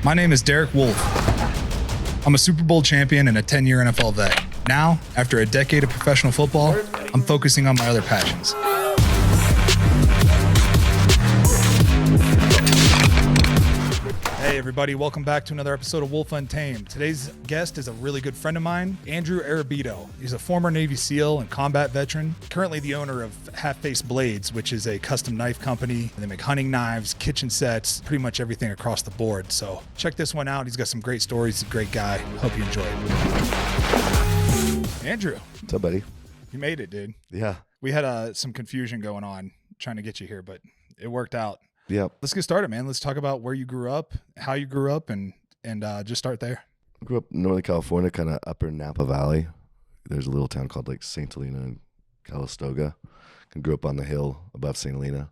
My name is Derek Wolfe. I'm a Super Bowl champion and a 10-year NFL vet. Now, after a decade of professional football, I'm focusing on my other passions. Hey everybody, welcome back to another episode of Wolfe Untamed. Today's guest is a really good friend of mine, Andrew Arrabito. He's a former Navy SEAL and combat veteran, currently the owner of Half-Face Blades, which is a custom knife company. They make hunting knives, kitchen sets, pretty much everything across the board. So check this one out. He's got some great stories. He's a great guy. Hope you enjoy it. Andrew. What's up, buddy? You made it, dude. Yeah. We had some confusion going on trying to get you here, but it worked out. Yeah. Let's get started, man. Let's talk about where you grew up, how you grew up, and just start there. I grew up in Northern California, kind of upper Napa Valley. There's a little town called like St. Helena and Calistoga. I grew up on the hill above St. Helena.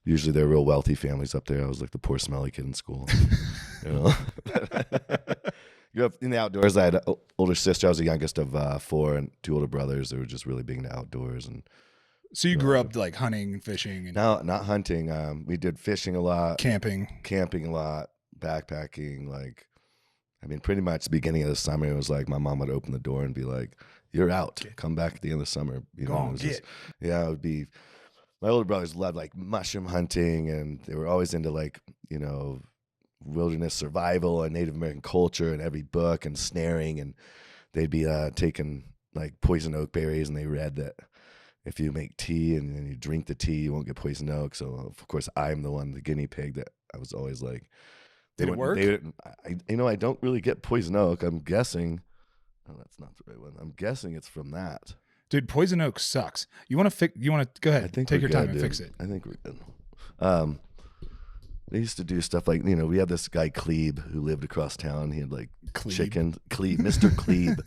Usually they're real wealthy families up there. I was like the poor smelly kid in school. You know? Grew up in the outdoors. I had an older sister. I was the youngest of four, and two older brothers. They were just really big into outdoors. And so you grew up like hunting, fishing, and no, not hunting. We did fishing a lot, camping a lot, backpacking. Like, I mean, pretty much the beginning of the summer, it was like my mom would open the door and be like, "You're out. Come back at the end of the summer." You know, it was just, yeah, it would be. My older brothers loved like mushroom hunting, and they were always into like, you know, wilderness survival and Native American culture and every book and snaring, and they'd be taking like poison oak berries, and they read that if you make tea and then you drink the tea, you won't get poison oak. So of course I'm the guinea pig that I was always like. Did it work? I don't really get poison oak. I'm guessing. Oh, that's not the right one. I'm guessing it's from that. Dude, poison oak sucks. You want to go ahead. I think take your time and fix it. I think we're good. They used to do stuff like, you know, we had this guy Klebe who lived across town. He had like chicken. Klebe, Mr. Klebe.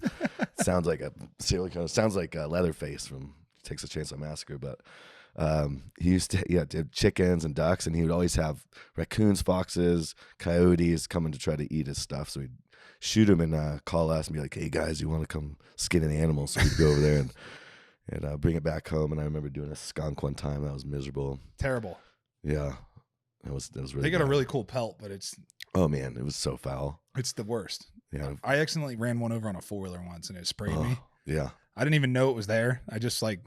Sounds like a serial killer. Sounds like Leatherface from Texas Chainsaw Massacre. But he used to have chickens and ducks, and he would always have raccoons, foxes, coyotes coming to try to eat his stuff. So he'd shoot him and call us and be like, "Hey guys, you want to come skin an animal?" So we'd go over there and bring it back home. And I remember doing a skunk one time. That was miserable. Terrible. Yeah. It was really They got bad. a really cool pelt, but it's it was so foul. It's the worst. Yeah. I accidentally ran one over on a 4-wheeler once, and it sprayed me. Yeah. I didn't even know it was there. I just like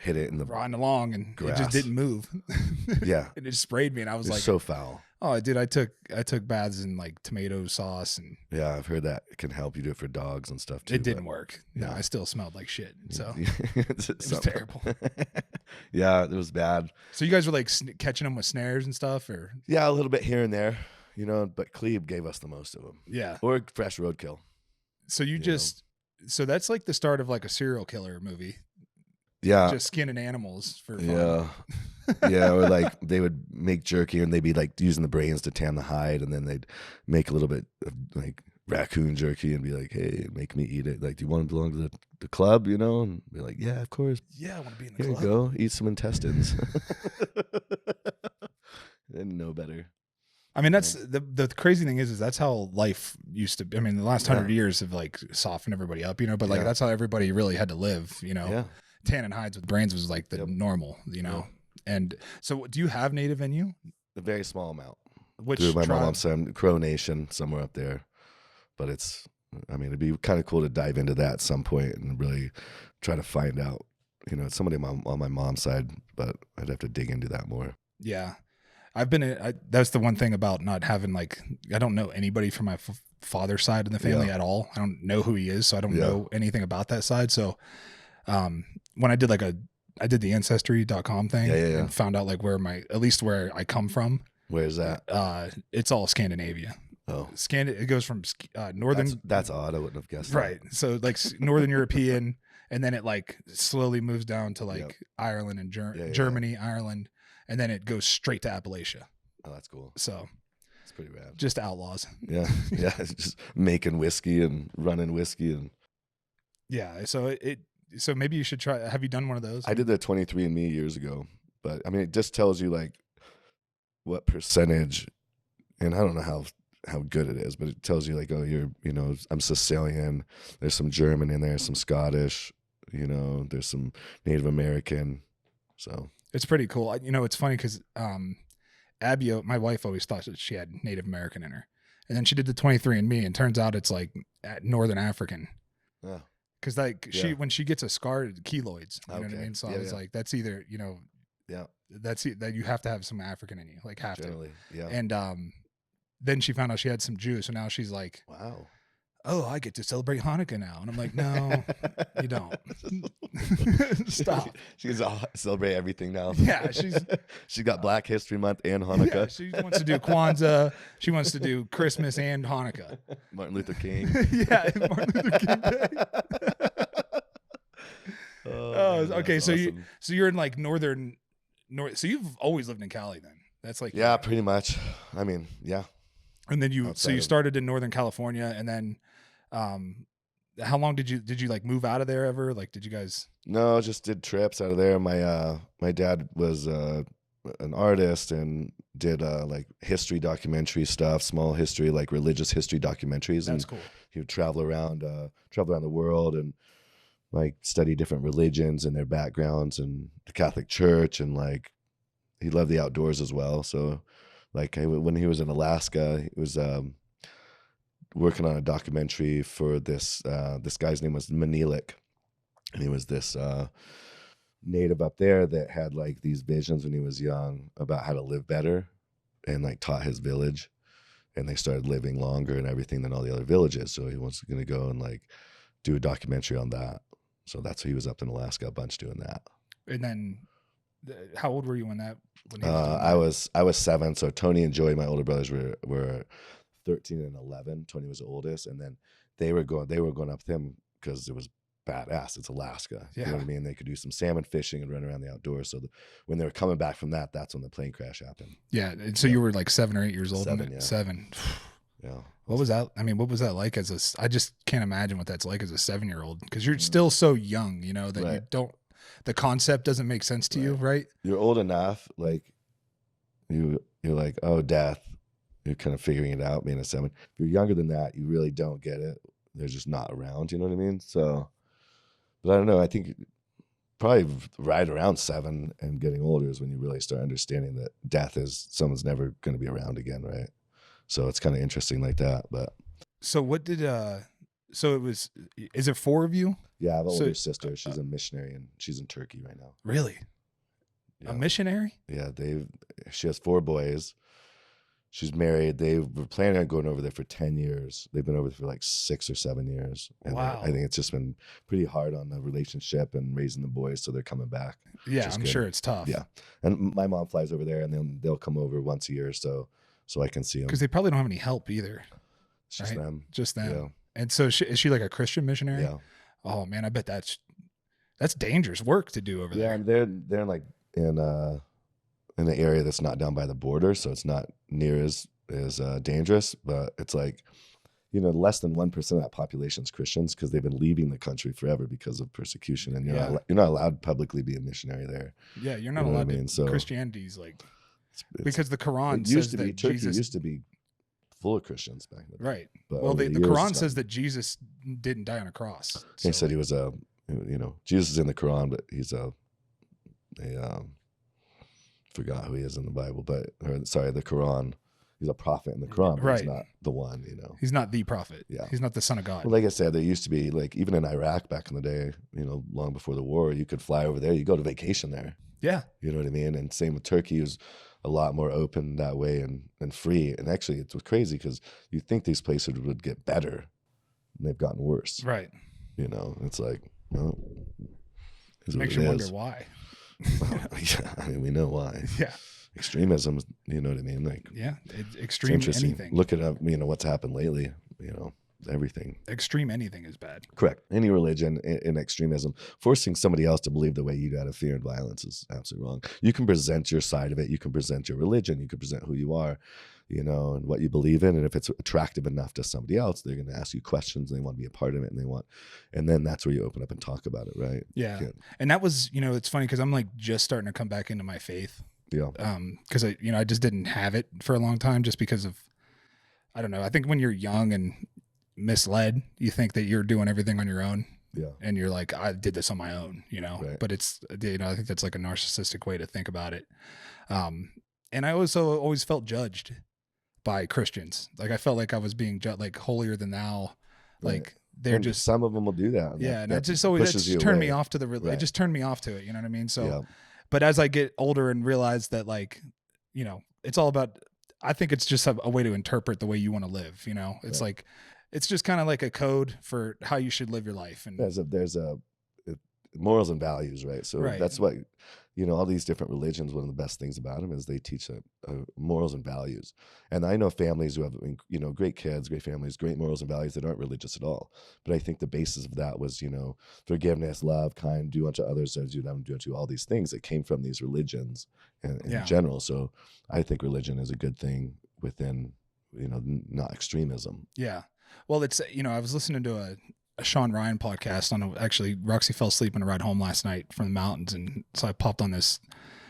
hit it in the riding along, and grass. It just didn't move. Yeah. And it just sprayed me, and I was like, so foul. "Oh, dude, I took baths in like tomato sauce, and yeah, I've heard that it can help you do it for dogs and stuff too." It didn't work. No, I still smelled like shit. So it was terrible. Yeah, it was bad. So you guys were like catching them with snares and stuff, or yeah, a little bit here and there, you know. But Klebe gave us the most of them. Yeah, or fresh roadkill. So so that's like the start of like a serial killer movie. Yeah, just skinning animals for fun. Yeah. Yeah, or like they would make jerky and they'd be like using the brains to tan the hide, and then they'd make a little bit of like raccoon jerky and be like, "Hey, make me eat it. Like, do you want to belong to the club?" You know, and be like, "Yeah, of course. Yeah, I want to be in the Here club. you go, eat some intestines." Didn't know better. I mean, that's the crazy thing is that's how life used to be. I mean, the last 100 years have like softened everybody up, you know, but like that's how everybody really had to live, you know. Yeah. Tanning hides with brains was like the normal, you know. And so do you have native in you? A very small amount. Which through my tribe? mom's son, Crow Nation, somewhere up there. But it'd be kind of cool to dive into that at some point and really try to find out, you know, somebody on my mom's side, but I'd have to dig into that more. Yeah. That's the one thing about not having like, I don't know anybody from my father's side of the family at all. I don't know who he is, so I don't know anything about that side. So when I did I did the ancestry.com thing and found out like at least where I come from. Where's that? It's all Scandinavia. Oh, it goes from northern. That's odd. I wouldn't have guessed. Right. That. So like Northern European, and then it like slowly moves down to like Ireland and Germany, Ireland, and then it goes straight to Appalachia. Oh, that's cool. So it's pretty rad. Just outlaws. Yeah. Yeah. Just making whiskey and running whiskey and. Yeah. So maybe you should try. Have you done one of those? I did the 23andMe years ago, but I mean, it just tells you like what percentage, and I don't know how good it is, but it tells you like, oh, I'm Sicilian. There's some German in there, some Scottish, you know, there's some Native American. So it's pretty cool. You know, it's funny because Abby, my wife, always thought that she had Native American in her. And then she did the 23andMe, and turns out it's like Northern African. Yeah. Because like when she gets a scar, keloids. You know what I mean? So I was like, that's either, that's that you have to have some African in you, like have Generally, to. yeah. And then she found out she had some Jews, so now she's like, wow. Oh, I get to celebrate Hanukkah now. And I'm like, no, you don't. Stop. She can celebrate everything now. Yeah, she's got Black History Month and Hanukkah. Yeah, she wants to do Kwanzaa. She wants to do Christmas and Hanukkah. Martin Luther King. Yeah, Martin Luther King Day. Okay. So awesome. You're in like so you've always lived in Cali then. That's like pretty much. I mean, yeah. And then you started in Northern California, and then how long did you like move out of there ever? Like, did you guys? No, just did trips out of there. My dad was an artist and did like history documentary stuff, small history, like religious history documentaries. That's cool. He would travel around the world and like study different religions and their backgrounds and the Catholic Church, and like he loved the outdoors as well. So like when he was in Alaska, he was working on a documentary for this guy's name was Manilik, and he was this native up there that had like these visions when he was young about how to live better, and like taught his village, and they started living longer and everything than all the other villages. So he was going to go and like do a documentary on that. So that's he was up in Alaska a bunch doing that. And then how old were you when that? I was 7. So Tony and Joey, my older brothers, were 13 and 11. Tony was the oldest, and then they were going up with him because it was badass. It's Alaska. Yeah. You know what I mean? They could do some salmon fishing and run around the outdoors. So when they were coming back from that, that's when the plane crash happened. Yeah. And so you were like 7 or 8 years old. 7, yeah. 7. Yeah. What was that? I mean, what was that like I just can't imagine what that's like as a 7-year-old, because you're still so young, that right. you don't, the concept doesn't make sense to you, right? You're old enough, like you're like, oh, death. You're kind of figuring it out being a 7. If you're younger than that, you really don't get it. They're just not around, you know what I mean? So, but I don't know. I think probably right around 7 and getting older is when you really start understanding that death is someone's never going to be around again, right? So it's kind of interesting like that. But so what did so it was? Is it 4 of you? yeah, I have an older sister. She's a missionary and she's in Turkey right now. Really? Yeah. A missionary? Yeah, she has 4 boys. She's married. They were planning on going over there for 10 years. They've been over there for like 6 or 7 years. And wow. I think it's just been pretty hard on the relationship and raising the boys, so they're coming back. Yeah, I'm sure it's tough. Yeah. And my mom flies over there, and then they'll come over once a year so I can see them. Because they probably don't have any help either. It's just them. Just them. Yeah. And so is she like a Christian missionary? Yeah. Oh, man, I bet that's dangerous work to do over there. Yeah, and they're like in an area that's not down by the border, so it's not near as dangerous, but it's like, less than 1% of that population is Christians because they've been leaving the country forever because of persecution, and you're not allowed to publicly be a missionary there. Yeah, you're not allowed to. So Christianity's like, because the Quran says that Turkey Jesus used to be full of Christians back then. Right. But well, the Quran says that Jesus didn't die on a cross. They said he was Jesus is in the Quran, but he's forgot who he is in the Bible, the Quran. He's a prophet in the Quran, but he's not the one, He's not the prophet. Yeah. He's not the son of God. Well, like I said, there used to be, like, even in Iraq back in the day, long before the war, you could fly over there, you go to vacation there. Yeah. You know what I mean? And same with Turkey, is a lot more open that way and free. And actually, it's crazy because you think these places would get better, and they've gotten worse. Right. It's like, well, it makes you wonder why. Well, yeah, I mean, we know why. Yeah. Extremism, you know what I mean? Like, yeah, extreme anything. Look at what's happened lately. Everything. Extreme anything is bad. Correct. Any religion in extremism, forcing somebody else to believe the way you do out of fear and violence is absolutely wrong. You can present your side of it. You can present your religion. You can present who you are, and what you believe in. And if it's attractive enough to somebody else, they're going to ask you questions. And they want to be a part of it, and then that's where you open up and talk about it, right? Yeah. And that was, it's funny because I'm like just starting to come back into my faith. Yeah. Because I just didn't have it for a long time, just because of, I don't know. I think when you're young and misled, you think that you're doing everything on your own. Yeah. And you're like, I did this on my own, Right. But it's, I think that's like a narcissistic way to think about it. And I also always felt judged by Christians. Like I felt like I was being like holier than thou. Like they're and just, some of them will do that. And it just always just turned me off to it just turned me off to it. You know what I mean? So, but as I get older and realize that, like, you know, it's all about, I think it's just a way to interpret the way you want to live. You know, it's like, it's just kind of like a code for how you should live your life. And there's morals and values, right? So that's what, you know, all these different religions, one of the best things about them is they teach morals and values. And I know families who have, you know, great kids, great families, great morals and values that aren't religious at all. But I think the basis of that was, you know, forgiveness, love, kind, do unto others as you do unto all these things that came from these religions in general. So I think religion is a good thing within, you know, not extremism. Yeah. Well, it's, you know, I was listening to a Sean Ryan podcast actually Roxy fell asleep on a ride home last night from the mountains. And so I popped on this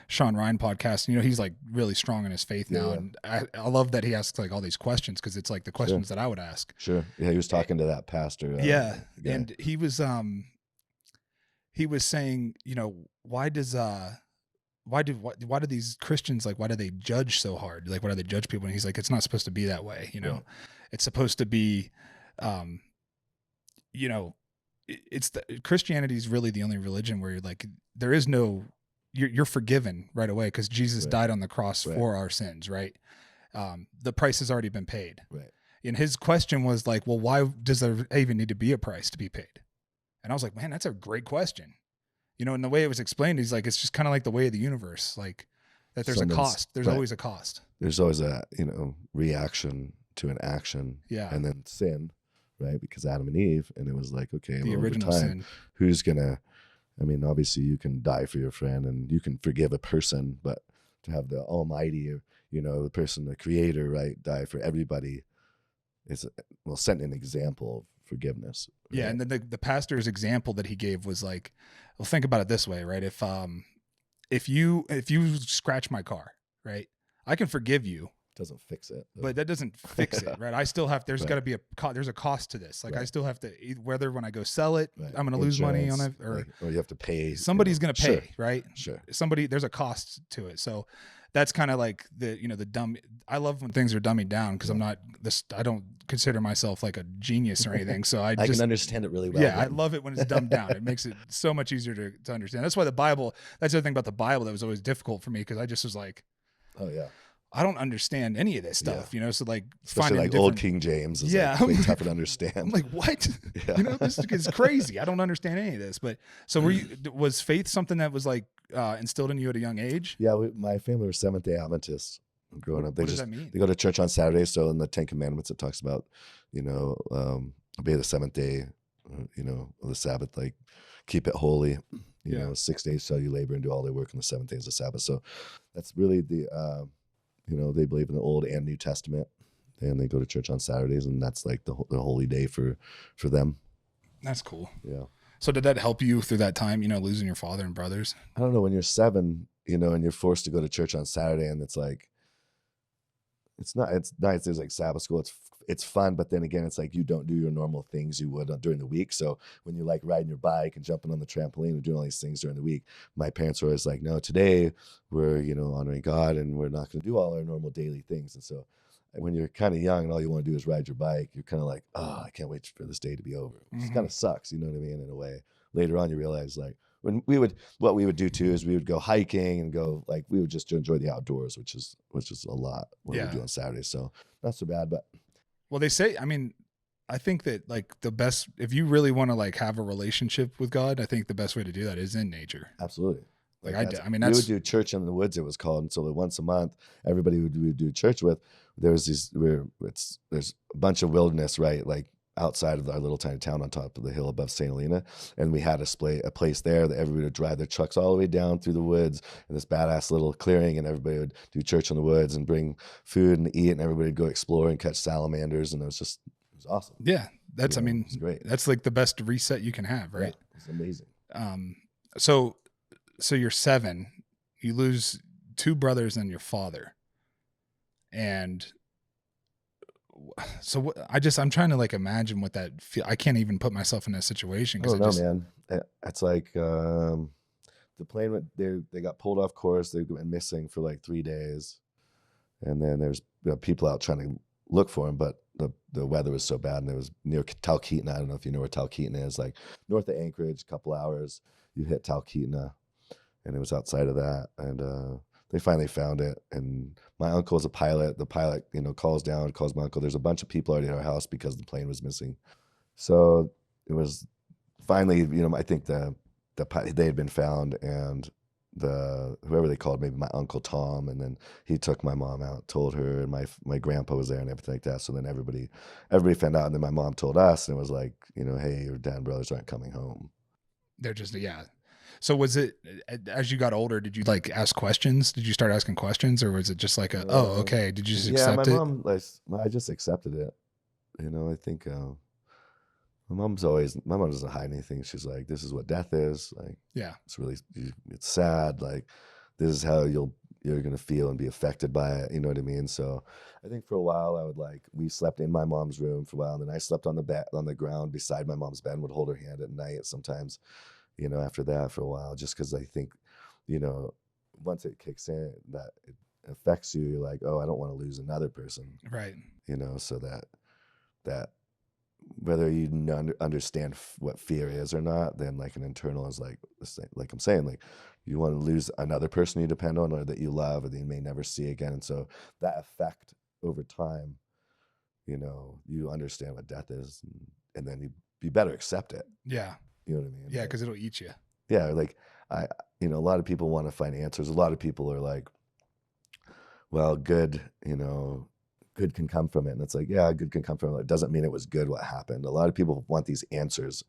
Sean Ryan podcast. You know, he's like really strong in his faith now. And I love that he asks like all these questions, because it's like the questions that I would ask. Sure. Yeah. He was talking to that pastor. And he was saying, you know, why do these Christians, like, why do they judge so hard? Like, why do they judge people? And he's like, it's not supposed to be that way. You know, it's supposed to be, you know, Christianity is really the only religion where you're like, there is no, you're forgiven right away because Jesus died on the cross for our sins, right? The price has already been paid. Right. And his question was like, well, why does there even need to be a price to be paid? And I was like, man, that's a great question. You know, and the way it was explained, he's like, it's just kind of like the way of the universe, like that there's a cost. There's always a cost. There's always a, you know, reaction to an action. Yeah. And then sin. Right, because Adam and Eve, and it was like, okay, the original sin. Who's gonna? I mean, obviously, you can die for your friend, and you can forgive a person, but to have the Almighty, you know, the person, the Creator, right, die for everybody, is set an example of forgiveness. Right? Yeah, and then the pastor's example that he gave was like, well, think about it this way, right? If you scratch my car, right, I can forgive you. Doesn't fix it, but that doesn't fix it, right? I still have, there's got to be there's a cost to this. Like I still have to, whether when I go sell it, I'm going to lose money on it, or you have to pay. Somebody's going to pay, right? Sure. There's a cost to it. So that's kind of like the dumb. I love when things are dummied down, because I don't consider myself like a genius or anything. So I can understand it really well. Yeah, I love it when it's dumbed down. It makes it so much easier to understand. That's why that's the other thing about the Bible that was always difficult for me, because I just was like, oh yeah, I don't understand any of this stuff, you know. So like, especially like old King James is like way tougher to understand. I'm like, what? Yeah. You know, this is crazy. I don't understand any of this. But so was faith something that was like instilled in you at a young age? Yeah, my family were Seventh-day Adventists growing up. What does that mean? They go to church on Saturdays. So in the Ten Commandments, it talks about, you know, obey the seventh day, you know, of the Sabbath, like keep it holy. You know, 6 days shall you labor and do all their work, and the seventh day is the Sabbath. So that's really the you know, they believe in the Old and New Testament, and they go to church on Saturdays, and that's like the holy day for them. That's cool. Yeah. So did that help you through that time, you know, losing your father and brothers? I don't know, when you're 7, you know, and you're forced to go to church on Saturday, and it's like, it's nice. There's like Sabbath school. It's fun, but then again, it's like you don't do your normal things you would during the week. So when you're like riding your bike and jumping on the trampoline and doing all these things during the week, my parents were always like, no, today we're, you know, honoring God, and we're not going to do all our normal daily things. And so when you're kind of young and all you want to do is ride your bike, you're kind of like, oh, I can't wait for this day to be over. It kind of sucks, you know what I mean, in a way. Later on, you realize like, what we would do too is we would go hiking and we would just enjoy the outdoors, which is a lot what we do on Saturdays. So not so bad, but. Well, they say, I mean, I think that like the best, if you really want to like have a relationship with God, I think the best way to do that is in nature. Absolutely. Like we would do church in the woods, it was called. And so once a month, everybody we would do church with, there's a bunch of wilderness, right? Like outside of our little tiny town on top of the hill above St. Helena. And we had a place there that everybody would drive their trucks all the way down through the woods in this badass little clearing, and everybody would do church in the woods and bring food and eat, and everybody would go explore and catch salamanders. And it was awesome. Yeah. That's, it's great. That's like the best reset you can have, right? Yeah, it's amazing. So you're 7, you lose 2 brothers and your father. And so I'm trying to like imagine what that feel. I can't even put myself in that situation. I don't know, man. It's like the plane went. They got pulled off course. They went missing for like 3 days, and then there's people out trying to look for him, but the weather was so bad, and it was near Talkeetna. I don't know if you know where Talkeetna is, like north of Anchorage, a couple hours, you hit Talkeetna, and it was outside of that. And they finally found it. And my uncle is a pilot. The pilot, calls my uncle. There's a bunch of people already at our house because the plane was missing. So it was finally, I think they had been found, and whoever they called, maybe my uncle Tom, and then he took my mom out, told her, and my grandpa was there and everything like that. So then everybody found out, and then my mom told us, and it was like, hey, your dad and brothers aren't coming home. They're just, yeah. So was it, as you got older, did you like ask questions? Did you start asking questions, or was it just like oh, okay. Did you just accept it? Yeah, my mom, I just accepted it. I think my mom doesn't hide anything. She's like, this is what death is. Like, yeah, it's sad. Like, this is how you're going to feel and be affected by it. You know what I mean? So I think for a while we slept in my mom's room for a while. And then I slept on the ground beside my mom's bed and would hold her hand at night sometimes, after that for a while, just because I think, once it kicks in, that it affects you. You're like, oh, I don't want to lose another person. Right. So that whether you understand what fear is or not, then like an internal is like I'm saying, like you want to lose another person you depend on or that you love or that you may never see again. And so that effect over time, you understand what death is, and then you better accept it. Yeah. You know what I mean? Yeah, because it'll eat you. Yeah, like a lot of people want to find answers. A lot of people are like, well, good, good can come from it. And it's like, yeah, good can come from it. It doesn't mean it was good what happened. A lot of people want these answers.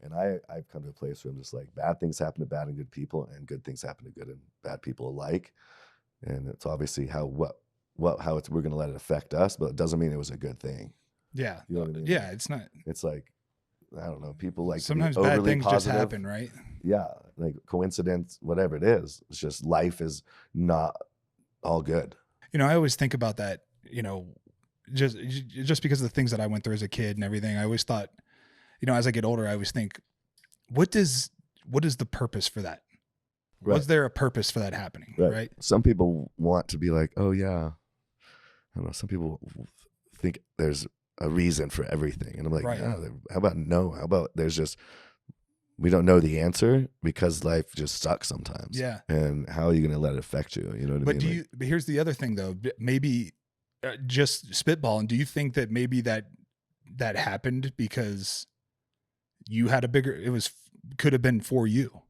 And I've come to a place where I'm just like, bad things happen to bad and good people, and good things happen to good and bad people alike. And it's obviously we're going to let it affect us, but it doesn't mean it was a good thing. Yeah. You know what I mean? Yeah, it's not. It's like, I don't know, people like sometimes bad things positive. Just happen, right? Yeah, like coincidence, whatever it is. It's just life is not all good. I always think about that. Just because of the things that I went through as a kid and everything, I always thought, as I get older, I always think, what is the purpose for that? Right. Was there a purpose for that happening? Right. Some people want to be like, oh yeah, I don't know. Some people think there's a reason for everything. And I'm like, right. No, how about no? How about there's just, we don't know the answer because life just sucks sometimes. Yeah. And how are you going to let it affect you? You know what I mean? But here's the other thing though, maybe just spitballing. Do you think that maybe that happened because you had could have been for you?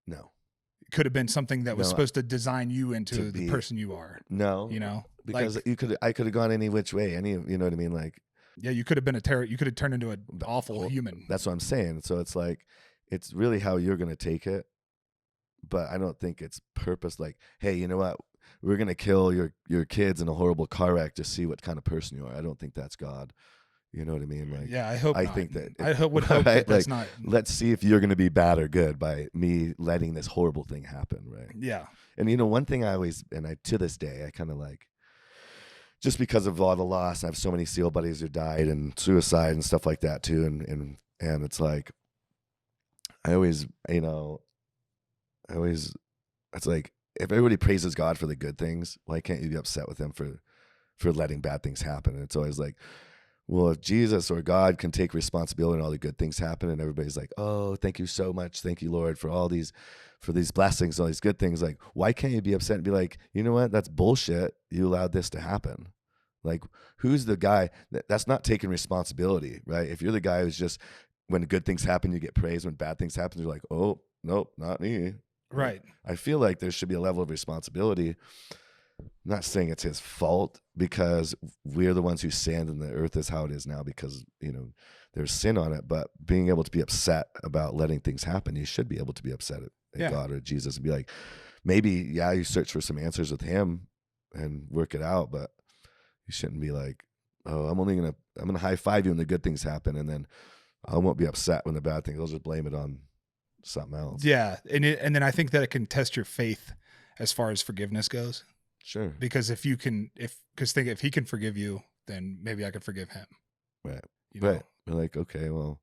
No. It could have been something that was supposed to design you into the person you are. No. Because I could have gone any which way. You know what I mean? Like, yeah, you could have been you could have turned into an awful human. That's what I'm saying. So it's like, it's really how you're going to take it. But I don't think it's purpose. Like, hey, you know what? We're going to kill your kids in a horrible car wreck to see what kind of person you are. I don't think that's God. You know what I mean? Like, yeah, I hope. Think that. I would hope right? That's not. Let's see if you're going to be bad or good by me letting this horrible thing happen, right? Yeah. And one thing to this day, I kind of like, just because of all the loss, I have so many SEAL buddies who died and suicide and stuff like that too, and it's like, it's like, if everybody praises God for the good things, why can't you be upset with him for letting bad things happen? And it's always like, well, if Jesus or God can take responsibility and all the good things happen, and everybody's like, oh, thank you so much. Thank you, Lord, for these blessings, all these good things. Like, why can't you be upset and be like, you know what? That's bullshit. You allowed this to happen. Like, who's the guy that's not taking responsibility, right? If you're the guy who's just, when good things happen, you get praised. When bad things happen, you're like, oh, nope, not me. Right. I feel like there should be a level of responsibility. I'm not saying it's his fault, because we're the ones who sinned and the earth is how it is now because, there's sin on it. But being able to be upset about letting things happen, you should be able to be upset at God or Jesus and be like, maybe, you search for some answers with him and work it out, but you shouldn't be like, oh, I'm going to high five you when the good things happen, and then I won't be upset when the bad things. I'll just blame it on something else. Yeah. And then I think that it can test your faith as far as forgiveness goes. Sure. Because if he can forgive you, then maybe I could forgive him. Right. Right. We're like, okay, well,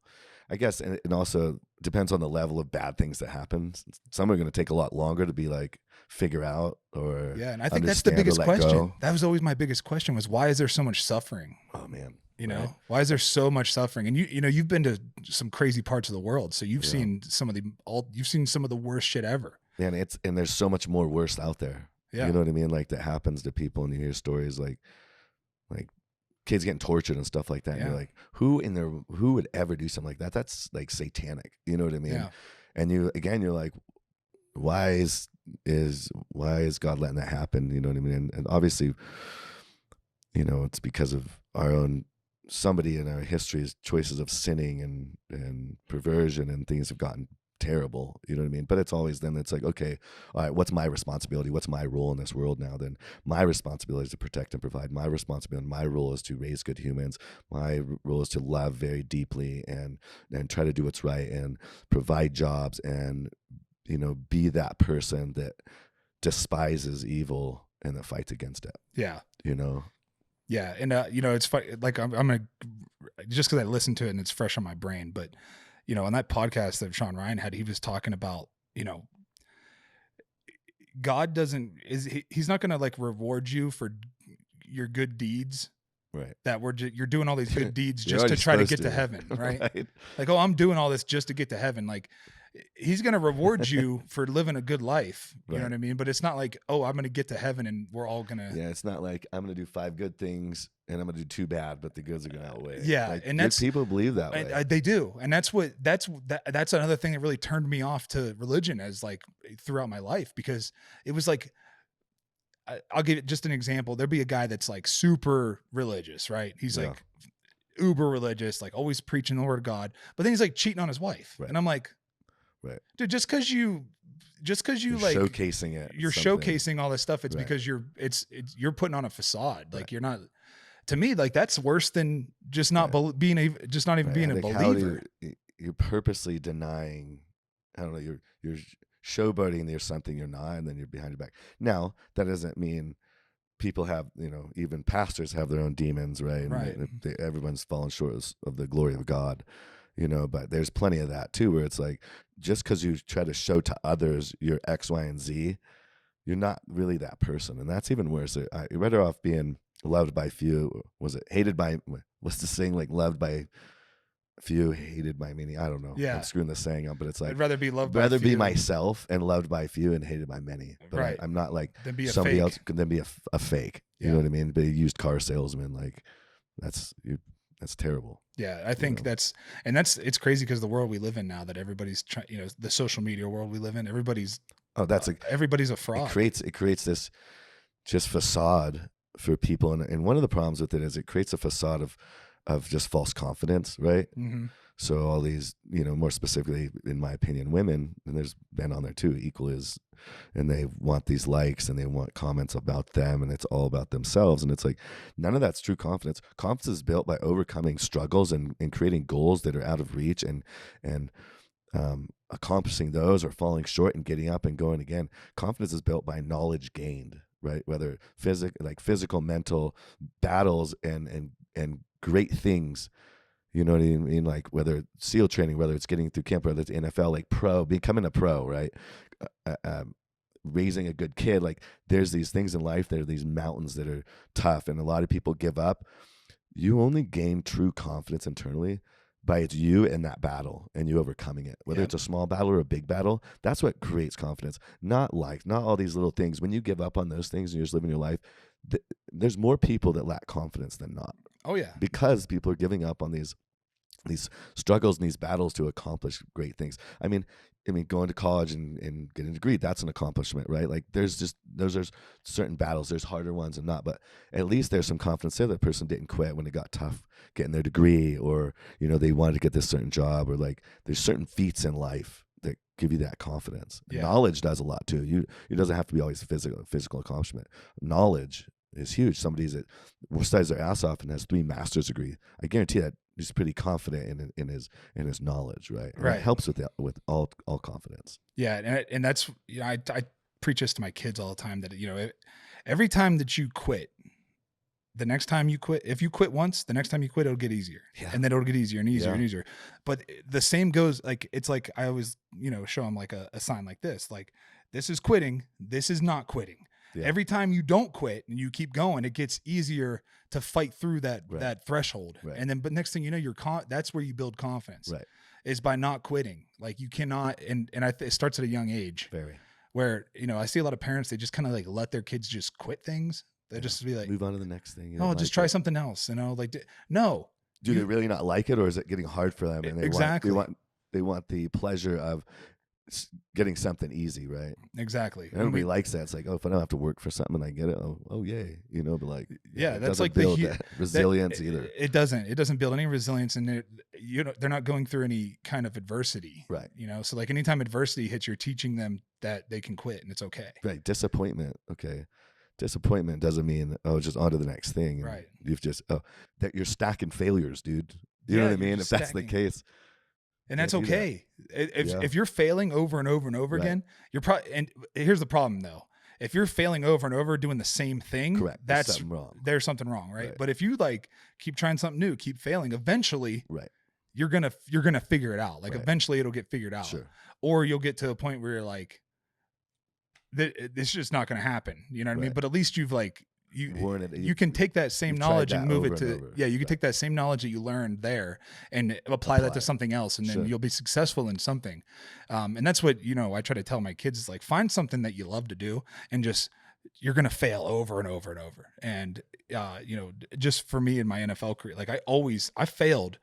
I guess, and it also depends on the level of bad things that happen. Some are going to take a lot longer to be like figure out or yeah. And I think that's the biggest question. Go. That was always my biggest question was why is there so much suffering? Oh man. You know, why is there so much suffering? And you know, you've been to some crazy parts of the world. So you've seen some of the worst shit ever. And there's so much more worse out there. Yeah. You know what I mean? Like that happens to people and you hear stories like kids getting tortured and stuff like that. And you're like, who would ever do something like that? That's like satanic. You know what I mean? Yeah. And you're like, why is God letting that happen? You know what I mean? And obviously, you know, it's because of our own, somebody in our history's choices of sinning and perversion, and things have gotten terrible. You know what I mean? But it's always then it's like, okay, all right, what's my responsibility? What's my role in this world now? Then my responsibility is to protect and provide. My responsibility, my role is to raise good humans. My role is to love very deeply and try to do what's right and provide jobs and, you know, be that person that despises evil and that fights against it. Yeah. You know? Yeah. And, you know, it's funny, like I'm going to, just because I listened to it and it's fresh on my brain, but, you know, on that podcast that Sean Ryan had, he was talking about, you know, God he's not going to like reward you for your good deeds. Right. That you're doing all these good deeds just to try to get to heaven. Right? Right. Like, oh, I'm doing all this just to get to heaven. Like, he's going to reward you for living a good life. You know what I mean? But it's not like, oh, I'm going to get to heaven and we're all going to. Yeah. It's not like I'm going to do 5 good things and I'm going to do 2 bad, but the goods are going to outweigh. Yeah. Like, and that's people believe that way. They do. And that's another thing that really turned me off to religion as like throughout my life, because it was like, I'll give it just an example. There'd be a guy that's like super religious, right? He's like uber religious, like always preaching the word of God, but then he's like cheating on his wife. Right. And I'm like, dude, just cause you like showcasing it, you're showcasing all this stuff. It's because you're putting on a facade. Like you're not, to me, like that's worse than just not being a believer. You're purposely denying, I don't know, you're showboating there's something you're not, and then you're behind your back. Now, that doesn't mean people have, you know, even pastors have their own demons, right? Right. Everyone's fallen short of the glory of God, you know, but there's plenty of that too, where it's like, just because you try to show to others you're X, Y, and Z, you're not really that person. And that's even worse. You're better off being loved by few. Was it hated by, what's the saying, like loved by few, hated by many? I don't know. Yeah. I'm screwing the saying up, but it's like, I'd rather be loved by few. Be myself and loved by few and hated by many. But I'm not like somebody else could then be a fake. You know what I mean? But a used car salesman, like that's terrible. Yeah. I think it's crazy because the world we live in now, that everybody's trying, you know, the social media world we live in, everybody's a fraud. It creates this just facade for people. And one of the problems with it is it creates a facade of just false confidence, right? Mm-hmm. So all these, you know, more specifically, in my opinion, women, and there's men on there too, and they want these likes and they want comments about them, and it's all about themselves. And it's like, none of that's true confidence. Confidence is built by overcoming struggles and creating goals that are out of reach and accomplishing those or falling short and getting up and going again. Confidence is built by knowledge gained, right? Whether physical, mental battles and great things, you know what I mean? Like whether it's SEAL training, whether it's getting through camp, whether it's NFL, like becoming a pro, right? Raising a good kid. Like there's these things in life, there are these mountains that are tough, and a lot of people give up. You only gain true confidence internally by it's you in that battle and you overcoming it. Whether it's a small battle or a big battle, that's what creates confidence. Not all these little things. When you give up on those things and you're just living your life, there's more people that lack confidence than not. Oh yeah. Because people are giving up on these struggles and these battles to accomplish great things. I mean, going to college and getting a degree, that's an accomplishment, right? Like there's certain battles, there's harder ones and not, but at least there's some confidence there. That person didn't quit when it got tough getting their degree, or, you know, they wanted to get this certain job, or like there's certain feats in life that give you that confidence. Yeah. Knowledge does a lot too. It doesn't have to be always physical accomplishment. Knowledge is huge. Somebody that studies their ass off and has 3 master's degree, I guarantee that he's pretty confident in his knowledge, right? And it helps with all confidence. Yeah, and that's, you know, I preach this to my kids all the time, that, you know, every time that you quit, the next time you quit, if you quit once, the next time you quit, it'll get easier. Yeah. And then it'll get easier and easier Yeah. and easier. But the same goes, like, it's like, I always, show them like a sign like this, like, this is quitting. This is not quitting. Yeah. Every time you don't quit and you keep going, it gets easier to fight through that, that threshold. Right. And then, but next thing you know, that's where you build confidence, Right. is by not quitting. Like, you cannot, and it starts at a young age. Very. Where, I see a lot of parents, they just kind of like let their kids just quit things. They just be like, move on to the next thing. Just try something else. Like, no. Do they really not like it, or is it getting hard for them? And they want the pleasure of getting something easy, right? Exactly. Everybody likes that. It's like, if I don't have to work for something and I get it, oh yay, but like, that's like build that resilience either. It doesn't build any resilience, and they're not going through any kind of adversity, right? So like anytime adversity hits, you're teaching them that they can quit and it's okay. Right. Disappointment. Okay. Disappointment doesn't mean just on to the next thing. Right. You've just that you're stacking failures, dude. You know what I mean? If that's the case. And that's okay. If you're failing over and over and over again, you're probably, and here's the problem though. If you're failing over and over doing the same thing, correct. That's something wrong. There's something wrong, right? But if you like keep trying something new, keep failing, eventually you're gonna figure it out. Like eventually it'll get figured out. Sure. Or you'll get to a point where you're like, this is just not gonna happen. You know what I mean? But at least you've like you can take that same knowledge and move it to you can take that same knowledge that you learned there and apply that to something else, and then you'll be successful in something. And that's what I try to tell my kids is like, find something that you love to do, and just you're gonna fail over and over and over. And just for me in my NFL career, like I failed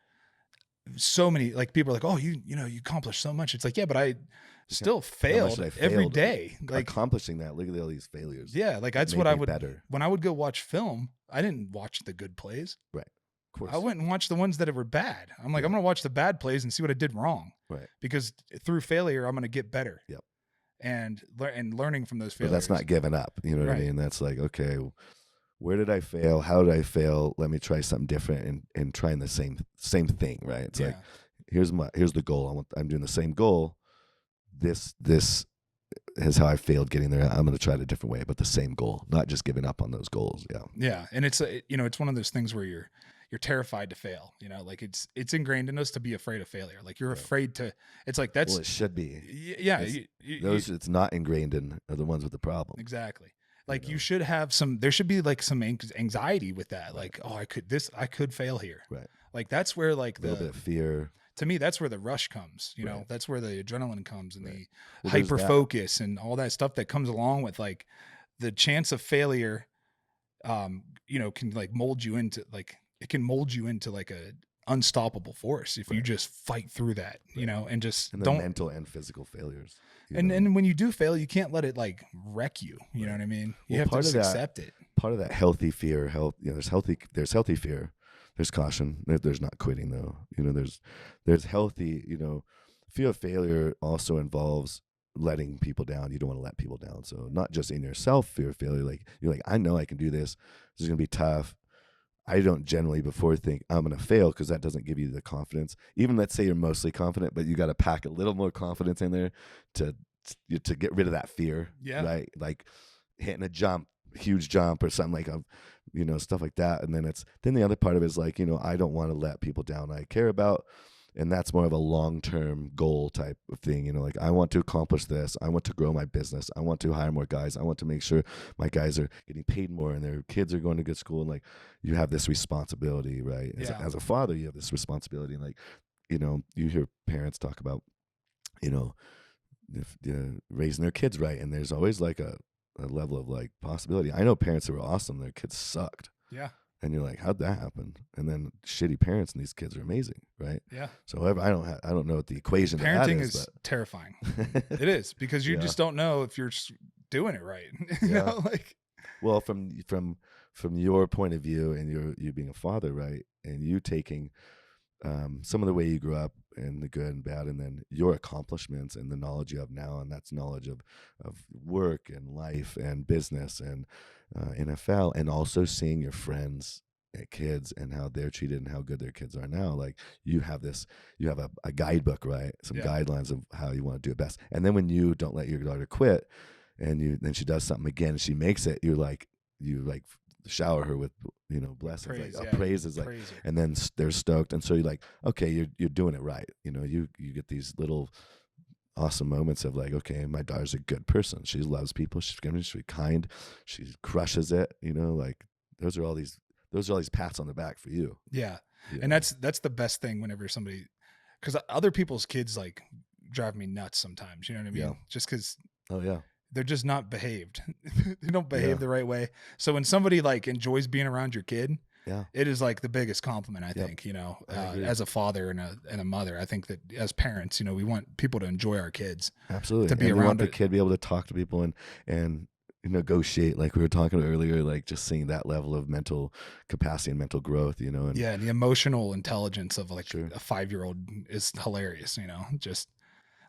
so many, like people are like, oh, you accomplished so much. It's like, yeah, but I still failed every day. Like accomplishing that, look at all these failures. Yeah, like that's what I would better. When I would go watch film, I didn't watch the good plays. Right. Of course. I went and watched the ones that were bad. I'm like, I'm gonna watch the bad plays and see what I did wrong. Right. Because through failure, I'm gonna get better. Yep. And learning from those failures. But that's not giving up. You know what I mean? That's like, okay, where did I fail? How did I fail? Let me try something different and trying the same thing. Right. It's like, here's the goal. I'm doing the same goal. This is how I failed getting there. I'm going to try it a different way, but the same goal, not just giving up on those goals. Yeah. Yeah. And it's, it's one of those things where you're terrified to fail, like it's ingrained in us to be afraid of failure. Like you're afraid to, it's like, that's, well, it should be. Yeah. Those it's not ingrained in are the ones with the problem. Exactly. Like you should have there should be like some anxiety with that. Like, oh, I could fail here. Right. Like that's where like a little bit of fear. To me, that's where the rush comes, that's where the adrenaline comes and the hyper focus and all that stuff that comes along with like the chance of failure, can like mold you into like, it can mold you into like a unstoppable force if you just fight through that, and just and don't mental and physical failures. And when you do fail, you can't let it like wreck you. You know what I mean? You have to just accept it. Part of that healthy fear, there's healthy fear. There's caution. There's not quitting though. There's healthy, fear of failure also involves letting people down. You don't want to let people down. So not just in yourself, fear of failure. Like you're like, I know I can do this. This is going to be tough. I don't generally before think I'm going to fail because that doesn't give you the confidence. Even let's say you're mostly confident, but you got to pack a little more confidence in there to get rid of that fear. Yeah. Right. Like hitting a huge jump or something like stuff like that. And then the other part of it is like, I don't want to let people down I care about. And that's more of a long-term goal type of thing. Like I want to accomplish this. I want to grow my business. I want to hire more guys. I want to make sure my guys are getting paid more and their kids are going to good school. And like, you have this responsibility, right? As a father, you have this responsibility. And like, you hear parents talk about, if raising their kids right. And there's always like a level of like possibility. I know parents who are awesome. Their kids sucked. Yeah. And you're like, how'd that happen? And then shitty parents and these kids are amazing, right? Yeah. So I don't know what the equation parenting is terrifying. It is because you just don't know if you're doing it right. Well, from your point of view and you being a father, right, and you taking some of the way you grew up and the good and bad, and then your accomplishments and the knowledge you have now, and that's knowledge of work and life and business and NFL, and also seeing your friends and kids and how they're treated and how good their kids are now. Like you have a guidebook, right? Some guidelines of how you want to do it best. And then when you don't let your daughter quit and then she does something again and she makes it, you shower her with, blessings, Praise, like yeah. praises, like, Praise her. and then they're stoked. And so you're like, okay, you're doing it right. You get these little awesome moments of like, okay, my daughter's a good person. She loves people. She's kind. She crushes it. Like those are all these pats on the back for you. Yeah. And that's the best thing whenever somebody, because other people's kids like drive me nuts sometimes. You know what I mean? Yeah. Just because. Oh yeah. They're just not behaved. They don't behave the right way. So when somebody like enjoys being around your kid, it is like the biggest compliment, I think, as a father and a mother. I think that as parents, we want people to enjoy our kids. Absolutely. To be and around we want the kid to be able to talk to people and negotiate, like we were talking earlier, like just seeing that level of mental capacity and mental growth, and and the emotional intelligence of like Sure. a 5-year-old is hilarious, just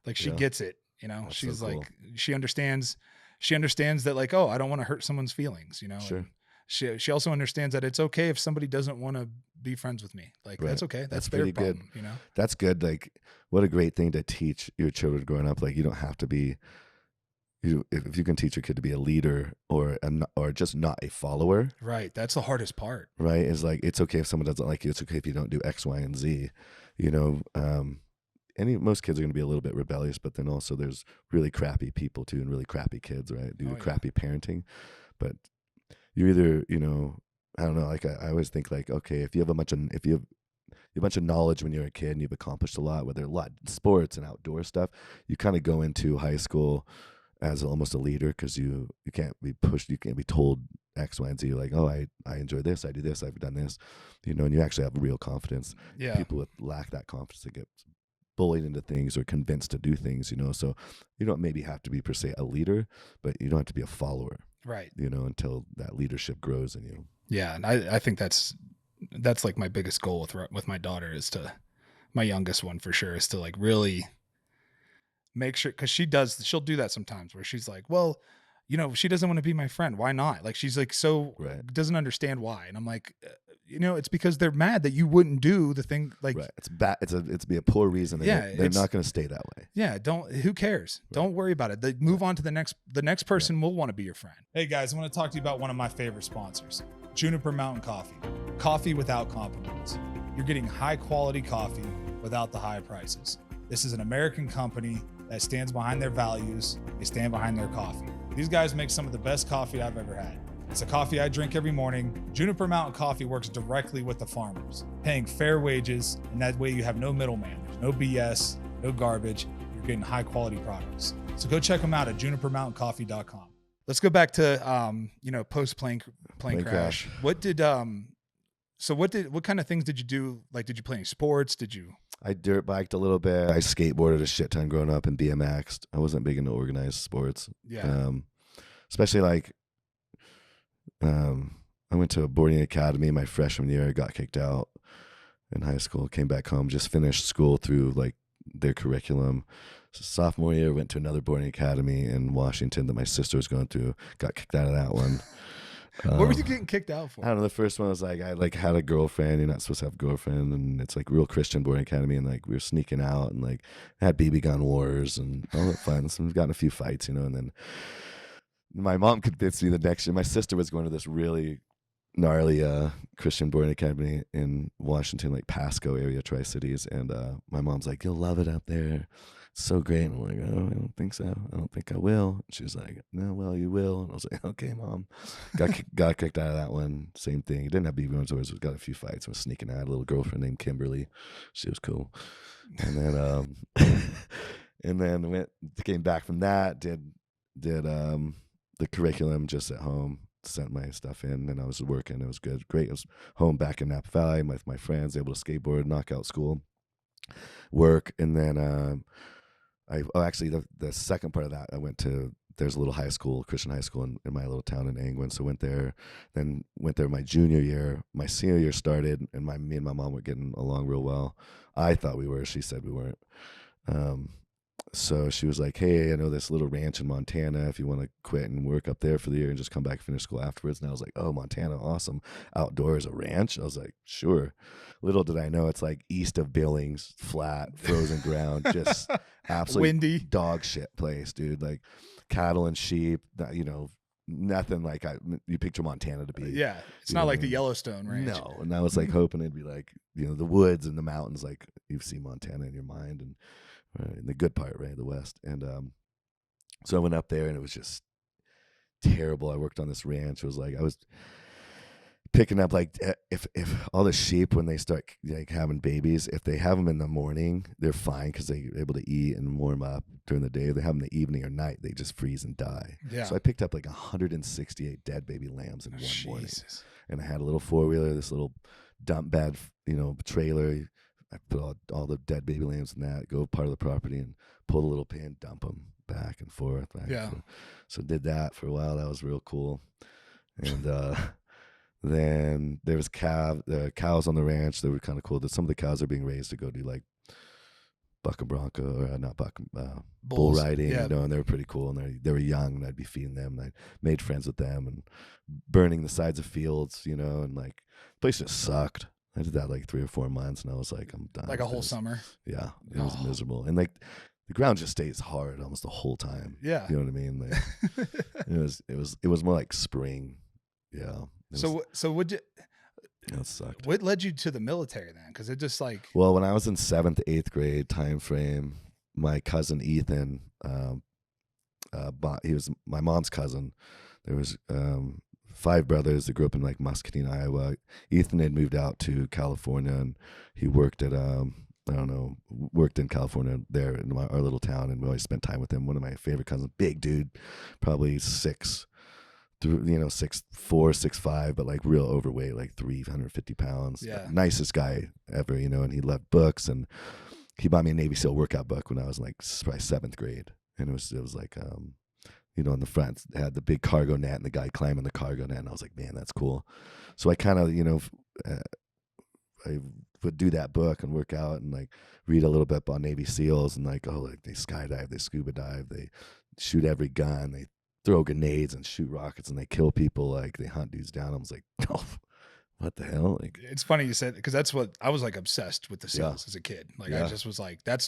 like she gets it. That's she's so cool. like, she understands that like, oh, I don't want to hurt someone's feelings, Sure. And she also understands that it's okay if somebody doesn't want to be friends with me. Like, that's okay. That's their problem, good. That's good. Like, what a great thing to teach your children growing up. Like, you don't have to be, if you can teach your kid to be a leader or just not a follower. Right. That's the hardest part. Right. Is like, it's okay if someone doesn't like you. It's okay if you don't do X, Y, and Z, most kids are going to be a little bit rebellious, but then also there's really crappy people too, and really crappy kids, right? Crappy parenting. But you either, I don't know, like I always think like, okay, if you have a bunch of knowledge when you're a kid and you've accomplished a lot, whether a lot in sports and outdoor stuff, you kind of go into high school as almost a leader, because you can't be pushed, you can't be told X, Y, and Z. You're like, oh, I enjoy this, I do this, I've done this, and you actually have real confidence. Yeah. People with lack that confidence, they get bullied into things or convinced to do things, so you don't maybe have to be per se a leader, but you don't have to be a follower, right? Until that leadership grows in you. Yeah. And I think that's like my biggest goal with my daughter, is to, my youngest one for sure, is to like really make sure, because she'll do that sometimes where she's like, well, she doesn't want to be my friend. Why not? Like, she's like, so doesn't understand why. And I'm like, it's because they're mad that you wouldn't do the thing. Like, right. It's bad. It's be a poor reason. They're not going to stay that way. Yeah. Who cares? Right. Don't worry about it. They move on to the next person will want to be your friend. Hey guys, I want to talk to you about one of my favorite sponsors, Juniper Mountain Coffee. Coffee without compromise. You're getting high quality coffee without the high prices. This is an American company that stands behind their values. They stand behind their coffee. These guys make some of the best coffee I've ever had. It's a coffee I drink every morning. Juniper Mountain Coffee works directly with the farmers, paying fair wages, and that way you have no middleman. There's no BS, no garbage. You're getting high quality products. So go check them out at junipermountaincoffee.com. Let's go back to post plane crash. What kind of things did you do? Like, did you play any sports? I dirt biked a little bit. I skateboarded a shit ton growing up and BMX'd. I wasn't big into organized sports. Yeah. Especially like, I went to a boarding academy my freshman year. I got kicked out in high school, came back home, just finished school through like their curriculum. So sophomore year, went to another boarding academy in Washington that my sister was going through, got kicked out of that one. What were you getting kicked out for? I don't know. The first one was like, I like had a girlfriend. You're not supposed to have a girlfriend. And it's like real Christian boarding academy. And like we were sneaking out and like had BB gun wars and all that fun. So we've gotten a few fights, and then my mom convinced me the next year. My sister was going to this really gnarly Christian boarding academy in Washington, like Pasco area, Tri-Cities. And my mom's like, you'll love it up there. It's so great. And I'm like, oh, I don't think so. I don't think I will. She was like, no, well, you will. And I was like, okay, Mom. Got kicked out of that one. Same thing. Didn't have BB guns wars. Got a few fights. I was sneaking out. A little girlfriend named Kimberly. She was cool. And then came back from that, did the curriculum just at home, sent my stuff in, and I was working. It was good. Great. I was home back in Napa Valley with my friends, able to skateboard, knock out school, work. And then actually the second part of that, I went to, there's a little high school, Christian high school in my little town in Angwin. So went there my junior year. My senior year started, and me and my mom were getting along real well. I thought we were. She said we weren't. So she was like, hey, I know this little ranch in Montana if you want to quit and work up there for the year and just come back and finish school afterwards. And I was like, oh, Montana, awesome. Outdoors, a ranch? I was like, sure. Little did I know it's like east of Billings, flat, frozen ground, just absolutely windy dog shit place, dude. Like cattle and sheep, nothing like you picture Montana to be. Yeah, it's not like the Yellowstone Range. No, and I was like hoping it'd be like the woods and the mountains, like you've seen Montana in your mind, and in the good part, right, the West. And so I went up there, and it was just terrible. I worked on this ranch. It was like I was picking up like if all the sheep, when they start like having babies, if they have them in the morning, they're fine because they're able to eat and warm up during the day. If they have them in the evening or night, they just freeze and die. Yeah. So I picked up like 168 dead baby lambs in one morning, and I had a little 4-wheeler, this little dump bed, trailer. I put all the dead baby lambs in that, go part of the property, and pull the little pin, dump them back and forth. So did that for a while. That was real cool. And then there was cows on the ranch. They were kind of cool. Some of the cows are being raised to go do like buck and bronco, or not buck, bull riding, and they were pretty cool. And they were young, and I'd be feeding them, and I made friends with them, and burning the sides of fields, and like the place just sucked. I did that like 3 or 4 months, and I was like, I'm done. Like a whole summer. Yeah, it was miserable, and like the ground just stays hard almost the whole time. Yeah, you know what I mean. Like, it was more like spring. Yeah. So would you? That sucked. What led you to the military then? Because it just like. Well, when I was in 7th, 8th grade time frame, my cousin Ethan, he was my mom's cousin. There was 5 brothers that grew up in like Muscatine, Iowa. Ethan had moved out to California, and he worked at worked in California there in our little town, and we always spent time with him. One of my favorite cousins, big dude, probably 6'4", 6'5", but like real overweight, like 350 pounds. Yeah. Nicest guy ever, and he loved books, and he bought me a Navy SEAL workout book when I was like probably 7th grade. And it was like, on the front it had the big cargo net and the guy climbing the cargo net, and I was like, man, that's cool. So I kind of, I would do that book and work out and like read a little bit about Navy SEALs, and like, like they skydive, they scuba dive, they shoot every gun, they throw grenades and shoot rockets, and they kill people, like they hunt dudes down. I was like, oh, what the hell? Like, it's funny you said, because that's what I was like obsessed with the SEALs as a kid. Like I just was like, I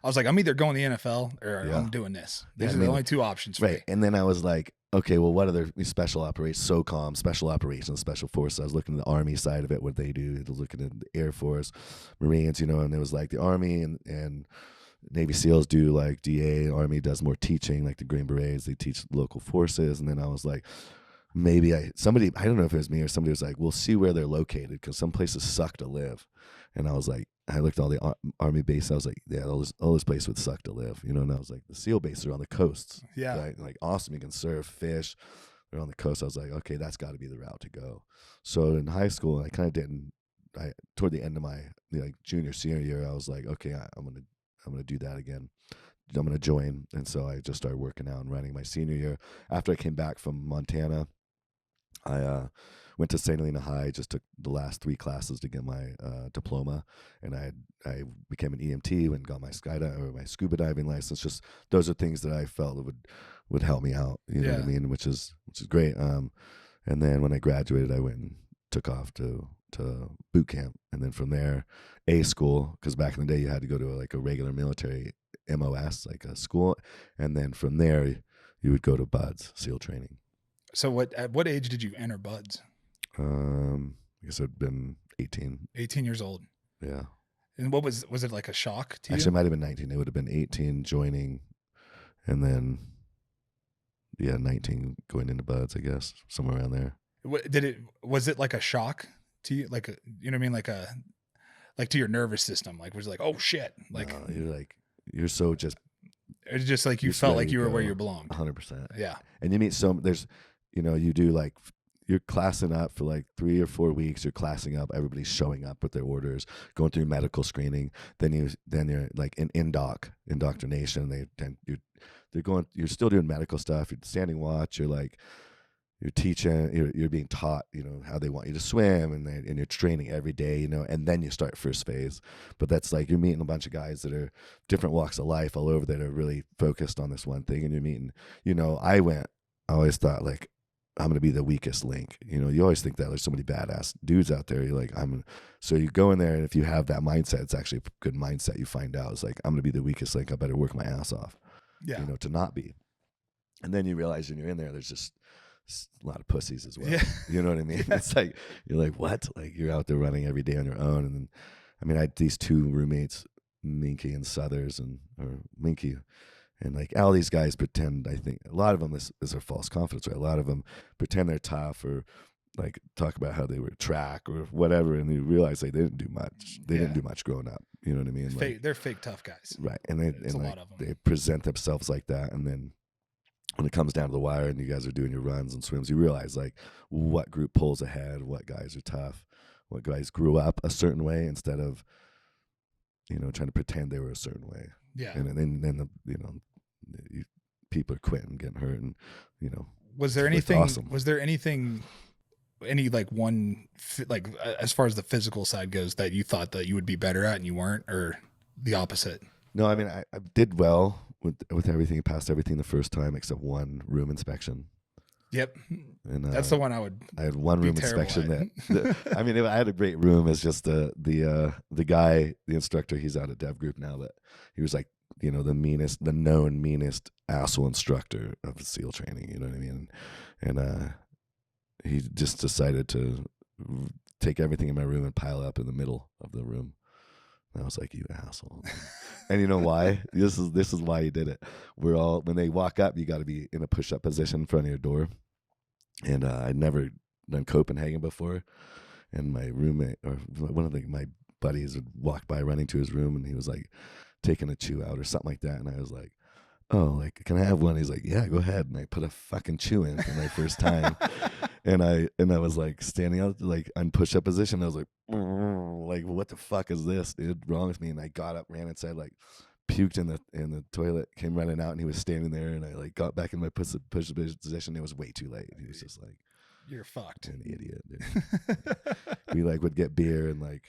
was like, I'm either going to the NFL or I'm doing this. These are the only 2 options for me. And then I was like, okay, well, what other special operations? SOCOM, special operations, special forces. I was looking at the Army side of it, what they do. I was looking at the Air Force, Marines, and it was like the Army and Navy SEALs do like DA. Army does more teaching, like the Green Berets. They teach local forces. And then I was like, maybe I don't know if it was me or somebody was like, we'll see where they're located, because some places suck to live. And I was like, I looked at all the Army bases. I was like, yeah, all this place would suck to live, and I was like, the SEAL bases are on the coasts. Yeah. Right? Like, awesome. You can surf, fish. They're on the coast. I was like, okay, that's got to be the route to go. So in high school, I kind of didn't. Toward the end of my junior, senior year, I was like, okay, I'm gonna do that again. I'm gonna join. And so I just started working out and running my senior year. After I came back from Montana, I went to St. Helena High, just took the last 3 classes to get my diploma, and I became an EMT and got my my scuba diving license. Just those are things that I felt would help me out, you know what I mean, which is great. And then when I graduated, I went and took off to boot camp, and then from there A school, because back in the day you had to go to a regular military MOS, like a school, and then from there you would go to BUDS, SEAL training. So at what age did you enter BUDS? I guess I'd been 18. 18 years old. Yeah. And what was it like a shock to you? Actually, it might have been 19. It would have been 18 joining, and then 19 going into BUDS, I guess, somewhere around there. Was it like a shock to you? Like, you know what I mean? Like to your nervous system? Like, was it like, oh shit? Like, no, you're so just. It's just like you felt like you were where you belonged. 100%. Yeah. And you meet there's, you do like, you're classing up for like 3 or 4 weeks. You're classing up. Everybody's showing up with their orders, going through medical screening. Then you're like in indoctrination. You're still doing medical stuff. You're standing watch. You're teaching. You're being taught. How they want you to swim, and you're training every day. And then you start first phase. But that's like you're meeting a bunch of guys that are different walks of life all over that are really focused on this one thing. And you're meeting. I always thought like, I'm going to be the weakest link. You always think that there's so many badass dudes out there. You're like, so you go in there, and if you have that mindset, it's actually a good mindset. You find out it's like, I'm going to be the weakest link. I better work my ass off, to not be. And then you realize when you're in there, there's just a lot of pussies as well. Yeah. You know what I mean? Yeah. It's like, you're like, what? Like, you're out there running every day on your own. And then, I mean, I had these two roommates, Minky and Southers, or Minky. And like all these guys pretend, I think a lot of them is their false confidence, right? A lot of them pretend they're tough or like talk about how they were track or whatever. And you realize like, they didn't do much. They didn't do much growing up. You know what I mean? Fake, they're fake tough guys. Right. And a lot of them. They present themselves like that. And then when it comes down to the wire and you guys are doing your runs and swims, you realize like what group pulls ahead, what guys are tough, what guys grew up a certain way instead of, trying to pretend they were a certain way. Yeah. And then people are quitting, getting hurt, and Was there anything? Awesome. Was there anything? Any as far as the physical side goes, that you thought that you would be better at and you weren't, or the opposite? No, I mean I did well with everything. I passed everything the first time except one room inspection. Yep. And that's the one I had one room inspection I mean, I had a great room. It's just the guy, the instructor, he's out at Dev Group now, but he was like, the known meanest asshole instructor of SEAL training. You know what I mean? And he just decided to take everything in my room and pile up in the middle of the room. And I was like, you asshole. And you know why? This is why he did it. When they walk up, you got to be in a push-up position in front of your door. And I'd never done Copenhagen before. And my roommate, or one of my buddies, would walk by running to his room, and he was like taking a chew out or something like that. And I was like, oh, like, can I have one? He's like, yeah, go ahead. And I put a fucking chew in for my first time. And I was like standing out like on push-up position. I was like, what the fuck is this, dude? Wrong with me? And I got up, ran inside, like puked in the toilet, came running out, and he was standing there. And I like got back in my push-up position. It was way too late. He was just like, you're fucked, an idiot, dude. We like would get beer and like,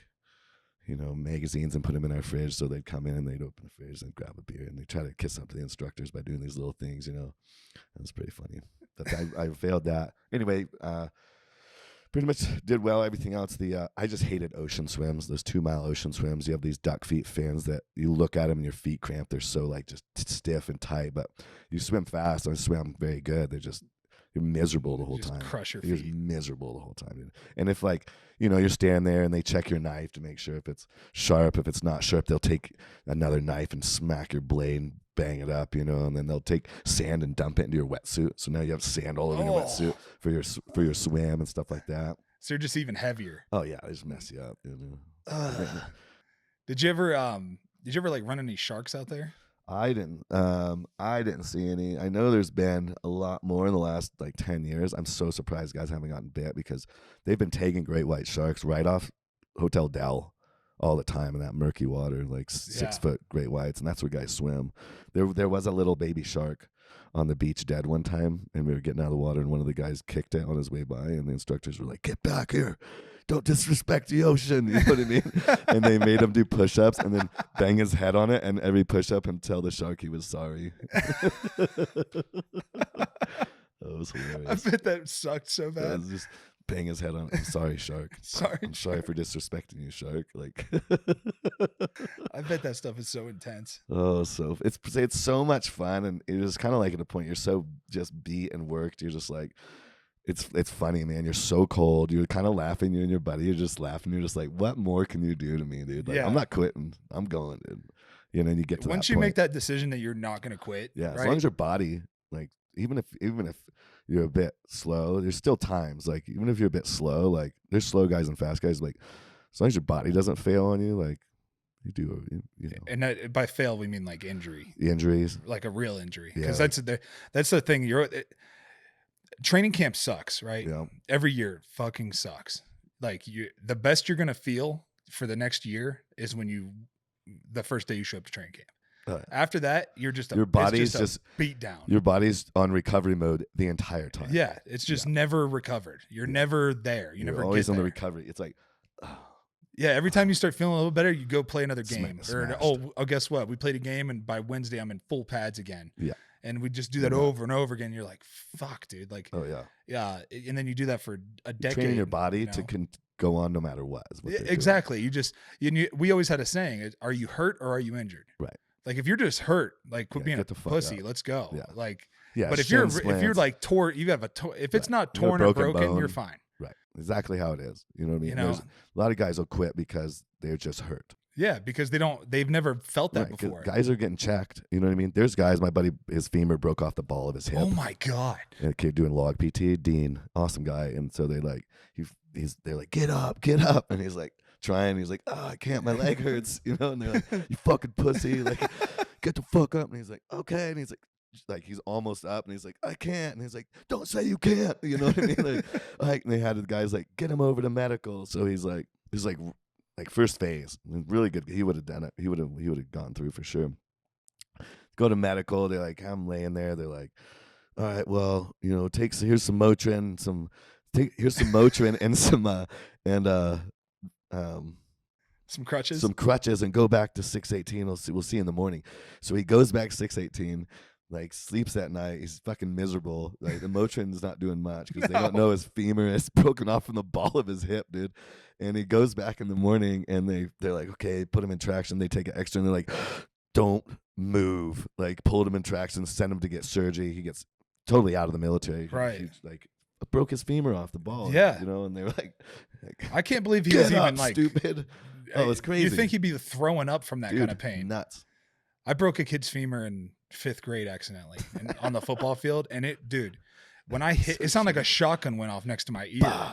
magazines and put them in our fridge. So they'd come in and they'd open the fridge and grab a beer, and they try to kiss up to the instructors by doing these little things. It was pretty funny. But I failed that. Anyway, pretty much did well. Everything else, I just hated ocean swims. Those 2 mile ocean swims. You have these duck feet fins that you look at them and your feet cramp. They're so like just stiff and tight. But you swim fast. I swim very good. You're miserable the whole time. Crush your feet. You're miserable the whole time. Dude. And if like, you're standing there and they check your knife to make sure if it's sharp. If it's not sharp, they'll take another knife and smack your blade and bang it up, and then they'll take sand and dump it into your wetsuit. So now you have sand all over your wetsuit for your swim and stuff like that. So you're just even heavier. Oh yeah, they just mess you up. Did you ever like run any sharks out there? I didn't see any. I know there's been a lot more in the last like 10 years. I'm so surprised guys haven't gotten bit because they've been taking great white sharks right off Hotel Dell all the time in that murky water, like 6 foot great whites, and that's where guys swim. There was a little baby shark on the beach dead one time, and we were getting out of the water, and one of the guys kicked it on his way by, and the instructors were like, "Get back here. Don't disrespect the ocean." You know what I mean? And they made him do push-ups and then bang his head on it, and every push-up and tell the shark he was sorry. That was hilarious. I bet that sucked so bad. Just bang his head on it. I'm sorry, shark. I'm sorry for disrespecting you, shark. Like, I bet that stuff is so intense. Oh, so it's so much fun, and it is kind of like at a point you're so just beat and worked. You're just like, it's funny, man. You're so cold. You're kind of laughing. You and your buddy, you're just laughing. You're just like, what more can you do to me, dude? Like, I'm not quitting. I'm going, dude. And you get to once you make that decision that you're not going to quit. Yeah, as long as your body, like, even if you're a bit slow, there's still times, like, even if you're a bit slow, like, there's slow guys and fast guys, like, as long as your body doesn't fail on you, like, you do, And that, by fail, we mean like injury. The injuries. Like a real injury. Because that's the thing. Training camp sucks, right? Yeah. Every year fucking sucks. Like, the best you're going to feel for the next year is the first day you show up to training camp. After that, you're just your body's just beat down. Your body's on recovery mode the entire time. Yeah, it's just never recovered. You're never there. You're always on the recovery. It's like, yeah. Every time you start feeling a little better, you go play another game. Guess what? We played a game, and by Wednesday, I'm in full pads again. Yeah, and we just do that over and over again. You're like, fuck, dude. Like, oh yeah, yeah. And then you do that for a decade. Training your body to go on no matter what. Exactly. We always had a saying: "Are you hurt or are you injured?" Right. Like, if you're just hurt, like, quit being a pussy. Up. Let's go. Yeah. Like, Yeah, But if shin you're splints. like torn, you have if it's not You have a torn or broken broken, bone. you're fine. Right. Exactly how it is. You know what I mean? You know? There's a lot of guys will quit because they're just hurt. Yeah, because they've never felt that Right, before. guys are getting checked. You know what I mean? There's guys, my buddy, his femur broke off the ball of his hip. Oh my God. And a kid doing log PT, Dean, awesome guy. And so they're like, they're like, get up. And he's like trying. He's like, oh, I can't. My leg hurts. You know? And they're like, you fucking pussy. Like, get the fuck up. And he's like, okay. And he's like he's almost up. And he's like, I can't. And he's like, don't say you can't. You know what I mean? Like and they had the guys like, get him over to medical. So he's like first phase, really good. He would have done it. He would have gone through for sure. Go to medical. They're like, I'm laying there. They're like, all right, well, you know, here's some Motrin, here's some Motrin and some crutches, and go back to 618. We'll see in the morning. So he goes back 618. Like sleeps that night. He's fucking miserable. Like the Motrin's not doing much because they don't know his femur is broken off from the ball of his hip, dude. And he goes back in the morning and they're like, okay, put him in traction. They take it extra and they're like, don't move. Like pulled him in traction, sent him to get surgery. He gets totally out of the military. Right. He like broke his femur off the ball. Yeah. You know, and they were like I can't believe he was even like stupid. Oh, it's crazy. You think he'd be throwing up from that Dude, kind of pain. Nuts. I broke a kid's femur in 5th grade accidentally on the football field. And when I hit, it sounded like a shotgun went off next to my ear. Bah.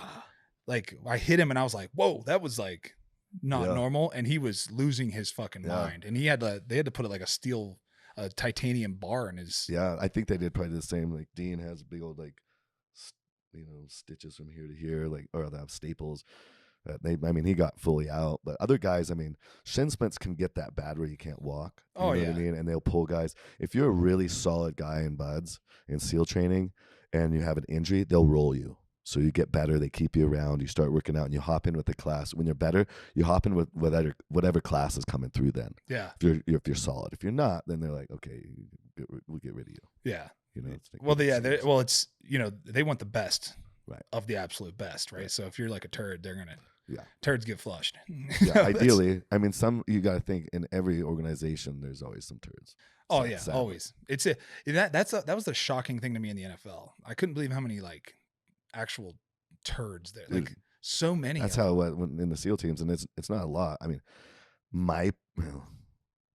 Like I hit him and I was like, whoa, that was like not normal. And he was losing his fucking mind. And they had to put like a titanium bar in his. Yeah. I think they did probably the same. Like Dean has big old, like, stitches from here to here, like, or they have staples. He got fully out, but other guys, shin splints can get that bad where you can't walk. You know what I mean? And they'll pull guys. If you're a really solid guy in buds in SEAL training and you have an injury, they'll roll you. So you get better. They keep you around. You start working out and you hop in with the class. When you're better, you hop in with whatever class is coming through then. Yeah. If you're solid. If you're not, then they're like, okay, we'll get rid of you. Yeah. You know, it's like, it's, they want the best of the absolute best, right? So if you're like a turd, they're going to, turds get flushed. Yeah, ideally. You got to think in every organization, there's always some turds. Oh yeah, sadly. Always. That was the shocking thing to me in the NFL. I couldn't believe how many like actual turds there, like so many. That's how it went in the SEAL teams, and it's not a lot.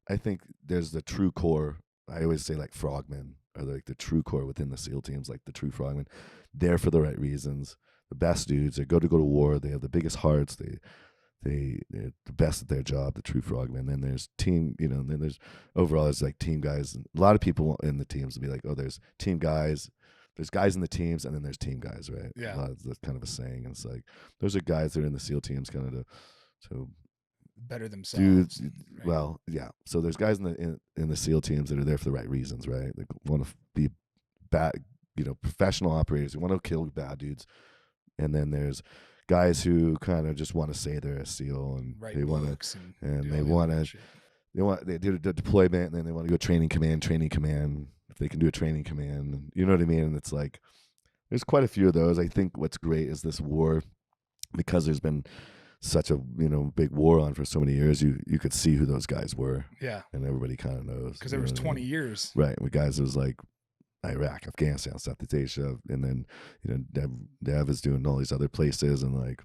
I think there's the true core. I always say like frogmen are like the true core within the SEAL teams, like the true frogmen. They're for the right reasons. The best dudes. They go to war. They have the biggest hearts. They're the best at their job. The true frogmen. Then there's team. And then there's overall there's like team guys. And a lot of people in the teams will be like, oh, there's team guys. There's guys in the teams, and then there's team guys, right? Yeah. That's kind of a saying. And it's like those are guys that are in the SEAL teams, kind of to better themselves. Dudes, right? Well, yeah. So there's guys in the SEAL teams that are there for the right reasons, right? They want to be bad, professional operators. They want to kill bad dudes. And then there's guys who kind of just want to say they're a SEAL and they want to, they do the deployment, and then they want to go training command. If they can do a training command, you know what I mean? And it's like, there's quite a few of those. I think what's great is this war, because there's been such a big war on for so many years. You could see who those guys were. Yeah, and everybody kind of knows because there was 20 years, right? With guys, it was like Iraq, Afghanistan, Southeast Asia, and then Dev is doing all these other places, and like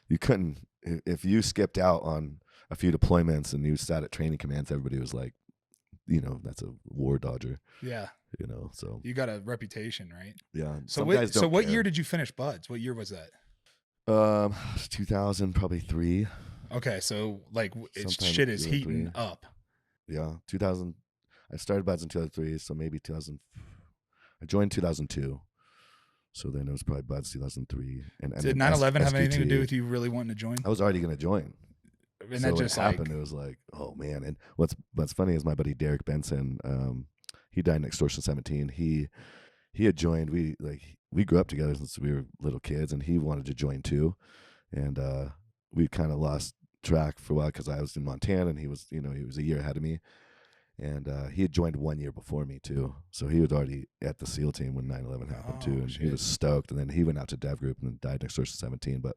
you couldn't, if you skipped out on a few deployments and you sat at training commands, everybody was like, that's a war dodger. Yeah. So you got a reputation, right? Yeah. So what year did you finish buds? What year was that? 2000, probably 3. Okay, so like shit is heating up. Yeah, 2000. I started buds in 2003, so maybe 2000. I joined 2002, so then it was probably buds 2003. And did 9/11 have anything to do with you really wanting to join? I was already going to join. And so that just happened. It was like, oh man! And what's funny is my buddy Derek Benson. He died in Extortion 17. He had joined. We grew up together since we were little kids, and he wanted to join too. And we kind of lost track for a while because I was in Montana, and he was a year ahead of me. And he had joined 1 year before me too, so he was already at the SEAL team when 9/11 happened too, and he was stoked. And then he went out to Dev Group and then died in Extortion 17. But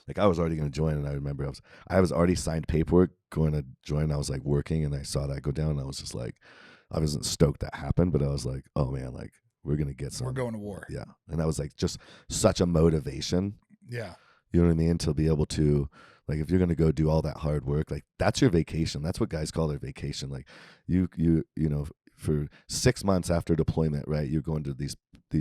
like I was already going to join, and I remember I was already signed paperwork going to join. I was like working, and I saw that go down, and I was just like, I wasn't stoked that happened, but I was like, oh man, like we're gonna get some. We're going to war. Yeah, and that was like just such a motivation. Yeah. You know what I mean? To be able to, like, if you're gonna go do all that hard work, like that's your vacation. That's what guys call their vacation. Like you know, for 6 months after deployment, right? You're going to these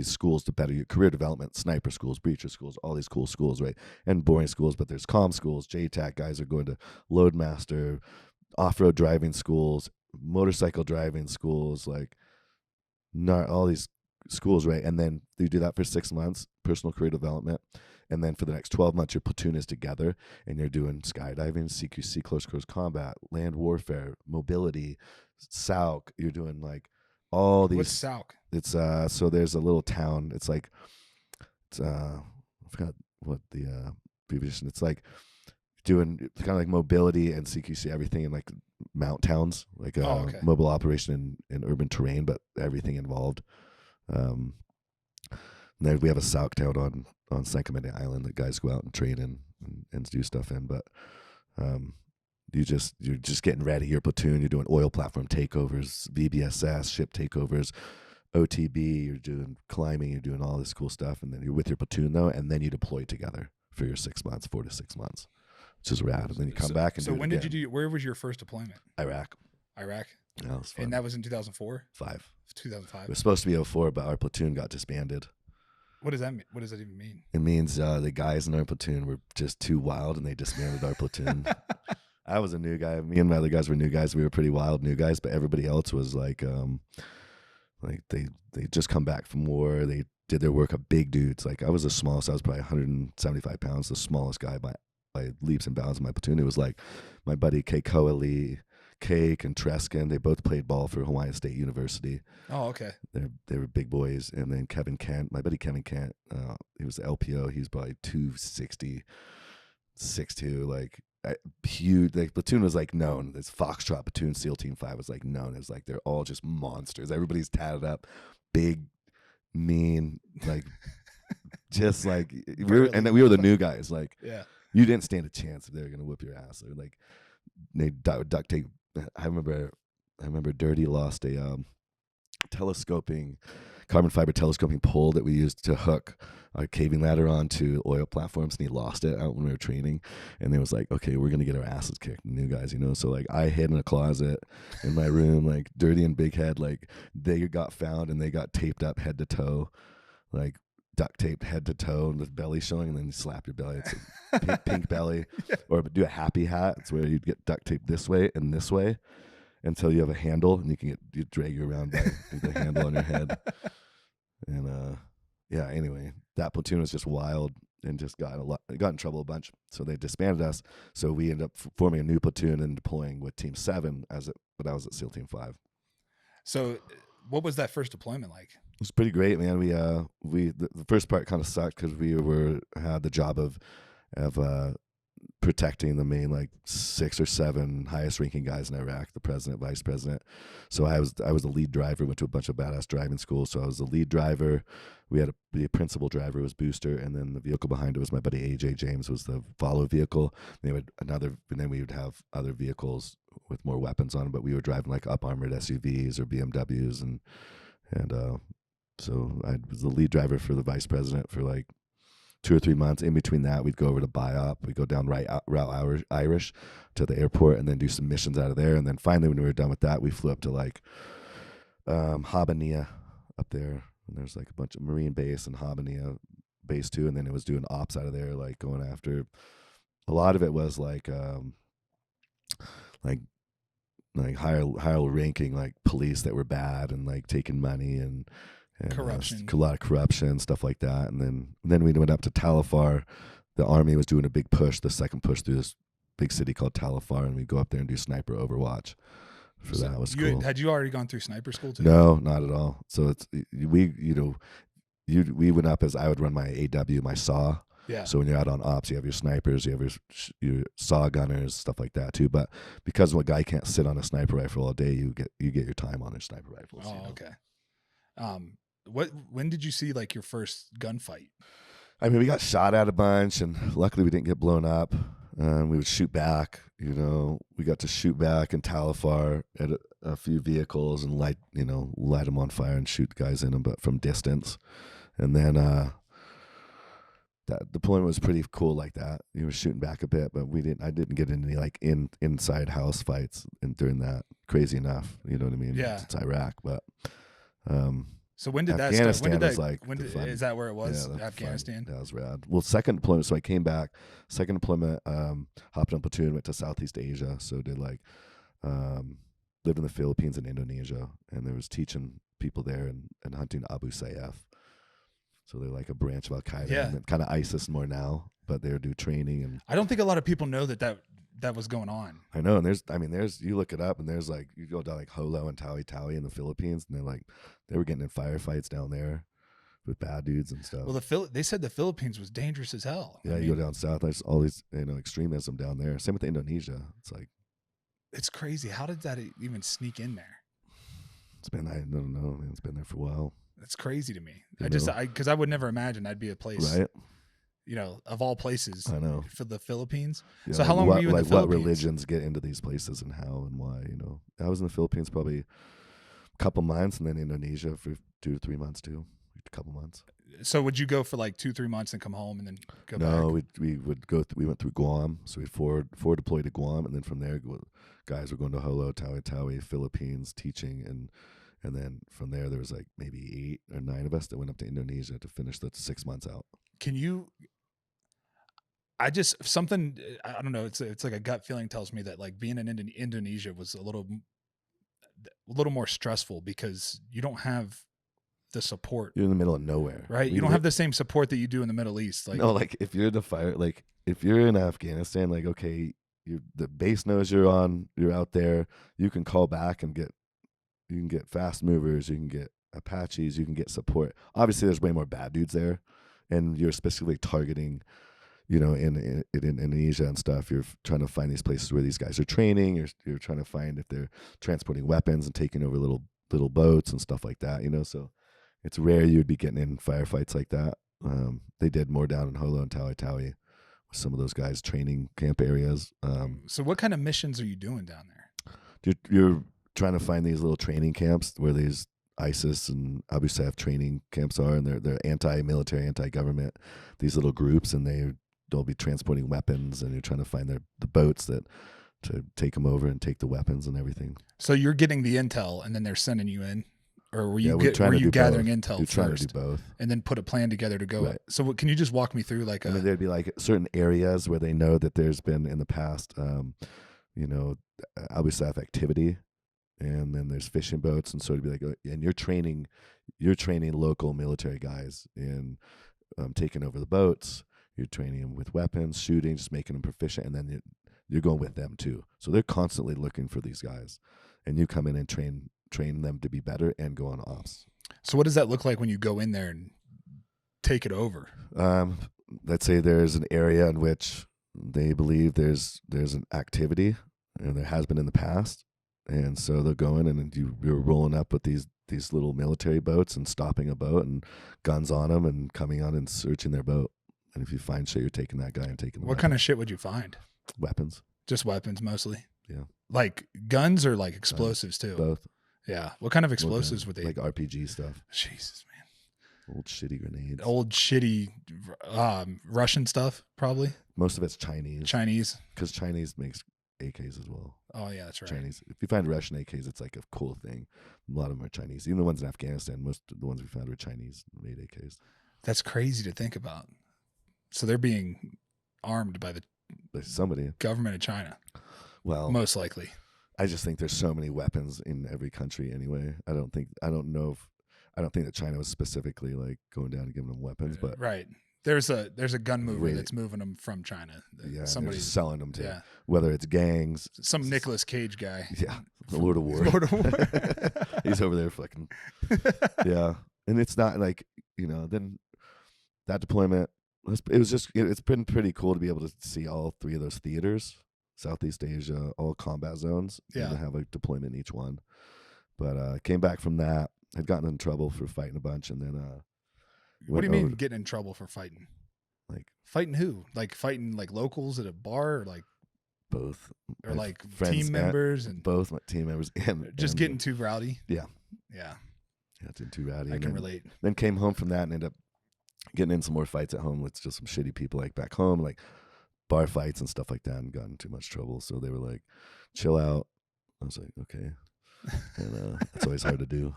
schools to better your career development, sniper schools, breacher schools, all these cool schools, right? And boring schools, but there's comm schools, JTAC guys are going to Loadmaster, off-road driving schools, motorcycle driving schools, like not all these schools, right? And then you do that for 6 months, personal career development. And then for the next 12 months, your platoon is together and you're doing skydiving, CQC, close quarters combat, land warfare, mobility, SAUC. You're doing like all these. What's SAUC? It's so there's a little town. It's like, I forgot what the abbreviation. It's like doing kind of like mobility and CQC, everything in like mount towns, like mobile operation in urban terrain, but everything involved. And then we have a SAUC town on San Clemente Island that guys go out and train and do stuff in. But you're just getting ready. Your platoon, you're doing oil platform takeovers, VBSS, ship takeovers, OTB, you're doing climbing, you're doing all this cool stuff. And then you're with your platoon though, and then you deploy together for your 6 months, 4 to 6 months, which is rad. And then you come back and so when did you do, where was your first deployment? Iraq. Yeah, that was fun. And that was in 2004? 2005. It was supposed to be 2004, but our platoon got disbanded. What does that mean? What does that even mean? It means the guys in our platoon were just too wild and they disbanded our platoon. I was a new guy. Me and my other guys were new guys. We were pretty wild new guys, but everybody else was like they just come back from war. They did their work of big dudes. Like I was the smallest. I was probably 175 pounds, the smallest guy by leaps and bounds in my platoon. It was like my buddy Keikoa Lee, Cake and Treskin. They both played ball for Hawaiian State University. Oh, okay. They were big boys. And then Kevin Kent, my buddy Kevin Kent, he was the LPO. He was probably 260, 6'2", like huge. Like platoon was like known. This Foxtrot platoon, SEAL Team 5 was like known as like they're all just monsters. Everybody's tatted up, big, mean, like just like we were the new guys. Like you didn't stand a chance if they were gonna whip your ass. Or like they duct tape. I remember Dirty lost a carbon fiber telescoping pole that we used to hook our caving ladder onto oil platforms, and he lost it out when we were training. And it was like, okay, we're gonna get our asses kicked, new guys, you know. So like I hid in a closet in my room, like Dirty and Big Head, like they got found and they got taped up head to toe, like duct taped head to toe and with belly showing, and then you slap your belly. It's a pink belly. Or do a happy hat. It's where you'd get duct taped this way and this way until you have a handle, and you drag you around by the handle on your head. And anyway, that platoon was just wild and just got in trouble a bunch. So they disbanded us. So we ended up forming a new platoon and deploying with Team 7 but I was at SEAL Team 5. So what was that first deployment like? It was pretty great, man. The first part kind of sucked because we had the job of protecting the main like 6 or 7 highest ranking guys in Iraq, the president, vice president. So I was the lead driver. Went to a bunch of badass driving schools. So I was the lead driver. We had the principal driver was Booster, and then the vehicle behind it was my buddy AJ James was the follow vehicle. And then we would have other vehicles with more weapons on them, but we were driving like up armored SUVs or BMWs and so I was the lead driver for the vice president for like 2 or 3 months. In between that, we'd go over to BIOP. We'd go down Route Irish to the airport and then do some missions out of there. And then finally, when we were done with that, we flew up to like Habbaniyah up there. And there's like a bunch of Marine base and Habbaniyah base too. And then it was doing ops out of there, like going after. A lot of it was like higher ranking like police that were bad and like taking money and corruption, a lot of corruption, stuff like that. And then we went up to Talifar. The army was doing a big push, the second push through this big city called Talifar, and we go up there and do sniper overwatch. That it was cool. Had you already gone through sniper school too? No, not at all. So we went up as I would run my AW, my SAW. Yeah. So when you're out on ops, you have your snipers, you have your SAW gunners, stuff like that too. But because a guy can't sit on a sniper rifle all day, you get your time on your sniper rifles. Oh, okay. When did you see like your first gunfight? I mean, we got shot at a bunch, and luckily we didn't get blown up. We would shoot back. We got to shoot back in Talifar at a few vehicles and light them on fire and shoot guys in them, but from distance. And then that deployment was pretty cool like that. You were shooting back a bit, but I didn't get any like inside house fights during that. Crazy enough, you know what I mean? Yeah. It's Iraq, but so when did that Afghanistan start? Is that where it was? Yeah, Afghanistan? That was rad. Well, second deployment, so I came back. Second deployment, hopped on platoon, went to Southeast Asia. So did lived in the Philippines and Indonesia, and there was teaching people there and hunting Abu Sayyaf. So they're like a branch of Al Qaeda, and kind of ISIS more now, but they do training. And I don't think a lot of people know that was going on. I know, and there's you look it up, and there's like you go down like Holo and Tawi in the Philippines, and they were getting in firefights down there with bad dudes and stuff. Well, they said the Philippines was dangerous as hell. Yeah, you go down south, there's all these extremism down there. Same with Indonesia. It's crazy. How did that even sneak in there? I don't know. It's been there for a while. That's crazy to me. Because I would never imagine that'd be a place, right? Of all places, I know, for the Philippines. Yeah, so how long were you in the Philippines? What religions get into these places and how and why? I was in the Philippines probably a couple months, and then Indonesia for 2 to 3 months too. A couple months. So would you go for like 2-3 months and come home and then go back? No, we would go. We went through Guam, so we forward deployed to Guam, and then from there, guys were going to Holo, Tawi, Philippines, teaching, and then from there was like maybe 8 or 9 of us that went up to Indonesia to finish the 6 months out. Can you? I don't know. It's like a gut feeling tells me that like being in Indonesia was a little more stressful because you don't have the support. You're in the middle of nowhere, right? You don't have the same support that you do in the Middle East. If you're in the fire, if you're in Afghanistan, okay, the base knows you're out there. You can call back and you can get fast movers, you can get Apaches, you can get support. Obviously, there's way more bad dudes there, and you're specifically targeting, in Indonesia and stuff. You're trying to find these places where these guys are training. You're trying to find if they're transporting weapons and taking over little boats and stuff like that. So it's rare you'd be getting in firefights like that. They did more down in Holo and Tawi with some of those guys training camp areas. So what kind of missions are you doing down there? You're trying to find these little training camps where these ISIS and Abu Sayyaf training camps are, and they're anti-military, anti-government, these little groups, and they'll be transporting weapons, and you're trying to find the boats to take them over and take the weapons and everything. So you're getting the intel, and then they're sending you in, or were you gathering intel We're first, trying to do both, and then put a plan together to go? Right. So can you just walk me through there'd be like certain areas where they know that there's been in the past, Abu Sayyaf activity. And then there's fishing boats, and so it'd be like, and you're training local military guys in taking over the boats. You're training them with weapons, shooting, just making them proficient, and then you're going with them too. So they're constantly looking for these guys, and you come in and train them to be better and go on ops. So what does that look like when you go in there and take it over? Let's say there's an area in which they believe there's an activity, and there has been in the past. And so they'll go in, and you're rolling up with these little military boats and stopping a boat and guns on them and coming on and searching their boat. And if you find shit, you're taking that guy and taking the What kind of shit would you find? Weapons. Just weapons mostly? Yeah. Like guns or like explosives too? Both. Yeah. What kind of explosives would they? Like RPG stuff. Jesus, man. Old shitty grenades. Old shitty Russian stuff, probably? Most of it's Chinese. Because Chinese makes AKs as well. Oh yeah, that's right. Chinese. If you find Russian AKs, it's like a cool thing. A lot of them are Chinese. Even the ones in Afghanistan, most of the ones we found were Chinese-made AKs. That's crazy to think about. So they're being armed by somebody government of China. Well, most likely. I just think there's so many weapons in every country anyway. I don't think that China was specifically like going down and giving them weapons, but right. There's a gun mover that's moving them from China. Yeah, somebody's selling them to whether it's gangs, some Nicolas Cage guy. Yeah, the Lord of War. He's over there fucking. Yeah, and it's not like then that deployment. It's been pretty cool to be able to see all 3 of those theaters, Southeast Asia, all combat zones. Yeah, and have a deployment in each one. But came back from that, had gotten in trouble for fighting a bunch, and then. What do you mean getting in trouble for fighting? Like fighting who? Like fighting like locals at a bar, or like both, or like friends team members and both my team members and just getting too rowdy. Yeah, yeah, getting too rowdy. I can relate. Then came home from that and ended up getting in some more fights at home with just some shitty people like back home, like bar fights and stuff like that, and got in too much trouble. So they were like, "Chill out." I was like, "Okay." And it's always hard to do.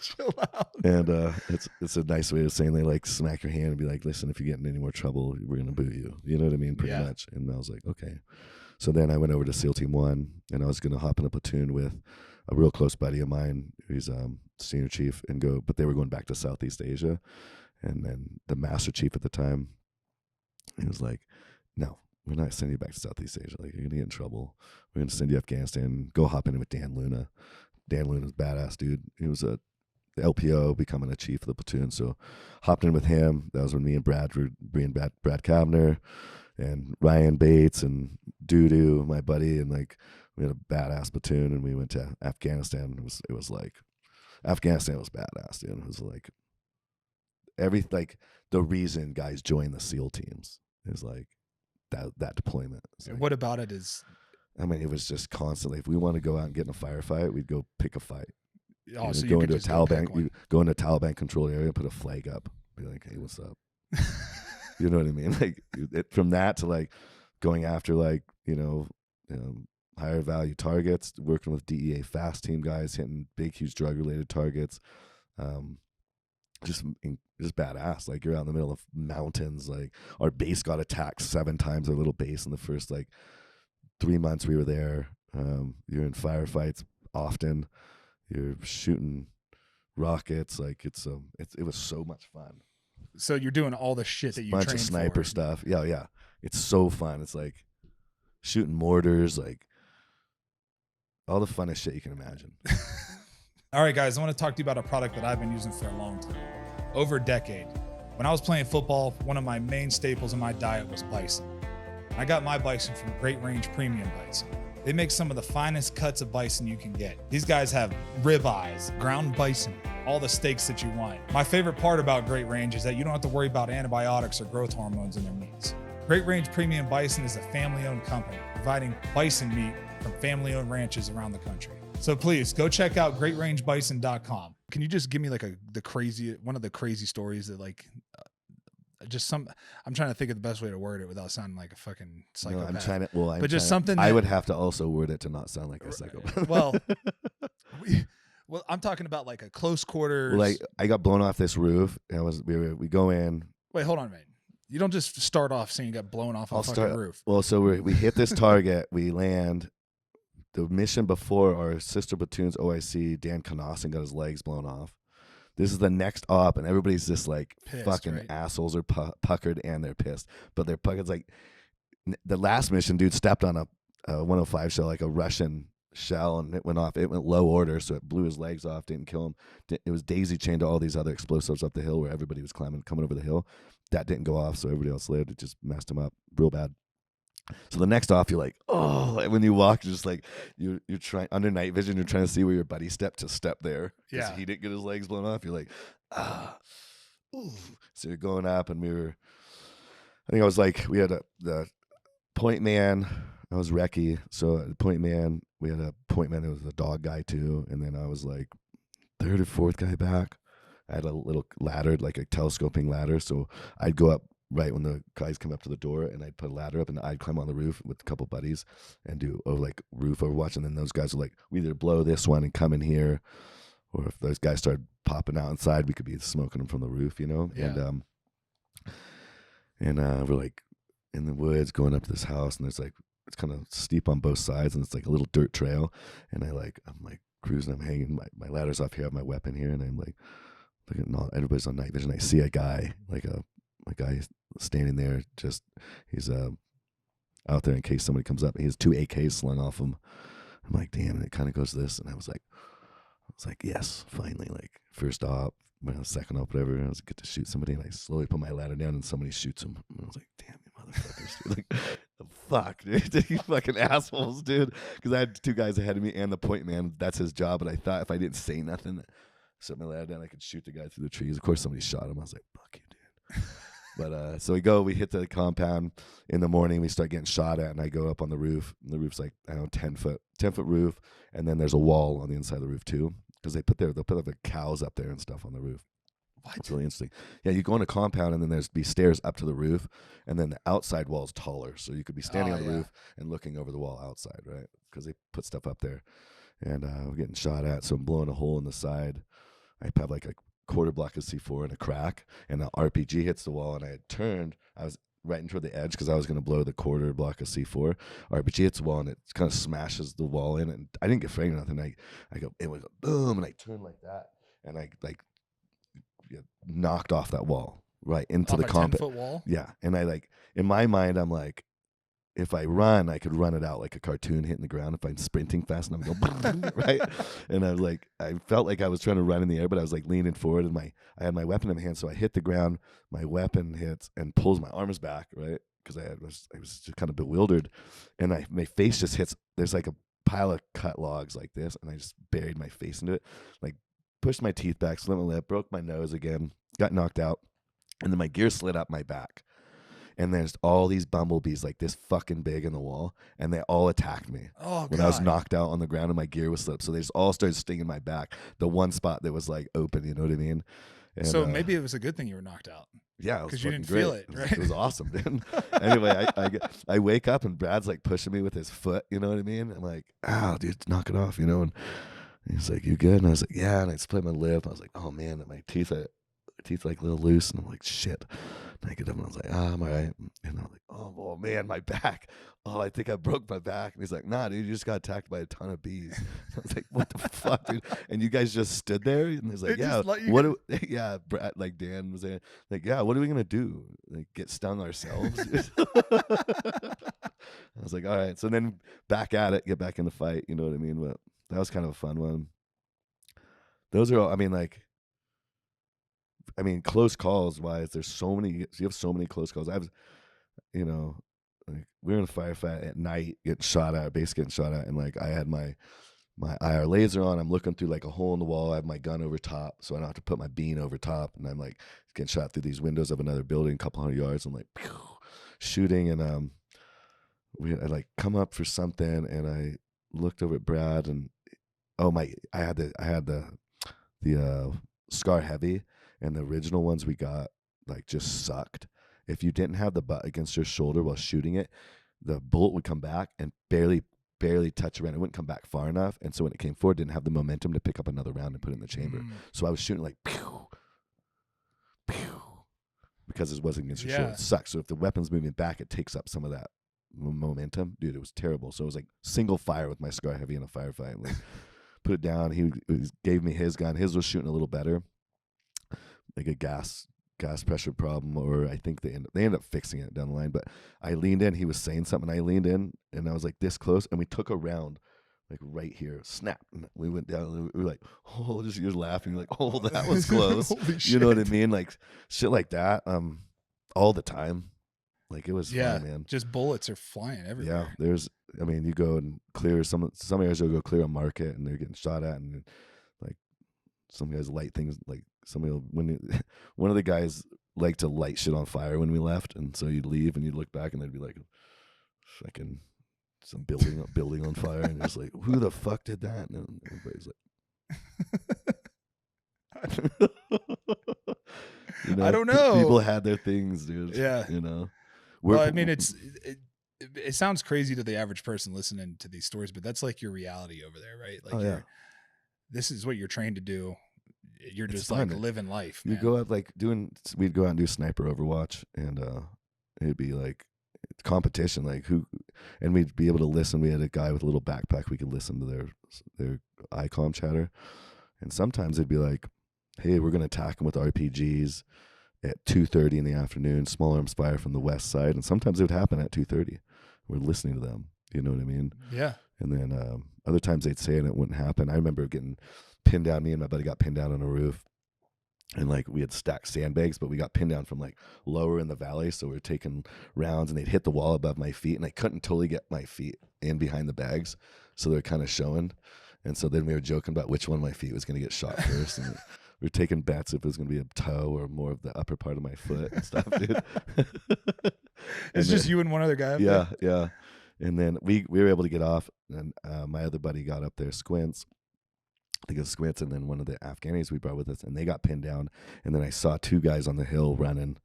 Chill out. And it's a nice way of saying they like smack your hand and be like, "Listen, if you get in any more trouble, we're gonna boot you." You know what I mean? Pretty much. And I was like, "Okay." So then I went over to SEAL Team 1, and I was gonna hop in a platoon with a real close buddy of mine, who's senior chief, and go. But they were going back to Southeast Asia, and then the master chief at the time, he was like, "No, we're not sending you back to Southeast Asia. Like, you're gonna get in trouble. We're gonna send you to Afghanistan. Go hop in with Dan Luna." Dan Luna's badass dude. He was the LPO, becoming a chief of the platoon. So hopped in with him. That was when me and Brad Kavner and Ryan Bates and Doodoo, my buddy, and like we had a badass platoon, and we went to Afghanistan. It was like Afghanistan was badass, dude. It was like the reason guys join the SEAL teams is like that deployment. Like, what about it is? I mean, it was just constantly. If we want to go out and get in a firefight, we'd go pick a fight. Oh, so go into a Taliban, you go into a Taliban controlled area and put a flag up. Be like, "Hey, what's up?" You know what I mean? Like from that to like going after like higher value targets, working with DEA fast team guys, hitting big, huge drug related targets. Just badass. Like you're out in the middle of mountains. Like our base got attacked 7 times. Our little base in the first like 3 months we were there. You're in firefights often. You're shooting rockets. Like it was so much fun. So you're doing all the shit that you trained for. Bunch of sniper stuff. Yeah. It's so fun. It's like shooting mortars, like all the funnest shit you can imagine. All right, guys, I want to talk to you about a product that I've been using for a long time, over a decade. When I was playing football, one of my main staples in my diet was bison. I got my bison from Great Range Premium Bison. They make some of the finest cuts of bison you can get. These guys have ribeyes, ground bison, all the steaks that you want. My favorite part about Great Range is that you don't have to worry about antibiotics or growth hormones in their meats. Great Range Premium Bison is a family-owned company providing bison meat from family-owned ranches around the country. So please go check out greatrangebison.com. Can you just give me like one of the crazy stories that like I'm trying to think of the best way to word it without sounding like a fucking psychopath. I would have to also word it to not sound like a psychopath. Well, I'm talking about like a close quarters. Like I got blown off this roof, and we go in. Wait, hold on a minute. You don't just start off saying you got blown off a fucking roof. Well, so we hit this target, we land. The mission before our sister platoon's OIC, Dan Canossen got his legs blown off. This is the next op, and everybody's just like pissed, fucking right? Assholes are puckered, and they're pissed. But they're puckered. Like the last mission, dude stepped on a 105 shell, like a Russian shell, and it went off. It went low order, so it blew his legs off, didn't kill him. It was daisy chained to all these other explosives up the hill where everybody was coming over the hill. That didn't go off, so everybody else lived. It just messed him up real bad. So the next off, you're like, oh, like when you walk, you're just like, you're trying under night vision, you're trying to see where your buddy stepped to step there. Yeah. He didn't get his legs blown off. You're like, ooh. So you're going up, and we had the point man. I was recce. So the point man, we had a point man that was a dog guy too. And then I was like third or fourth guy back. I had a little ladder, like a telescoping ladder. So I'd go up right when the guys come up to the door, and I'd put a ladder up, and I'd climb on the roof with a couple buddies and do like roof overwatch. And then those guys are like, we either blow this one and come in here, or if those guys started popping out inside, we could be smoking them from the roof, you know? Yeah. And we're like in the woods going up to this house, and there's like, it's kind of steep on both sides, and it's like a little dirt trail. And I'm like cruising, I'm hanging, my ladder's off here, I have my weapon here, and I'm like looking at everybody's on night vision. I see a guy, like a guy standing there, just he's out there in case somebody comes up. He has 2 AKs slung off him. I'm like, damn, and it kind of goes to this, and I was like, yes, finally, like first op, second op, whatever. I was get to shoot somebody, and I slowly put my ladder down, and somebody shoots him. And I was like, damn you motherfuckers, dude. Like, the fuck, dude, you fucking assholes, dude. Because I had 2 guys ahead of me, and the point man, that's his job. But I thought if I didn't say nothing, set my ladder down, I could shoot the guy through the trees. Of course, somebody shot him. I was like, fuck you, dude. But so we hit the compound in the morning. We start getting shot at, and I go up on the roof. And the roof's like, I don't know, 10 foot roof, and then there's a wall on the inside of the roof too, because they'll put the cows up there and stuff on the roof. What? It's really interesting. Yeah, you go in a compound, and then there's be stairs up to the roof, and then the outside wall is taller, so you could be standing on the roof and looking over the wall outside, right? Because they put stuff up there, and we're getting shot at. So I'm blowing a hole in the side. I have like a quarter block of C4 and a crack, and the RPG hits the wall, and I had turned. I was right into the edge because I was going to blow the quarter block of C4. RPG hits the wall, and it kind of smashes the wall in, and I didn't get framed or nothing. I go, it was a boom, and I turned like that, and I knocked off that wall right into the compound. 10-foot wall? Yeah, and I in my mind, I'm like, if I run, I could run it out like a cartoon hitting the ground. If I'm sprinting fast enough, I go right. And I was like, I felt like I was trying to run in the air, but I was like leaning forward, and I had my weapon in my hand, so I hit the ground. My weapon hits and pulls my arms back, right? Because I was just kind of bewildered, and my face just hits. There's like a pile of cut logs like this, and I just buried my face into it, like pushed my teeth back, slit my lip, broke my nose again, got knocked out, and then my gear slid up my back. And there's all these bumblebees like this fucking big in the wall, and they all attacked me when I was knocked out on the ground and my gear was slipped. So they just all started stinging my back. The one spot that was like open, you know what I mean? And, so maybe it was a good thing you were knocked out. Yeah, because you didn't feel it, right? It was awesome, dude. Anyway, I wake up and Brad's like pushing me with his foot, you know what I mean? I'm like, ow, dude, knock it off, you know? And he's like, you good? And I was like, yeah. And I split my lip. I was like, oh man, my teeth like a little loose, and I'm like, shit. And I get up and I was like, I'm all right. And I'm like, oh man, my back. Oh, I think I broke my back. And he's like, nah, dude, you just got attacked by a ton of bees. I was like, what the fuck, dude? And you guys just stood there? And he's like, yeah, yeah, Brad, like Dan was there. Like, yeah, what are we gonna do? Like, get stung ourselves? I was like, all right. So then back at it, get back in the fight, you know what I mean? But that was kind of a fun one. Those are all, close calls wise, you have so many close calls. I was, we were in a firefight at night, base getting shot at, and like I had my IR laser on. I'm looking through like a hole in the wall. I have my gun over top, so I don't have to put my bean over top, and I'm like getting shot through these windows of another building, a couple hundred yards. I'm like pew, shooting, and I like come up for something, and I looked over at Brad, and I had the Scar Heavy. And the original ones we got like just sucked. If you didn't have the butt against your shoulder while shooting it, the bullet would come back and barely touch around. It wouldn't come back far enough. And so when it came forward, it didn't have the momentum to pick up another round and put it in the chamber. So I was shooting like pew, pew, because it wasn't against your shoulder. It sucks. So if the weapon's moving back, it takes up some of that momentum. Dude, it was terrible. So it was like single fire with my Scar Heavy in a firefight. Like, put it down. He gave me his gun. His was shooting a little better. Like a gas pressure problem, or I think they end up fixing it down the line. But I leaned in. He was saying something. I leaned in, and I was like this close, and we took a round, like right here, snap. And we went down. We were like, oh, just you're laughing, like, oh, that was close. You know what I mean? Like shit like that, all the time. Like it was fun, man. Just bullets are flying everywhere. Yeah, you go and clear some areas. You'll go clear a market, and they're getting shot at, and like some guys light things like. One of the guys liked to light shit on fire when we left, and so you'd leave and you'd look back and there'd be like fucking some building on fire, and it's like, who the fuck did that? And everybody's like, I don't know. People had their things, dude. Yeah, Well, it sounds crazy to the average person listening to these stories, but that's like your reality over there, right? Like, this is what you're trained to do. You're just like living life, man. You go out we'd go out and do sniper Overwatch, and it'd be like competition, like and we'd be able to listen. We had a guy with a little backpack. We could listen to their ICOM chatter, and sometimes it'd be like, hey, we're going to attack them with RPGs at 2:30 in the afternoon, small arms fire from the west side. And sometimes it would happen at 2:30. We're listening to them. You know what I mean? Yeah. And then other times they'd say it and it wouldn't happen. I remember getting pinned down. Me and my buddy got pinned down on a roof, and like we had stacked sandbags, but we got pinned down from like lower in the valley. So we were taking rounds, and they'd hit the wall above my feet, and I couldn't totally get my feet in behind the bags. So they're kind of showing. And so then we were joking about which one of my feet was going to get shot first. And we were taking bets if it was going to be a toe or more of the upper part of my foot and stuff, dude. It's just you and one other guy. Yeah, yeah. And then we were able to get off, and my other buddy got up there, Squints. I think it was Squints, and then one of the Afghanis we brought with us, and they got pinned down. And then I saw two guys on the hill running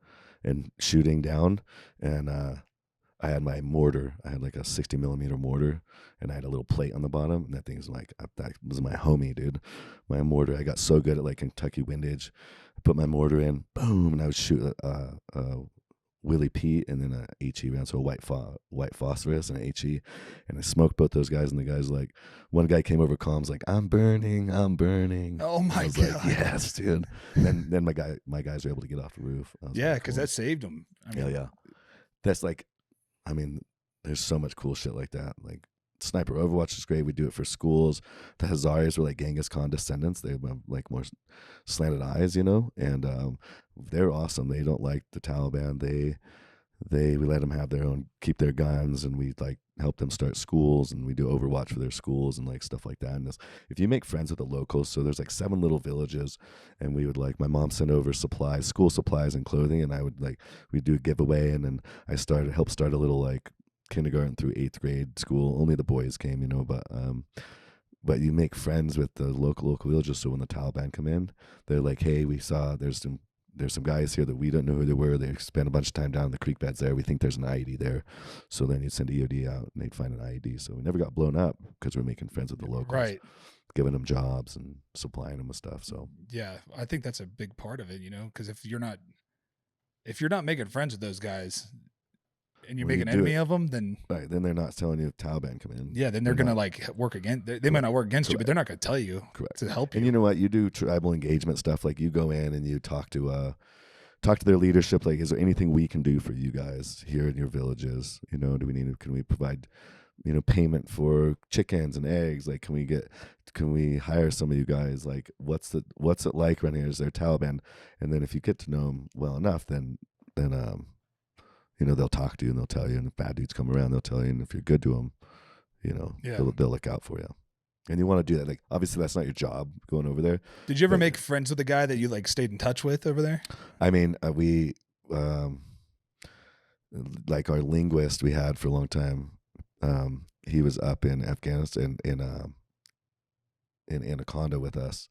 and shooting down, and I had my mortar. I had like a 60 millimeter mortar, and I had a little plate on the bottom. And that thing's like, that was my homie, dude. My mortar. I got so good at like Kentucky windage. I put my mortar in, boom, and I would shoot Willie Pete and then a HE round, so a white phosphorus and an HE, and I smoked both those guys. And the guys like, one guy came over calm, like, I'm burning. Oh my God! Like, yes, dude. And then my guys were able to get off the roof. Yeah, because that saved them. Yeah. That's like, I mean, there's so much cool shit like that. Like Sniper Overwatch is great. We do it for schools. The Hazaris were like Genghis Khan descendants. They have like more slanted eyes, you know, and they're awesome. They don't like the Taliban. We let them have their own, keep their guns, and we like help them start schools, and we do Overwatch for their schools and like stuff like that. And if you make friends with the locals, so there's like 7 little villages, and we would like, my mom sent over supplies, school supplies and clothing, and I would like, we'd do a giveaway, and then I helped start a little like kindergarten through 8th grade school. Only the boys came, you know, but you make friends with the local villages. So when the Taliban come in, they're like, hey, we saw there's some guys here that we don't know who they were. They spent a bunch of time down in the creek beds there. We think there's an IED there. So then you'd send a EOD out and they'd find an IED. So we never got blown up because we're making friends with the locals. Right. Giving them jobs and supplying them with stuff. So yeah, I think that's a big part of it, you know, because if you're not making friends with those guys and you make an enemy of them, then right, then they're not telling you if Taliban come in. Yeah, then they're going to like work against. They might not work against you, but they're not going to tell you to help you. And you know what? You do tribal engagement stuff. Like you go in and you talk to their leadership. Like, is there anything we can do for you guys here in your villages? You know, can we provide, you know, payment for chickens and eggs? Like, can we hire some of you guys? Like, what's it like running here? Is there Taliban? And then if you get to know them well enough, then you know, they'll talk to you and they'll tell you. And if bad dudes come around, they'll tell you. And if you're good to them, you know, they'll look out for you. And you want to do that. Like, obviously, that's not your job going over there. Did you ever make friends with the guy that you like stayed in touch with over there? I mean, we like our linguist we had for a long time. He was up in Afghanistan in Anaconda with us,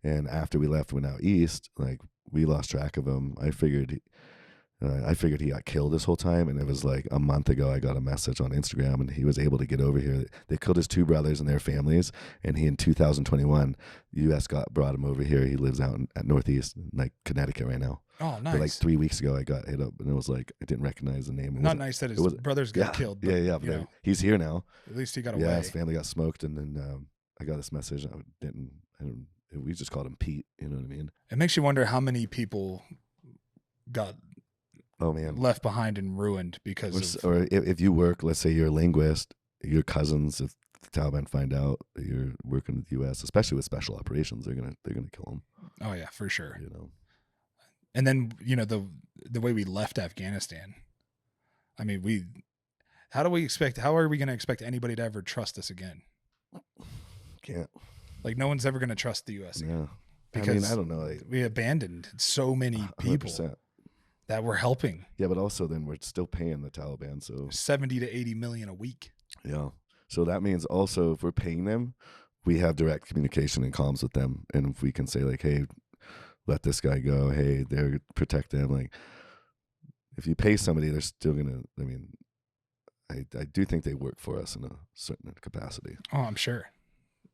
and after we left, went out east. Like, we lost track of him. I figured he got killed this whole time, and it was like a month ago I got a message on Instagram, and he was able to get over here. They killed his 2 brothers and their families, and he in 2021, the U.S. brought him over here. He lives out at Northeast, like Connecticut right now. Oh, nice. But like 3 weeks ago, I got hit up, and it was like I didn't recognize the name. Not nice that his brothers got killed. But, yeah. He's here now. At least he got away. Yeah, his family got smoked, and then I got this message. We just called him Pete. You know what I mean? It makes you wonder how many people got left behind and ruined because of... Or if you work, let's say you're a linguist, your cousins, if the Taliban find out that you're working with the U.S., especially with special operations, they're gonna kill them. Oh yeah, for sure. You know. And then, you know, the way we left Afghanistan. I mean, how are we going to expect anybody to ever trust us again? Can't. Like, no one's ever going to trust the U.S. again. Yeah. Because I don't know. We abandoned so many people 100%. That we're helping. Yeah, but also then we're still paying the Taliban. So 70 to 80 million a week. Yeah. So that means also if we're paying them, we have direct communication and comms with them. And if we can say like, hey, let this guy go. Hey, they're protect them. Like, if you pay somebody, they're still gonna. I mean, I do think they work for us in a certain capacity. Oh, I'm sure.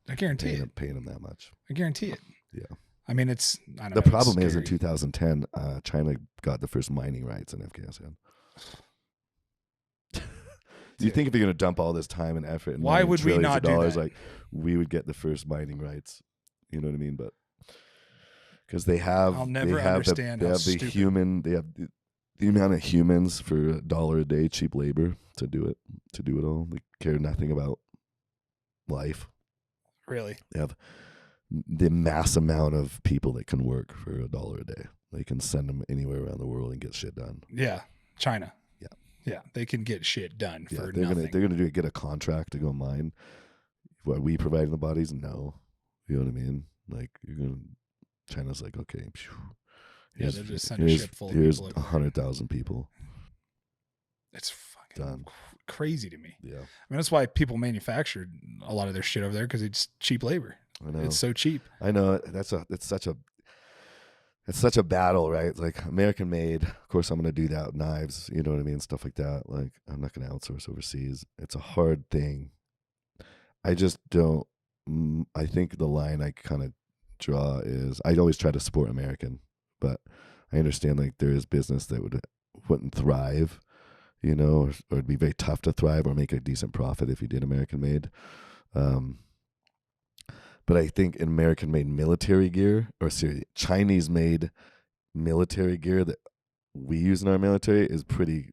I guarantee it. Paying them that much. I guarantee it. Yeah. I mean, it's. I don't the know, problem is in 2010, China got the first mining rights in Afghanistan. Do you think if you're going to dump all this time and effort and why would we not do that? Like, we would get the first mining rights. You know what I mean? But because they have, I'll never understand they how have stupid. they have the amount of humans for $1 a day, cheap labor to do it all. They care nothing about life. Really? They have the mass amount of people that can work for $1 a day. They can send them anywhere around the world and get shit done. Yeah, China. Yeah, yeah, they can get shit done for they're nothing. They're gonna get a contract to go mine. What we providing the bodies? No, you know what I mean. Like, you're gonna China's like, okay, they're just sending a ship full of people. Here's 100,000 people. It's fucking done. Crazy to me. Yeah. I mean, that's why people manufactured a lot of their shit over there, because it's cheap labor. I know. It's so cheap. I know. It's such a battle, right? Like American made. Of course, I'm going to do that with knives. You know what I mean? Stuff like that. Like I'm not going to outsource overseas. It's a hard thing. I just don't. I think the line I kind of draw is I always try to support American, but I understand like there is business that wouldn't thrive, you know, or it'd be very tough to thrive or make a decent profit if you did American made. But I think in American made military gear, or Chinese made military gear that we use in our military is pretty.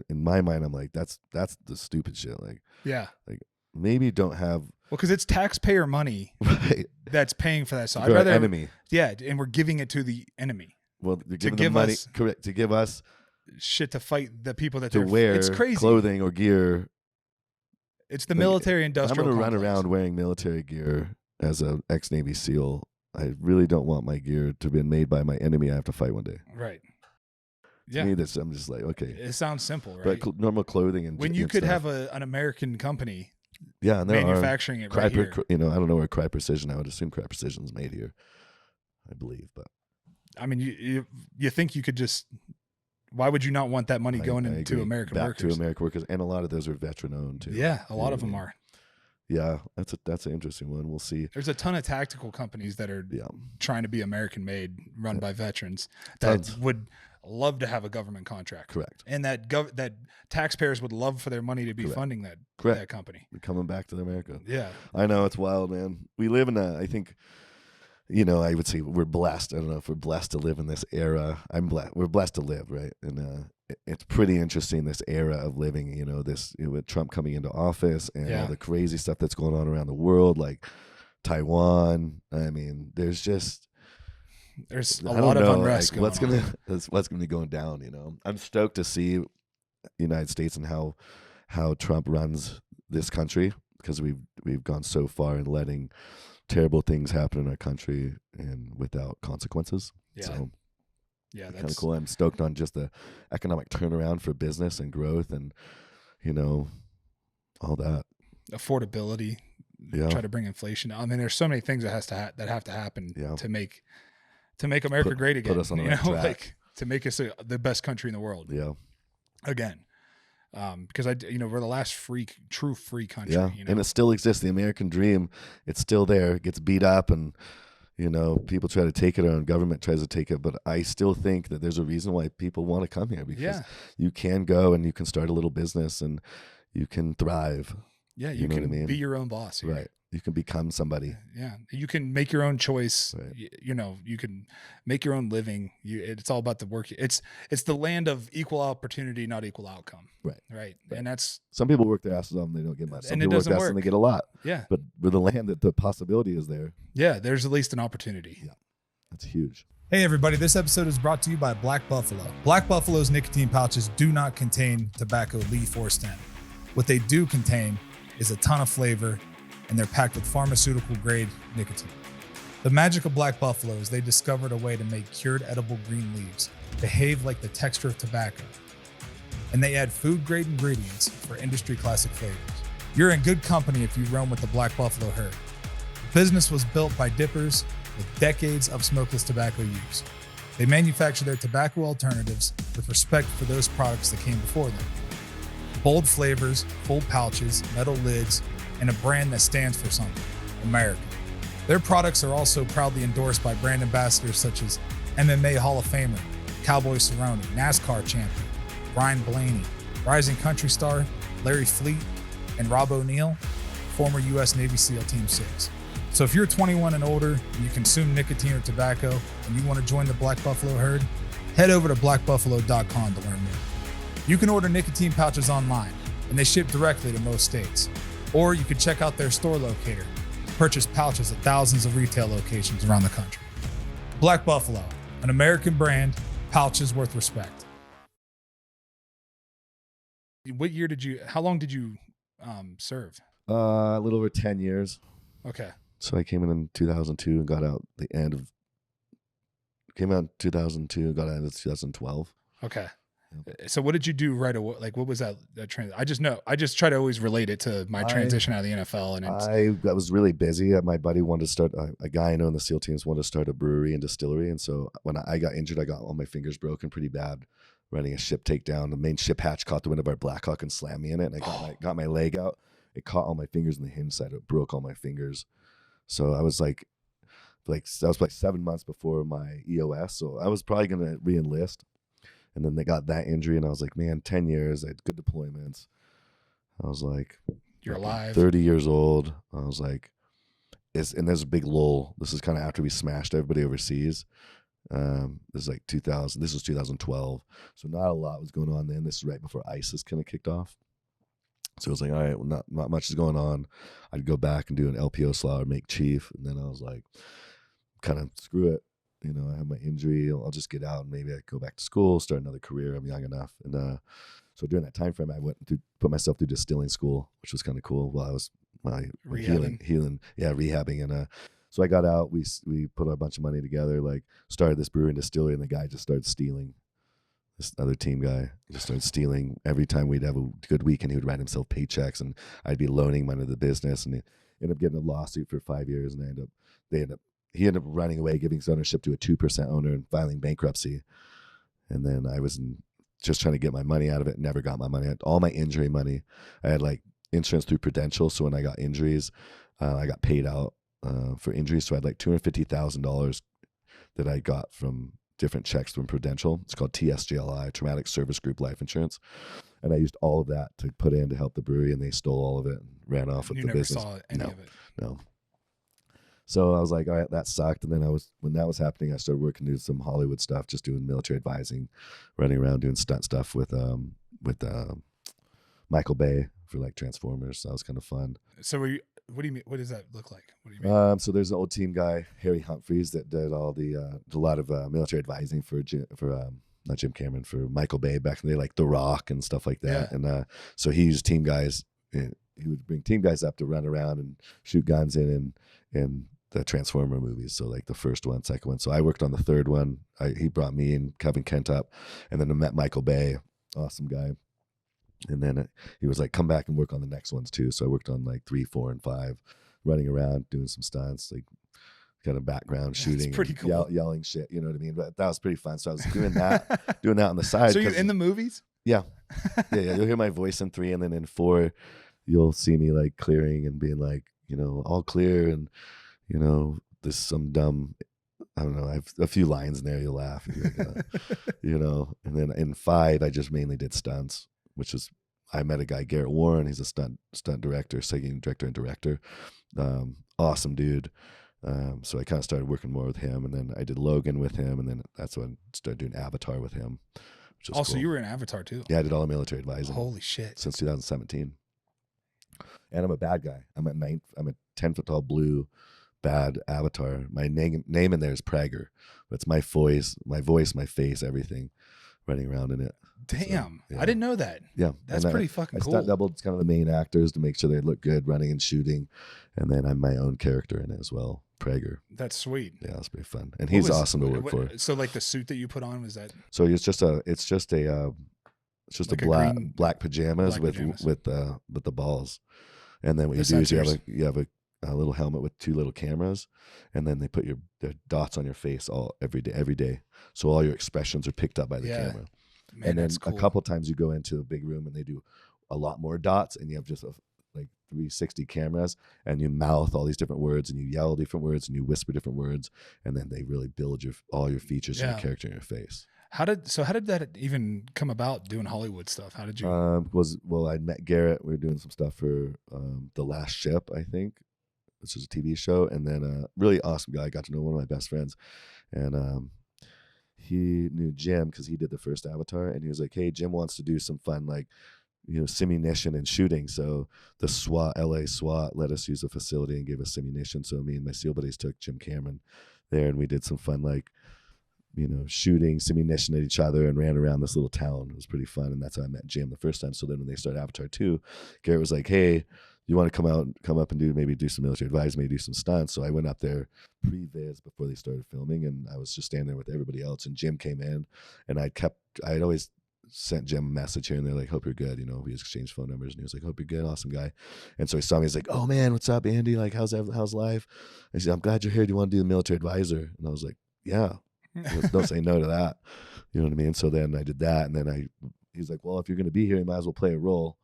In my mind, I'm like that's the stupid shit. Like maybe don't have. Well, because it's taxpayer money right. that's paying for that. So for I'd rather enemy. Yeah, and we're giving it to the enemy. Well, they're giving them money, correct, to give us shit to fight the people that to wear it's crazy. Clothing or gear. It's the military industrial. I'm going to run around wearing military gear as an ex-Navy SEAL. I really don't want my gear to be made by my enemy I have to fight one day. Right. To me, I'm just like, okay. It sounds simple, right? But normal clothing and when you could stuff. have an American company. Yeah, and manufacturing it right here. You know, I don't know where Cry Precision. I would assume Cry Precision is made here. I believe, but I mean, you think you could just? Why would you not want that money going into American back workers? to American workers, and a lot of those are veteran owned too. Yeah, a lot of them are. Yeah, that's an interesting one. We'll see. There's a ton of tactical companies that are trying to be American made, run by veterans that would love to have a government contract. Correct. And that taxpayers would love for their money to be funding that company. Coming back to America. Yeah. I know, it's wild, man. We live in I think, you know, I would say we're blessed. I don't know if we're blessed to live in this era. We're blessed to live, right? And it's pretty interesting, this era of living, you know, with Trump coming into office and all the crazy stuff that's going on around the world, like Taiwan. I mean, there's a lot of unrest. Like, what's gonna be going down? You know, I'm stoked to see the United States and how Trump runs this country, because we've gone so far in letting terrible things happen in our country and without consequences. Yeah. So, that's kind of cool. I'm stoked on just the economic turnaround for business and growth, and you know, all that affordability. Try to bring inflation. I mean, there's so many things that have to happen to make America great again. Put us on the right track. Like to make us the best country in the world. Yeah. Again. Because we're the last true free country. Yeah. You know? And it still exists. The American dream, it's still there. It gets beat up, and you know, people try to take it, or government tries to take it. But I still think that there's a reason why people want to come here, because you can go and you can start a little business and you can thrive. Yeah, you can be your own boss here. Right. You can become somebody. Yeah, you can make your own choice. Right. You know, you can make your own living. It's all about the work. It's the land of equal opportunity, not equal outcome. Right. And that's, some people work their asses off and they don't get much. Some and people it doesn't work their asses and they get a lot. Yeah. But with the land, that the possibility is there. Yeah, there's at least an opportunity. Yeah, that's huge. Hey everybody, this episode is brought to you by Black Buffalo. Black Buffalo's nicotine pouches do not contain tobacco leaf or stem. What they do contain is a ton of flavor, and they're packed with pharmaceutical grade nicotine. The magic of Black Buffalo is they discovered a way to make cured edible green leaves behave like the texture of tobacco. And they add food grade ingredients for industry classic flavors. You're in good company if you roam with the Black Buffalo herd. The business was built by dippers with decades of smokeless tobacco use. They manufacture their tobacco alternatives with respect for those products that came before them. Bold flavors, full pouches, metal lids, and a brand that stands for something, America. Their products are also proudly endorsed by brand ambassadors such as MMA Hall of Famer, Cowboy Cerrone, NASCAR champion, Brian Blaney, rising country star, Larry Fleet, and Rob O'Neill, former U.S. Navy SEAL Team 6. So if you're 21 and older and you consume nicotine or tobacco and you want to join the Black Buffalo herd, head over to blackbuffalo.com to learn more. You can order nicotine pouches online, and they ship directly to most states. Or you can check out their store locator to purchase pouches at thousands of retail locations around the country. Black Buffalo, an American brand, pouches worth respect. How long did you serve? A little over 10 years. Okay. So I came in 2002 and got out the end of Came out in 2002. Got out in 2012. Okay. So what did you do right away? Like, what was that transition? I just try to always relate it to my transition out of the NFL. And I was really busy. My buddy wanted to start, a guy I know in the SEAL teams wanted to start a brewery and distillery. And so when I got injured, I got all my fingers broken pretty bad running a ship takedown. The main ship hatch caught the wind of our Blackhawk and slammed me in it. And I got my leg out. It caught all my fingers in the hinge side. It broke all my fingers. So I was like that was like 7 months before my EOS. So I was probably going to re-enlist. And then they got that injury, and I was like, man, 10 years. I had good deployments. I was like, you're alive. 30 years old. I was like, and there's a big lull. This is kind of after we smashed everybody overseas. This is like 2000. This was 2012. So not a lot was going on then. This is right before ISIS kind of kicked off. So it was like, all right, well, not much is going on. I'd go back and do an LPO slot or make chief. And then I was like, kind of screw it. You know, I have my injury. I'll just get out and maybe I go back to school, start another career. I'm young enough. And so during that time frame, I went to put myself through distilling school, which was kind of cool while I was healing, rehabbing. And so I got out. We put a bunch of money together, like started this brewery and distillery, and the guy just started stealing. This other team guy just started stealing. Every time we'd have a good weekend, he would write himself paychecks, and I'd be loaning money to the business. And he ended up getting a lawsuit for 5 years, and he ended up running away, giving his ownership to a 2% owner and filing bankruptcy. And then I was just trying to get my money out of it. Never got my money. All my injury money, I had like insurance through Prudential. So when I got injuries, I got paid out for injuries. So I had like $250,000 that I got from different checks from Prudential. It's called TSGLI, Traumatic Service Group Life Insurance. And I used all of that to put in to help the brewery, and they stole all of it and ran off with the business. You never saw any of it? No. So I was like, all right, that sucked. And then when that was happening, I started working, doing some Hollywood stuff, just doing military advising, running around doing stunt stuff with Michael Bay for like Transformers. So that was kind of fun. So what do you mean? What does that look like? What do you mean? So there's an old team guy, Harry Humphreys, that did all a lot of military advising for not Jim Cameron, for Michael Bay back in the day, like The Rock and stuff like that. Yeah. And so he used team guys. He would bring team guys up to run around and shoot guns in the Transformer movies. So like the first one, second one. So I worked on the third one. He brought me and Kevin Kent up, and then I met Michael Bay, awesome guy. And then he was like, come back and work on the next ones too. So I worked on like 3, 4, and 5, running around, doing some stunts, like kind of background shooting, pretty cool. Yelling shit. You know what I mean? But that was pretty fun. So I was doing that on the side. So you're in the movies? Yeah. You'll hear my voice in 3, and then in 4, you'll see me like clearing and being like, you know, all clear, and you know, there's some dumb, I don't know, I have a few lines in there, you'll laugh, like, you know. And then in 5, I just mainly did stunts, which is, I met a guy, Garrett Warren. He's a stunt director, second director and director. Awesome dude. So I kind of started working more with him, and then I did Logan with him, and then that's when I started doing Avatar with him. Also, cool. You were in Avatar too? Yeah, I did all the military advising. Holy shit. Since 2017. And I'm a bad guy. I'm a 10-foot tall blue bad avatar. My name in there is Prager, but it's my voice, my face, everything running around in it. Damn. So, yeah. I didn't know that. Yeah. That's pretty fucking cool. I stunt doubled kind of the main actors to make sure they look good running and shooting. And then I'm my own character in it as well. Prager. That's sweet. Yeah, that's pretty fun. And he's awesome to work for. So like the suit that you put on, was that? So it's just like black pajamas with the balls. And then what you do is you have a little helmet with 2 little cameras, and then they put their dots on your face every day. So all your expressions are picked up by the camera. Man, and then cool. A couple times you go into a big room and they do a lot more dots, and you have just like 360 cameras, and you mouth all these different words, and you yell different words, and you whisper different words, and then they really build all your features and your character in your face. How did that even come about, doing Hollywood stuff? How did you? I met Garrett. We were doing some stuff for The Last Ship, I think. This was a TV show, and then really awesome guy. I got to know one of my best friends, and he knew Jim because he did the first Avatar, and he was like, "Hey, Jim wants to do some fun, like, you know, simunition and shooting." So the LA SWAT let us use the facility and gave us simunition. So me and my SEAL buddies took Jim Cameron there, and we did some fun, like, you know, shooting simunition at each other and ran around this little town. It was pretty fun, and that's how I met Jim the first time. So then when they started Avatar 2, Garrett was like, "Hey, you want to come up and do some military advice, maybe do some stunts. So I went up there pre-viz before they started filming, and I was just standing there with everybody else. And Jim came in, and I'd always sent Jim a message here and there, like, hope you're good. We exchanged phone numbers, and he was like, hope you're good, awesome guy. And so he saw me, he's like, oh man, what's up, Andy? Like, how's life? I said, I'm glad you're here. Do you want to do the military advisor? And I was like, yeah. Don't say no to that. You know what I mean? So then I did that, and then he's like, well, if you're going to be here, you might as well play a role,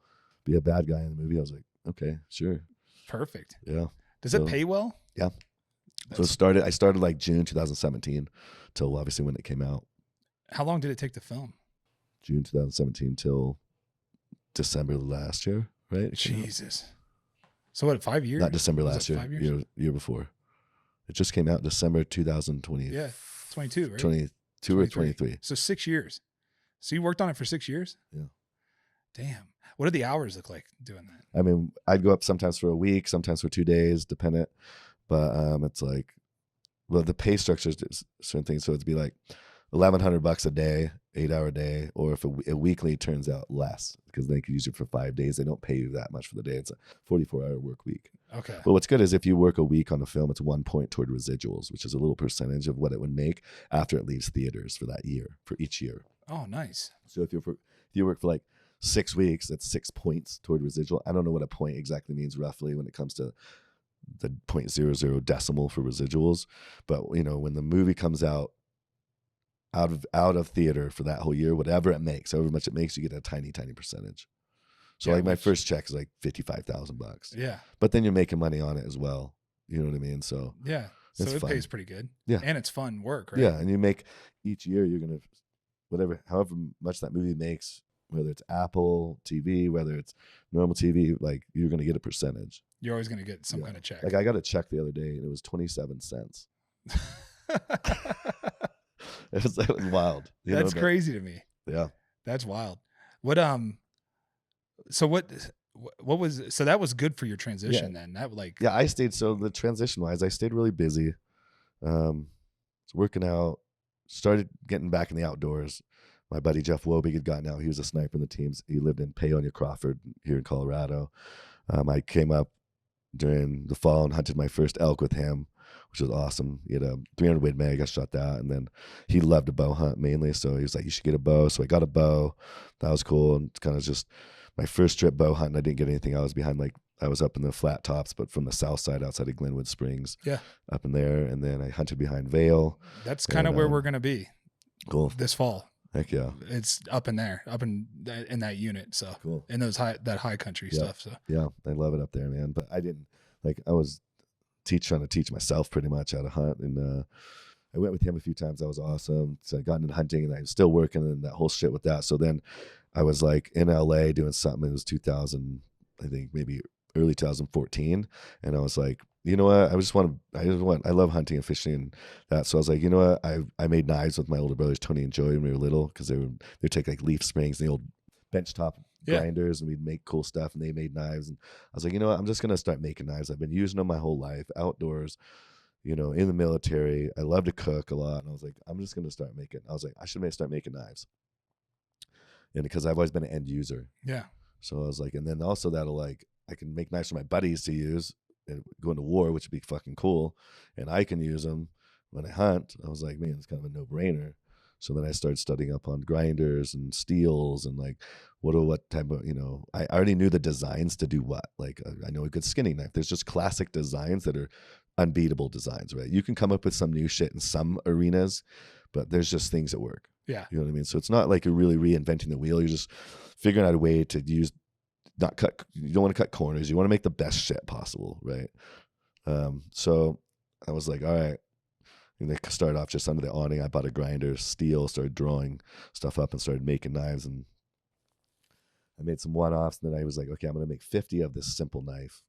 be a bad guy in the movie. I was like, okay, sure. Perfect. Yeah. Does it pay well? Yeah. So I started like June 2017 till obviously when it came out. How long did it take to film? June 2017 till December last year, right? Jesus. So what, 5 years? Not December last year, 5 years? year before. It just came out December 2020. Yeah, 22, right? 22 or 23. So 6 years. So you worked on it for 6 years? Yeah. Damn. What did the hours look like doing that? I mean, I'd go up sometimes for a week, sometimes for 2 days, dependent. But it's like, well, the pay structure is certain things. So it'd be like $1,100 a day, 8-hour day, or if a weekly turns out less because they can use it for 5 days. They don't pay you that much for the day. It's a 44-hour work week. Okay. But what's good is if you work a week on a film, it's 1 point toward residuals, which is a little percentage of what it would make after it leaves theaters for that year, for each year. Oh, nice. So if you work for like 6 weeks, that's 6 points toward residual. I don't know what a point exactly means roughly when it comes to the 0.00 decimal for residuals. But when the movie comes out of theater for that whole year, whatever it makes, however much it makes, you get a tiny percentage. So my first check is like $55,000. Yeah. But then you're making money on it as well. You know what I mean? So yeah. So it fun. pays pretty good. Yeah. And it's fun work, right? Yeah. And you make each year, you're going to, however much that movie makes, whether it's Apple TV, whether it's normal TV, like you're going to get a percentage. You're always going to get some kind of check. Like I got a check the other day and it was 27 cents. It was wild. That's crazy to me. Yeah. That's wild. So that was good for your transition then. That I stayed, so the transition wise, I stayed really busy. Was working out, started getting back in the outdoors. My buddy Jeff Wobig had gotten out. He was a sniper in the teams. He lived in Paonia, Crawford here in Colorado. I came up during the fall and hunted my first elk with him, which was awesome. He had a 300 weight mag. I shot that. And then he loved to bow hunt mainly. So he was like, you should get a bow. So I got a bow. That was cool. And it's kind of just my first trip bow hunting. I didn't get anything. I was up in the flat tops, but from the south side outside of Glenwood Springs. Yeah. Up in there. And then I hunted behind Vail. That's kind of where we're going to be. Cool. This fall. Heck yeah. It's up in there, up in that unit. So cool. In that high country stuff. So yeah, I love it up there, man. But I didn't, I was trying to teach myself pretty much how to hunt. And I went with him a few times. That was awesome. So I got into hunting and I was still working and that whole shit with that. So then I was like in LA doing something. It was 2000, I think maybe early 2014. And I was like, you know what? I love hunting and fishing and that. So I was like, you know what? I made knives with my older brothers, Tony and Joey, when we were little, because they'd take like leaf springs and the old benchtop grinders, and we'd make cool stuff, and they made knives. And I was like, you know what? I'm just going to start making knives. I've been using them my whole life, outdoors, in the military. I love to cook a lot. And I was like, I'm just going to start making. I was like, I should start making knives. And because I've always been an end user. Yeah. So I was like, and then also I can make knives for my buddies to use and go into war, which would be fucking cool. And I can use them when I hunt. I was like, man, it's kind of a no-brainer. So then I started studying up on grinders and steels and what type of, I already knew the designs to do what. I know a good skinning knife. There's just classic designs that are unbeatable designs, right? You can come up with some new shit in some arenas, but there's just things that work. Yeah. You know what I mean? So it's not like you're really reinventing the wheel. You're just figuring out a way to you don't want to cut corners. You want to make the best shit possible, right? So I was like, all right. And they started off just under the awning. I bought a grinder, steel, started drawing stuff up and started making knives. And I made some one-offs. And then I was like, okay, I'm going to make 50 of this simple knife.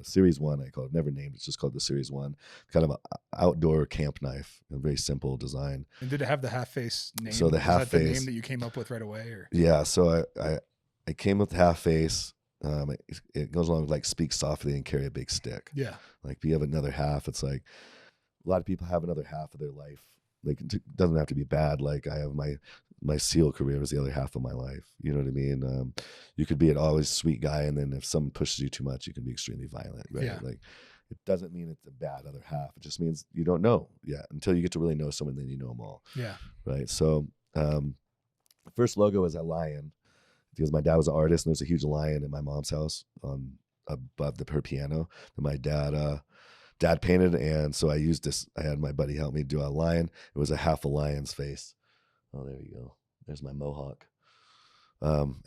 Series 1, I call it. Never named. It's just called the Series 1. Kind of an outdoor camp knife. A very simple design. And did it have the half-face name? So the half-face. Was that the name that you came up with right away? Or? Yeah. So I came with half-face. It goes along with speak softly and carry a big stick. Yeah. If you have another half, it's like a lot of people have another half of their life. like it doesn't have to be bad. Like I have my SEAL career was the other half of my life. You know what I mean? You could be an always sweet guy, and then if someone pushes you too much, you can be extremely violent, right? Yeah. Like it doesn't mean it's a bad other half. It just means you don't know yet until you get to really know someone, then you know them all. Yeah. Right. So the first logo was a lion because my dad was an artist, and there's a huge lion in my mom's house above her piano that my dad painted. And so I used this. I had my buddy help me do a lion. It was a half a lion's face. Oh, there you go. There's my mohawk.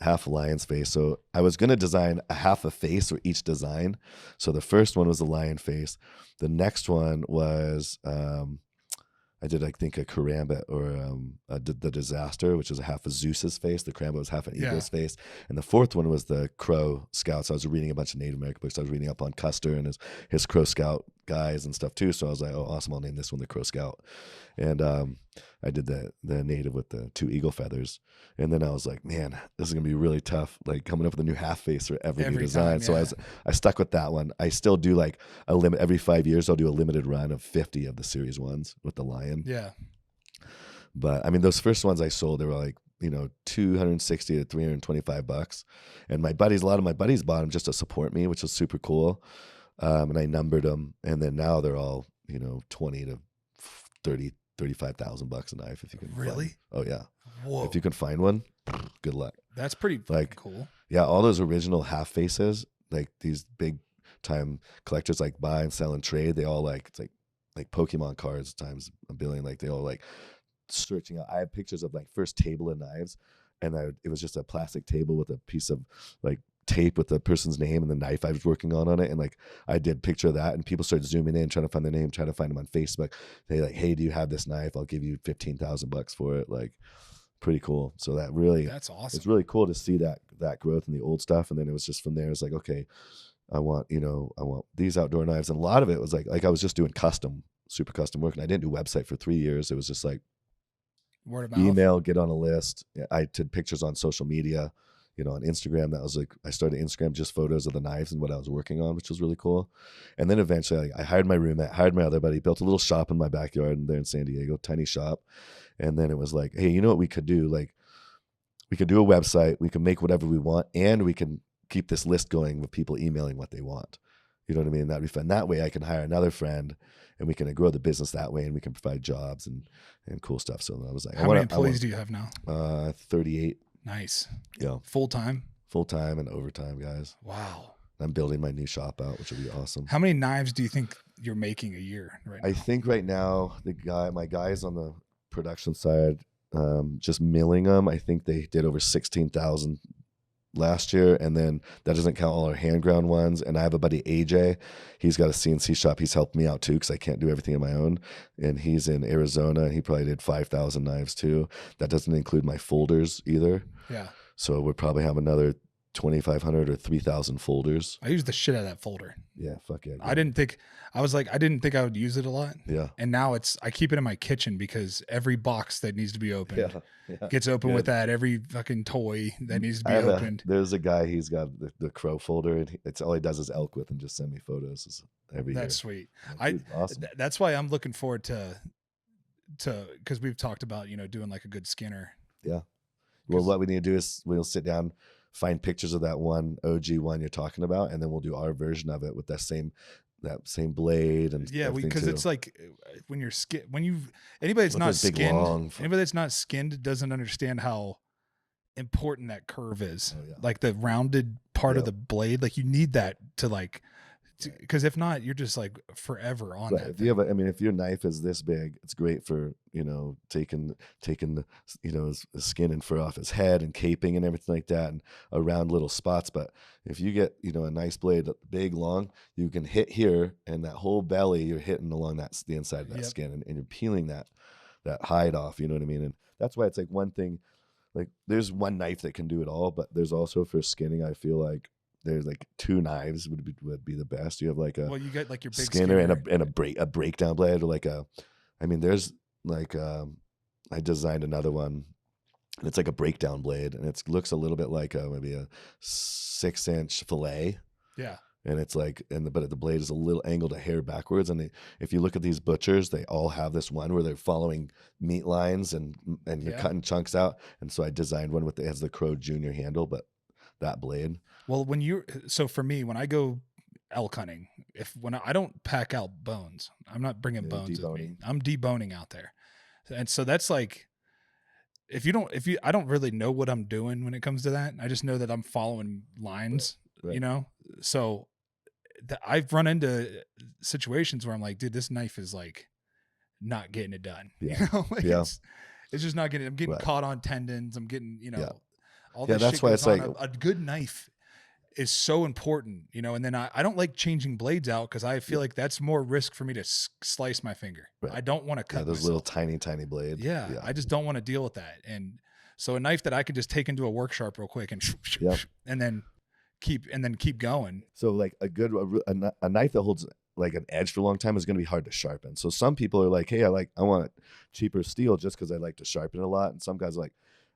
Half a lion's face. So I was going to design a half a face for each design. So the first one was a lion face. The next one was I did, I think, a karambit or the disaster, which was a half of Zeus's face. The karambit was half an eagle's face. And the fourth one was the Crow Scouts. I was reading a bunch of Native American books. I was reading up on Custer and his Crow Scout guys and stuff too. So I was like, oh, awesome. I'll name this one the Crow Scout. And I did the native with the 2 eagle feathers. And then I was like, man, this is going to be really tough, like coming up with a new half face for every new design. So I stuck with that one. I still do like a limit every 5 years. I'll do a limited run of 50 of the series ones with the lion. Yeah. But I mean, those first ones I sold, they were like, $260 to $325. And a lot of my buddies bought them just to support me, which was super cool. And I numbered them. And then now they're all, 20 to 30, $35,000 a knife if you can. Really? Oh yeah. Whoa. If you can find one, good luck. That's pretty cool. Yeah, all those original half faces, like these big time collectors like buy and sell and trade, they all it's like Pokemon cards times a billion. Like they all like searching out. I have pictures of like first table of knives, and it was just a plastic table with a piece of like tape with the person's name and the knife I was working on it, and like I did picture of that, and people started zooming in trying to find their name, trying to find them on Facebook. They like, hey, do you have this knife? I'll give you $15,000 for it. Like pretty cool. So that's awesome. It's really cool to see that growth in the old stuff. And then it was just from there, it's like, okay, I want these outdoor knives. And a lot of it was like I was just doing super custom work, and I didn't do website for 3 years. It was just like word of mouth. Email, get on a list. I did pictures on social media, on Instagram. That was like, I started Instagram just photos of the knives and what I was working on, which was really cool. And then eventually I hired my roommate, hired my other buddy, built a little shop in my backyard there in San Diego, tiny shop. And then it was like, hey, you know what we could do? Like we could do a website, we can make whatever we want, and we can keep this list going with people emailing what they want. You know what I mean? That'd be fun. That way I can hire another friend, and we can grow the business that way, and we can provide jobs and cool stuff. So I was like, how many employees do you have now? 38. Nice. Yeah. Full time and overtime, guys. Wow. I'm building my new shop out, which will be awesome. How many knives do you think you're making a year right now? I think right now my guys on the production side, just milling them, I think they did over 16,000 last year, and then that doesn't count all our hand ground ones. And I have a buddy, AJ, he's got a CNC shop. He's helped me out too, because I can't do everything on my own, and he's in Arizona, and he probably did 5,000 knives too. That doesn't include my folders either. Yeah, so we'll probably have another 2,500 or 3,000 folders. I use the shit out of that folder. Yeah, fuck yeah. I didn't think I would use it a lot. Yeah. And now I keep it in my kitchen, because every box that needs to be opened gets opened with that. Every fucking toy that needs to be opened. There's a guy, he's got the crow folder, and it's all he does is elk with and just send me photos every year. That's sweet. Awesome. That's why I'm looking forward to because we've talked about, doing like a good Skinner. Yeah. Well, what we need to do is we'll sit down, find pictures of that one OG one you're talking about, and then we'll do our version of it with that same blade and because it's like when anybody that's not skinned doesn't understand how important that curve is. Oh, yeah. Like the rounded part of the blade, like you need that to like, because if not, you're just like forever on that. If your knife is this big, it's great for taking the skin and fur off his head and caping and everything like that, and around little spots. But if you get a nice blade, big, long, you can hit here, and that whole belly you're hitting along the inside of that skin, and you're peeling that hide off. You know what I mean? And that's why it's like one thing. Like there's one knife that can do it all, but there's also for skinning, I feel like there's like 2 knives would be the best. You have like you get like your big Skinner and a breakdown blade, or like there's like I designed another one, and it's like a breakdown blade, and it looks a little bit like maybe a 6-inch fillet. Yeah. And it's like, but the blade is a little angled a hair backwards. And if you look at these butchers, they all have this one where they're following meat lines and you're cutting chunks out. And so I designed one it has the Crow Junior handle, but that blade. Well, so for me, when I go elk hunting, when I don't pack out bones, I'm not bringing bones with me. I'm deboning out there. And so that's like, I don't really know what I'm doing when it comes to that. I just know that I'm following lines, right. you know? So I've run into situations where I'm like, dude, this knife is like not getting it done. Yeah. You know? Like yeah. It's just not getting, I'm getting right. caught on tendons. I'm getting, all this that's shit why it's on. like A good knife is so important, and then I don't like changing blades out because I feel like that's more risk for me to slice my finger. Right. I don't want to cut those little tiny blades. Yeah, I just don't want to deal with that. And so a knife that I could just take into a work sharp real quick and then keep going. So like a knife that holds like an edge for a long time is going to be hard to sharpen. So some people are like, hey, I want cheaper steel just because I like to sharpen it a lot. And some guys are like,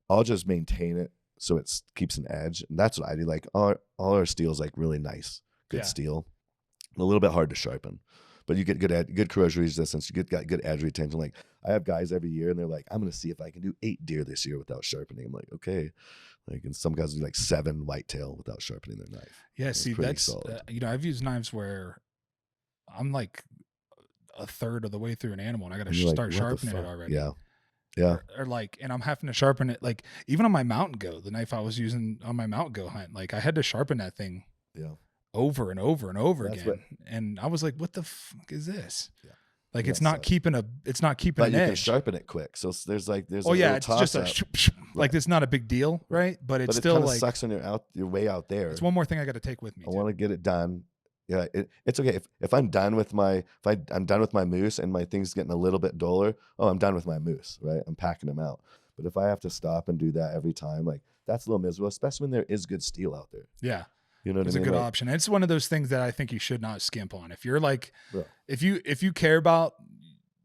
I'll just maintain it so it keeps an edge. And that's what I do. Like all our steel is like really nice, good steel, a little bit hard to sharpen, but you get good corrosion resistance. You got good edge retention. Like I have guys every year and they're like, I'm going to see if I can do 8 deer this year without sharpening. I'm like, okay. Like, and some guys do like 7 whitetail without sharpening their knife. Yeah. See, that's, I've used knives where I'm like a third of the way through an animal and I got to start sharpening it already. Yeah. Yeah. Or like, and I'm having to sharpen it. Like even on my mountain goat, the knife I was using on my mountain goat hunt, like I had to sharpen that thing over and over and over again. And I was like, what the fuck is this? Yeah. Like it's not keeping an edge. But you can sharpen it quick. So there's it's just like it's not a big deal, right? But it's still like sucks when you're way out there. It's one more thing I got to take with me. I want to get it done. Yeah, it's okay if I'm done with I'm done with my moose and my thing's getting a little bit duller. Oh, I'm done with my moose, right? I'm packing them out. But if I have to stop and do that every time, like that's a little miserable, especially when there is good steel out there. Yeah, you know what I mean? It's a good option. It's one of those things that I think you should not skimp on. If you're like, if you care about,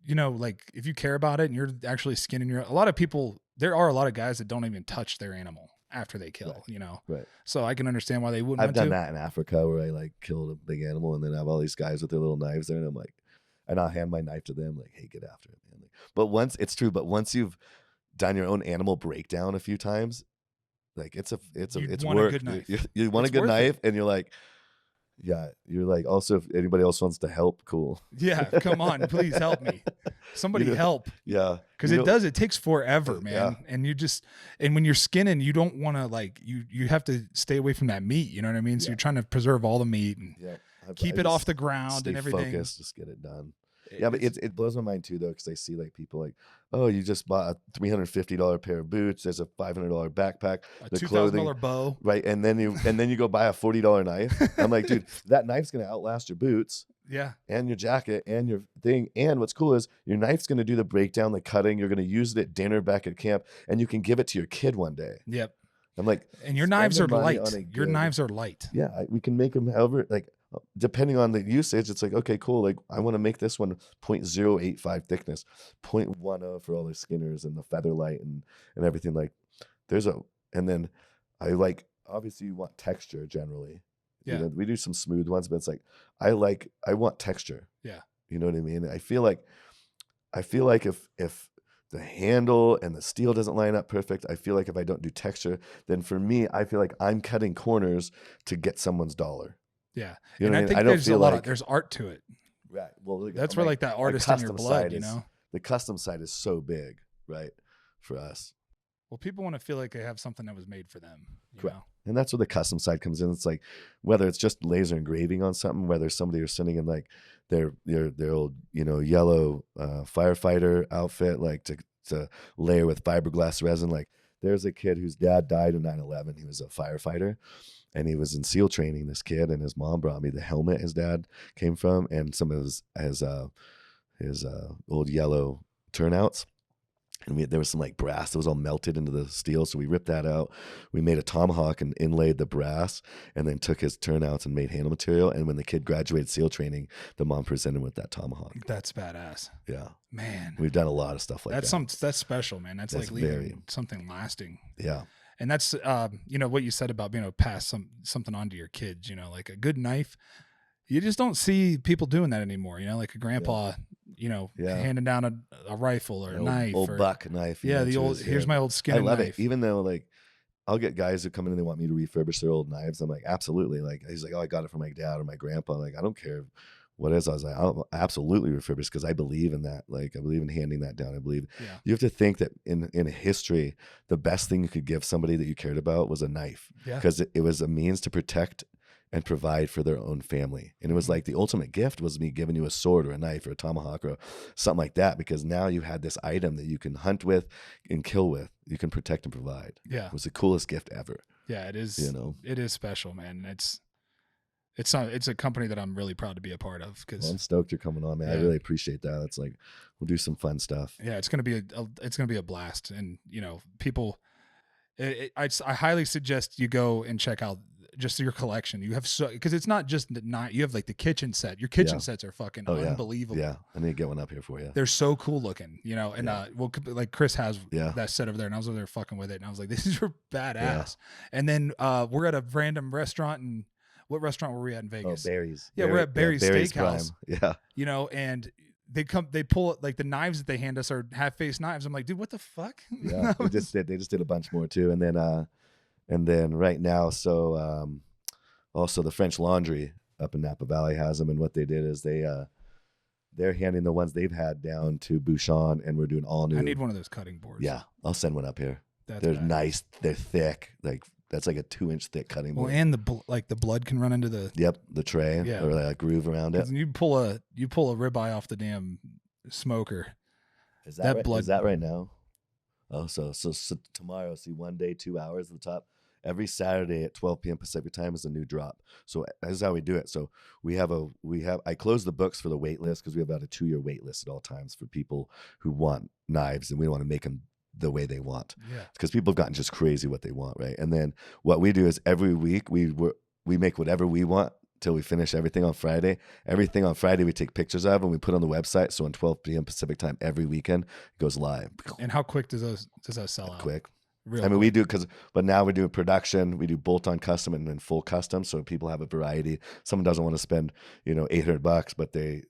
if you care about it and you're actually skinning a lot of people, there are a lot of guys that don't even touch their animal after they kill, Right. So I can understand why they wouldn't. I've done that in Africa where I like killed a big animal and then I have all these guys with their little knives there and I'm like, and I'll hand my knife to them like, hey, get after it, man. But once you've done your own animal breakdown a few times, like it's work. A good knife. You want a good knife and you're like, you're like, also if anybody else wants to help, cool. Yeah, come on, please help me. Somebody help. Yeah. Because it takes forever, man. Yeah. And when you're skinning, you don't want to like, you have to stay away from that meat, you know what I mean? So you're trying to preserve all the meat and keep it off the ground and everything. Focused, just get it done. Yeah, but it blows my mind too though, because I see like people like, oh, you just bought a $350 pair of boots. There's a $500 backpack, a $2,000 bow, right? And then you go buy a $40 knife. I'm like, dude, that knife's gonna outlast your boots, and your jacket, and your thing. And what's cool is your knife's gonna do the breakdown, the cutting. You're gonna use it at dinner back at camp, and you can give it to your kid one day. Yep. I'm like, and your knives are light. Your knives are light. Yeah, we can make them however like. Depending on the usage, it's like, okay, cool. Like I want to make this one 0.085 thickness, 0.10 for all the skinners and the feather light and everything. Like and then I like, obviously you want texture generally. Yeah. We do some smooth ones, but it's like, I want texture. Yeah. You know what I mean? I feel like if the handle and the steel doesn't line up perfect, I feel like if I don't do texture, then for me, I feel like I'm cutting corners to get someone's dollar. Yeah. You know and I think there's art to it. Right. Well, that's where like that artist in your blood, the custom side is so big, right? For us. Well, people want to feel like they have something that was made for them. Correct. And that's where the custom side comes in. It's like, whether it's just laser engraving on something, whether somebody is sending in like their old, yellow firefighter outfit, like to layer with fiberglass resin. Like there's a kid whose dad died in 9/11. He was a firefighter. And he was in SEAL training, this kid, and his mom brought me the helmet his dad came from and some of his old yellow turnouts. And there was some like brass that was all melted into the steel. So we ripped that out. We made a tomahawk and inlaid the brass and then took his turnouts and made handle material. And when the kid graduated SEAL training, the mom presented with that tomahawk. That's badass. Yeah. Man. We've done a lot of stuff like that. That's special, man. That's like leaving something lasting. Yeah. And that's, you know, what you said about being able to pass something on to your kids, you know, like a good knife. You just don't see people doing that anymore, you know, like a grandpa, you know, handing down a rifle or a knife. Old buck knife. Yeah, the old, here's my old skin. I love knife. it. Even though, like, I'll get guys who come in and they want me to refurbish their old knives. I'm like, absolutely. Like, he's like, oh, I got it from my dad or my grandpa. Like, I don't care what it is. I was like, I'll absolutely refurbish because I believe in that. Like, I believe in handing that down. I believe you have to think that in history, the best thing you could give somebody that you cared about was a knife because it was a means to protect and provide for their own family. And it was like the ultimate gift was me giving you a sword or a knife or a tomahawk or something like that, because now you had this item that you can hunt with and kill with. You can protect and provide. Yeah. It was the coolest gift ever. Yeah, it is. You know, it is special, man. It's a company that I'm really proud to be a part of. Because I'm stoked you're coming on, man. I really appreciate that. It's like, we'll do some fun stuff. Yeah, it's gonna be a blast. And you know, people, I highly suggest you go and check out just your collection. You have because it's not just you have like the kitchen set. Your kitchen sets are fucking unbelievable. Yeah, I need to get one up here for you. They're so cool looking, you know. And well, like Chris has that set over there, and I was over there fucking with it, and I was like, "These are badass." And then we're at a random restaurant, and what restaurant were we at in Vegas? Oh, Barry's. Yeah, we're at Barry's Steakhouse. Prime. Yeah, you know, and they pull like the knives that they hand us are half-face knives. I'm like, dude, what the fuck? Yeah, they just did a bunch more too, and then right now, so also the French Laundry up in Napa Valley has them, and what they did is they're handing the ones they've had down to Bouchon, and we're doing all new. I need one of those cutting boards. Yeah, I'll send one up here. They're nice. They're thick. Like that's like a 2-inch thick cutting board. Well, and the blood can run into the tray or like a groove around it. You pull a ribeye off the damn smoker. Is that right? Blood? Is that right now? Oh, so tomorrow, see 1 day, 2 hours at the top. Every Saturday at 12 p.m. Pacific time is a new drop. So this is how we do it. So I close the books for the wait list because we have about a 2-year wait list at all times for people who want knives, and we want to make them the way they want. Yeah. Because people have gotten just crazy what they want, right? And then what we do is every week we make whatever we want till we finish everything on Friday. Everything on Friday we take pictures of and we put on the website. So on 12 p.m. Pacific time every weekend it goes live. And how quick does that sell out? Quick. We do but now we're doing production. We do bolt-on custom and then full custom, so people have a variety. Someone doesn't want to spend $800, but they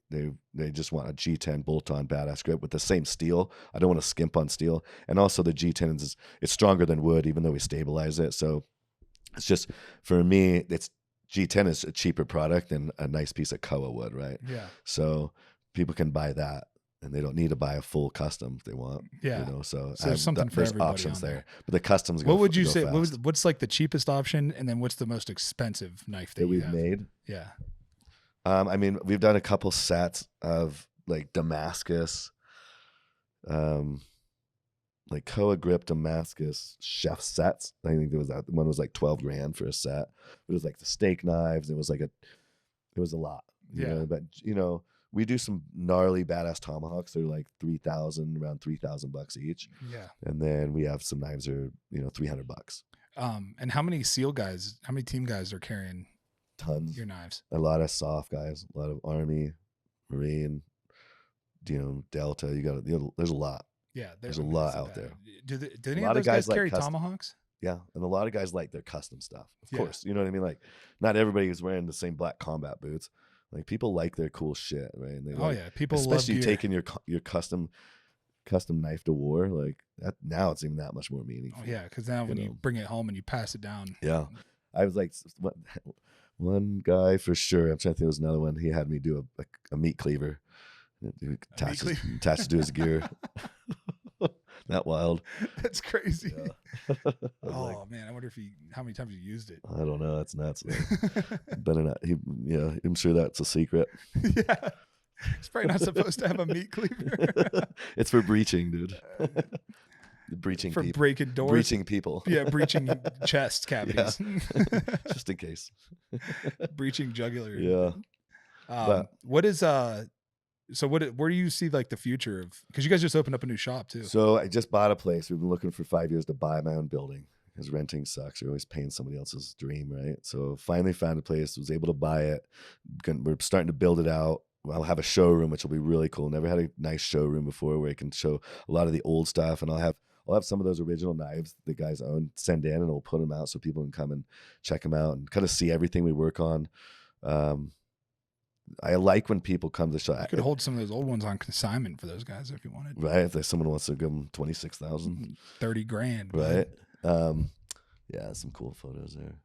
just want a G10 bolt-on badass grip with the same steel. I don't want to skimp on steel, and also the G10 it's stronger than wood, even though we stabilize it. So it's just for me, G10 is a cheaper product than a nice piece of koa wood, right? Yeah. So people can buy that. And they don't need to buy a full custom if they want. Yeah. So there's something for everybody. There's options there. But the customs What would you say? What's like the cheapest option? And then what's the most expensive knife that we've made? Yeah. I mean, we've done a couple sets of like Damascus, like koa grip Damascus chef sets. I think there was that one was like $12,000 for a set. It was like the steak knives. It was a lot. But we do some gnarly badass tomahawks. They're like around $3,000 each. Yeah. And then we have some knives that are, $300. And how many team guys are carrying tons your knives? A lot of soft guys, a lot of Army, Marine, Delta. There's a lot. Yeah. There's a lot out there. Do any of those guys carry tomahawks? Yeah. And a lot of guys like their custom stuff. Of course. You know what I mean? Like not everybody is wearing the same black combat boots. Like people like their cool shit, right? And people especially love taking your custom knife to war, like that. Now it's even that much more meaningful. Oh yeah, because now when you bring it home and you pass it down. Yeah, I was like, one guy for sure. I'm trying to think. There was another one. He had me do a meat cleaver, attached to his gear. That wild. That's crazy. Yeah. Oh man, I wonder how many times you used it. I don't know. That's nuts. Better not. I'm sure that's a secret. Yeah, it's probably not supposed to have a meat cleaver. It's for breaching, dude. Breaching for people. Breaking doors. Breaching people. Yeah, breaching chest cavities. Yeah. Just in case. Breaching jugular. Yeah. What is So where do you see like the future of, because you guys just opened up a new shop too. So I just bought a place. We've been looking for 5 years to buy my own building because renting sucks. You're always paying somebody else's dream, right? So finally found a place, was able to buy it. We're starting to build it out. I'll have a showroom, which will be really cool. Never had a nice showroom before where I can show a lot of the old stuff, and I'll have I'll have some of those original knives the guys own, send in, and we'll put them out so people can come and check them out and kind of see everything we work on. I like when people come to the shop. You could hold some of those old ones on consignment for those guys if you wanted. Right. If someone wants to give them 26,000, 30 grand. Right. Yeah. Some cool photos there.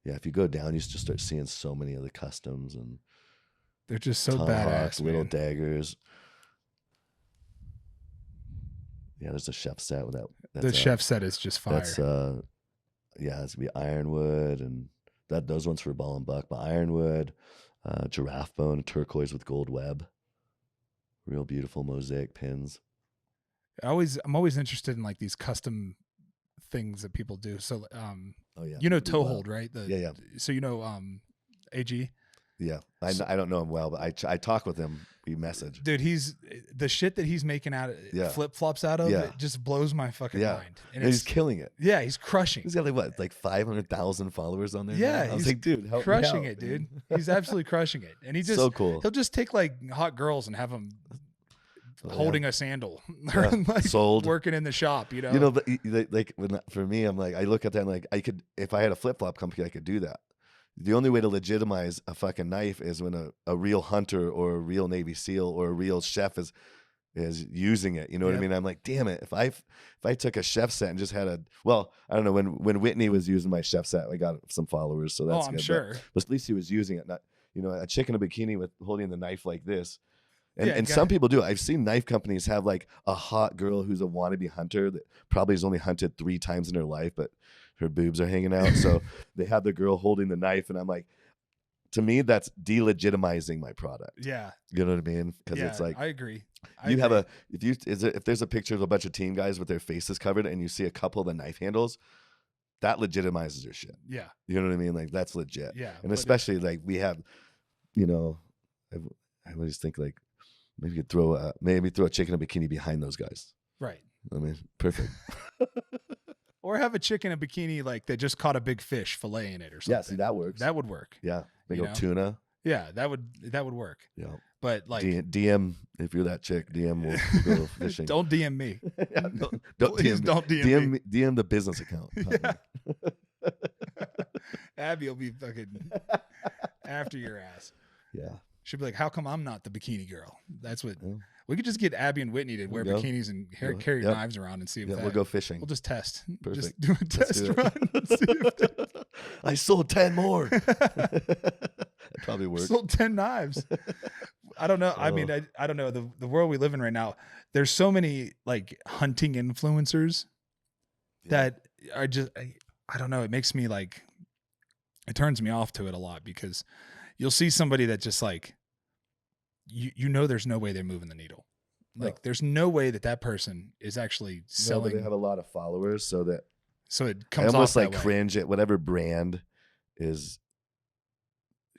Yeah. If you go down, you just start seeing so many of the customs, and they're just so badass. Little daggers. Yeah. There's a chef set with that. The chef set is just fire. That's, yeah, it's gonna be ironwood, and those ones for ball and buck, but ironwood. Giraffe bone, turquoise with gold web. Real beautiful mosaic pins. I'm always interested in like these custom things that people do. So, oh yeah, you know Toehold, right? Yeah. So you know, AG. Yeah, I don't know him well, but I talk with him. We message. Dude, he's the shit that he's making out of flip flops out of. Yeah. It just blows my fucking mind. And he's killing it. Yeah, he's crushing. He's got like 500,000 followers on there. Yeah, I was like, dude, help crushing me out. it, dude. He's absolutely crushing it, and he just so cool. He'll just take like hot girls and have them holding a sandal, like sold, working in the shop. You know. You know, like for me, I'm like, I look at that and like I could, if I had a flip flop company, I could do that. The only way to legitimize a fucking knife is when a real hunter or a real Navy SEAL or a real chef is using it. You know what I mean? I'm like, damn it. If I took a chef set and just had I don't know, when Whitney was using my chef set, I got some followers, so that's I'm good. sure. But at least he was using it, not, you know, a chick in a bikini with holding the knife like this. And some people do. I've seen knife companies have like a hot girl who's a wannabe hunter that probably has only hunted 3 times in her life, but her boobs are hanging out. So they have the girl holding the knife, and I'm like, to me, that's delegitimizing my product. Yeah. You know what I mean? Because it's like, I agree. If there's a picture of a bunch of team guys with their faces covered and you see a couple of the knife handles, that legitimizes their shit. Yeah. You know what I mean? Like that's legit. Yeah. And especially like we have, you know, I always think like maybe you could throw a chick in a bikini behind those guys. Right. I mean, perfect. Or have a chick in a bikini like that just caught a big fish filleting it or something. Yeah, see, that works. That would work. Yeah, big old tuna. Yeah, that would work. Yeah, but like DM if you're that chick, DM will go fishing. Don't DM me. Yeah, don't DM me. DM the business account. Yeah. Abby will be fucking after your ass. Yeah. She'll be like, how come I'm not the bikini girl? That's what we could just get Abby and Whitney to wear bikinis and carry knives around and see if we'll go fishing. We'll just test. Perfect. Just do a test run. And see if I sold 10 more. That probably works. Sold 10 knives. I don't know. I mean, I don't know. The world we live in right now, there's so many like hunting influencers that are just, I don't know. It makes me like, it turns me off to it a lot because you'll see somebody that just like, you know, there's no way they're moving the needle. Like there's no way that person is actually selling. No, but they have a lot of followers, so it comes I almost off like that way. cringe at whatever brand is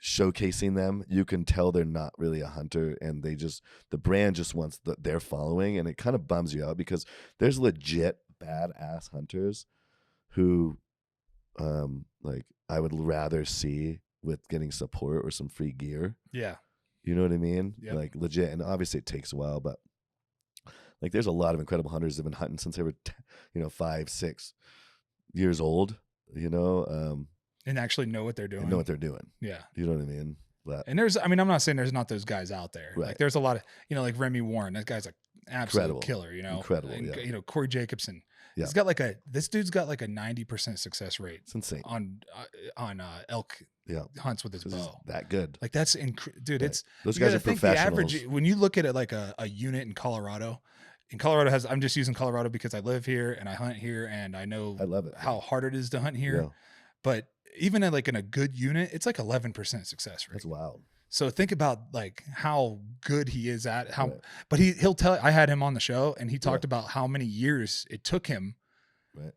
showcasing them. You can tell they're not really a hunter, and the brand just wants their following, and it kind of bums you out because there's legit badass hunters who, like I would rather see with getting support or some free gear. Yeah. You know what I mean? Yep. Like legit. And obviously it takes a while, but like there's a lot of incredible hunters that have been hunting since they were, 5, 6 years old, and actually know what they're doing. Yeah. You know what I mean? But, and I'm not saying there's not those guys out there. Right. Like there's a lot of, like Remy Warren, that guy's an absolute killer, Incredible. And, yeah. Corey Jacobson. Yeah. this dude's got like a 90% success rate. It's insane. On elk hunts with his bow. That good. Like that's dude. Right. It's those guys are professionals. The average, when you look at it like a unit in Colorado, I'm just using Colorado because I live here and I hunt here and I know I love it. How hard it is to hunt here. Yeah. But even in a good unit, it's like 11% success rate. That's wild. So think about like how good he is at but he'll tell. I had him on the show and he talked about how many years it took him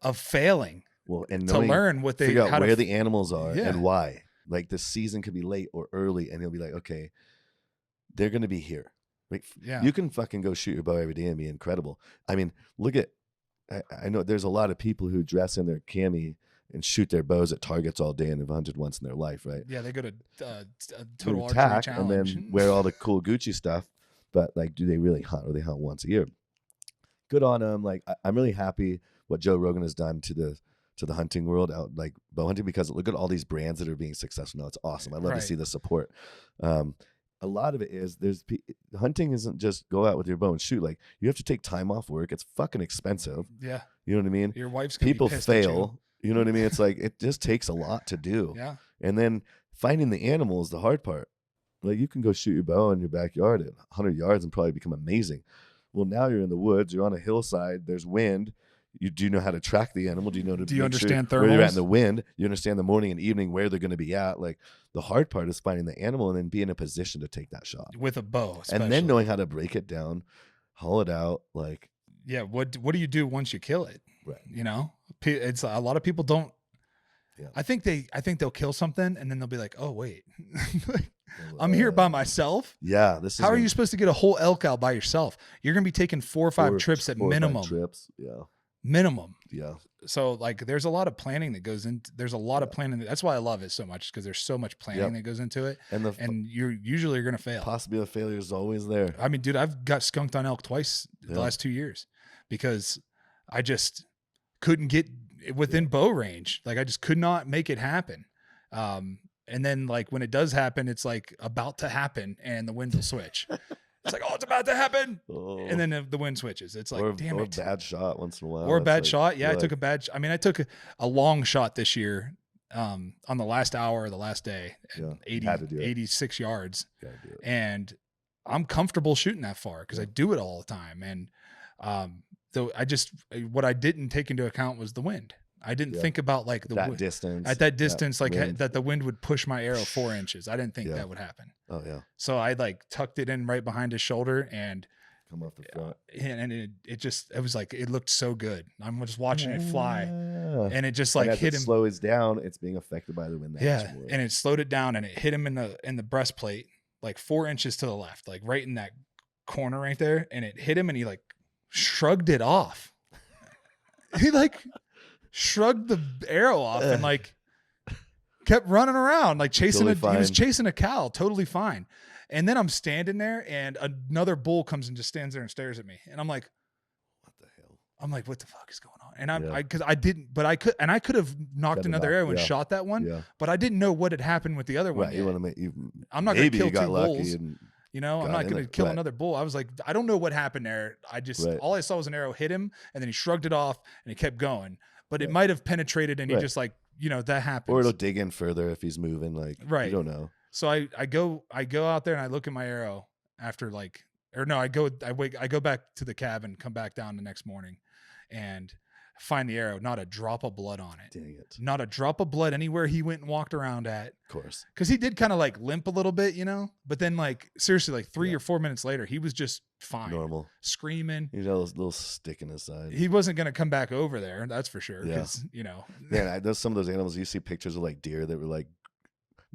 of failing. Well, and to learn what they figure out where the animals are and why. Like the season could be late or early, and he'll be like, okay, they're going to be here. Like, you can fucking go shoot your bow every day and be incredible. I mean, look at, I know there's a lot of people who dress in their cami and shoot their bows at targets all day and have hunted once in their life, right? Yeah, they go to Total Archery Challenge and then wear all the cool Gucci stuff. But like, do they really hunt, or they hunt once a year? good on him. Like I'm really happy what Joe Rogan has done to the hunting world out, like bow hunting, because look at all these brands that are being successful now. It's awesome. I love to see the support. A lot of it is hunting isn't just go out with your bow and shoot. Like you have to take time off work. It's fucking expensive. Yeah. You know what I mean? Your wife's gonna people be pissed fail. You know what I mean? It's like, it just takes a lot to do. Yeah. And then finding the animal is the hard part. Like you can go shoot your bow in your backyard at 100 yards and probably become amazing. Well, now you're in the woods, you're on a hillside, there's wind. Do you know how to track the animal? Do you know Do you understand where you're at in the wind? You understand the morning and evening where they're going to be at. Like the hard part is finding the animal and then be in a position to take that shot with a bow, especially. And then knowing how to break it down, haul it out. Like, yeah, what do you do once you kill it? Right. You know, it's a lot of people don't. Yeah. I think they'll kill something and then they'll be like, oh wait, I'm here by myself. Yeah. How are you supposed to get a whole elk out by yourself? You're going to be taking 4 or 5 trips at minimum. Yeah. Minimum. Yeah. So like there's a lot of planning that goes into, there's a lot of planning. That's why I love it so much, because there's so much planning that goes into it. And you're usually going to fail. Possibility of failure is always there. I mean, dude, I've got skunked on elk twice the last 2 years because I just couldn't get within bow range. Like I just could not make it happen. And then like when it does happen, it's like about to happen and the wind will switch. It's like, oh, it's about to happen. Oh. And then the wind switches. It's like, damn it. Or a bad shot once in a while. Or a bad shot. Yeah, I took a bad shot. I mean, I took a long shot this year on the last hour of the last day at 86 yards. And I'm comfortable shooting that far because I do it all the time. And so what I didn't take into account was the wind. I didn't think about like distance. At that distance, like that the wind would push my arrow 4 inches. I didn't think that would happen. Oh yeah. So I like tucked it in right behind his shoulder and come off the front. And it was like, it looked so good. I'm just watching it fly and it just like hit him. Slows down. It's being affected by the wind. And it slowed it down and it hit him in the breastplate, like 4 inches to the left, like right in that corner right there. And it hit him and he like shrugged it off. He like shrugged the arrow off and like kept running around, like chasing he was chasing a cow, totally fine. And then I'm standing there and another bull comes and just stands there and stares at me. And I'm like, what the hell? I'm like, what the fuck is going on? And cause I didn't, but I could have knocked another arrow and shot that one, but I didn't know what had happened with the other one. Right. You want to make I'm not going to kill 2 bulls. You know, I'm not going to kill another bull. I was like, I don't know what happened there. I just, all I saw was an arrow hit him and then he shrugged it off and he kept going. But it might have penetrated and he just like, you know, that happens. Or it'll dig in further if he's moving. Like, you don't know. So I go out there and I look at my arrow after like, or no, I go back to the cabin, come back down the next morning and find the arrow, not a drop of blood on it. Dang it. Not a drop of blood anywhere he went and walked around at. Of course. Cause he did kind of like limp a little bit, you know, but then like seriously, like 3 or 4 minutes later, he was just fine. Normal. Screaming. He had a little stick in his side. He wasn't going to come back over there. That's for sure. Cause you know, man, some of those animals, you see pictures of like deer that were like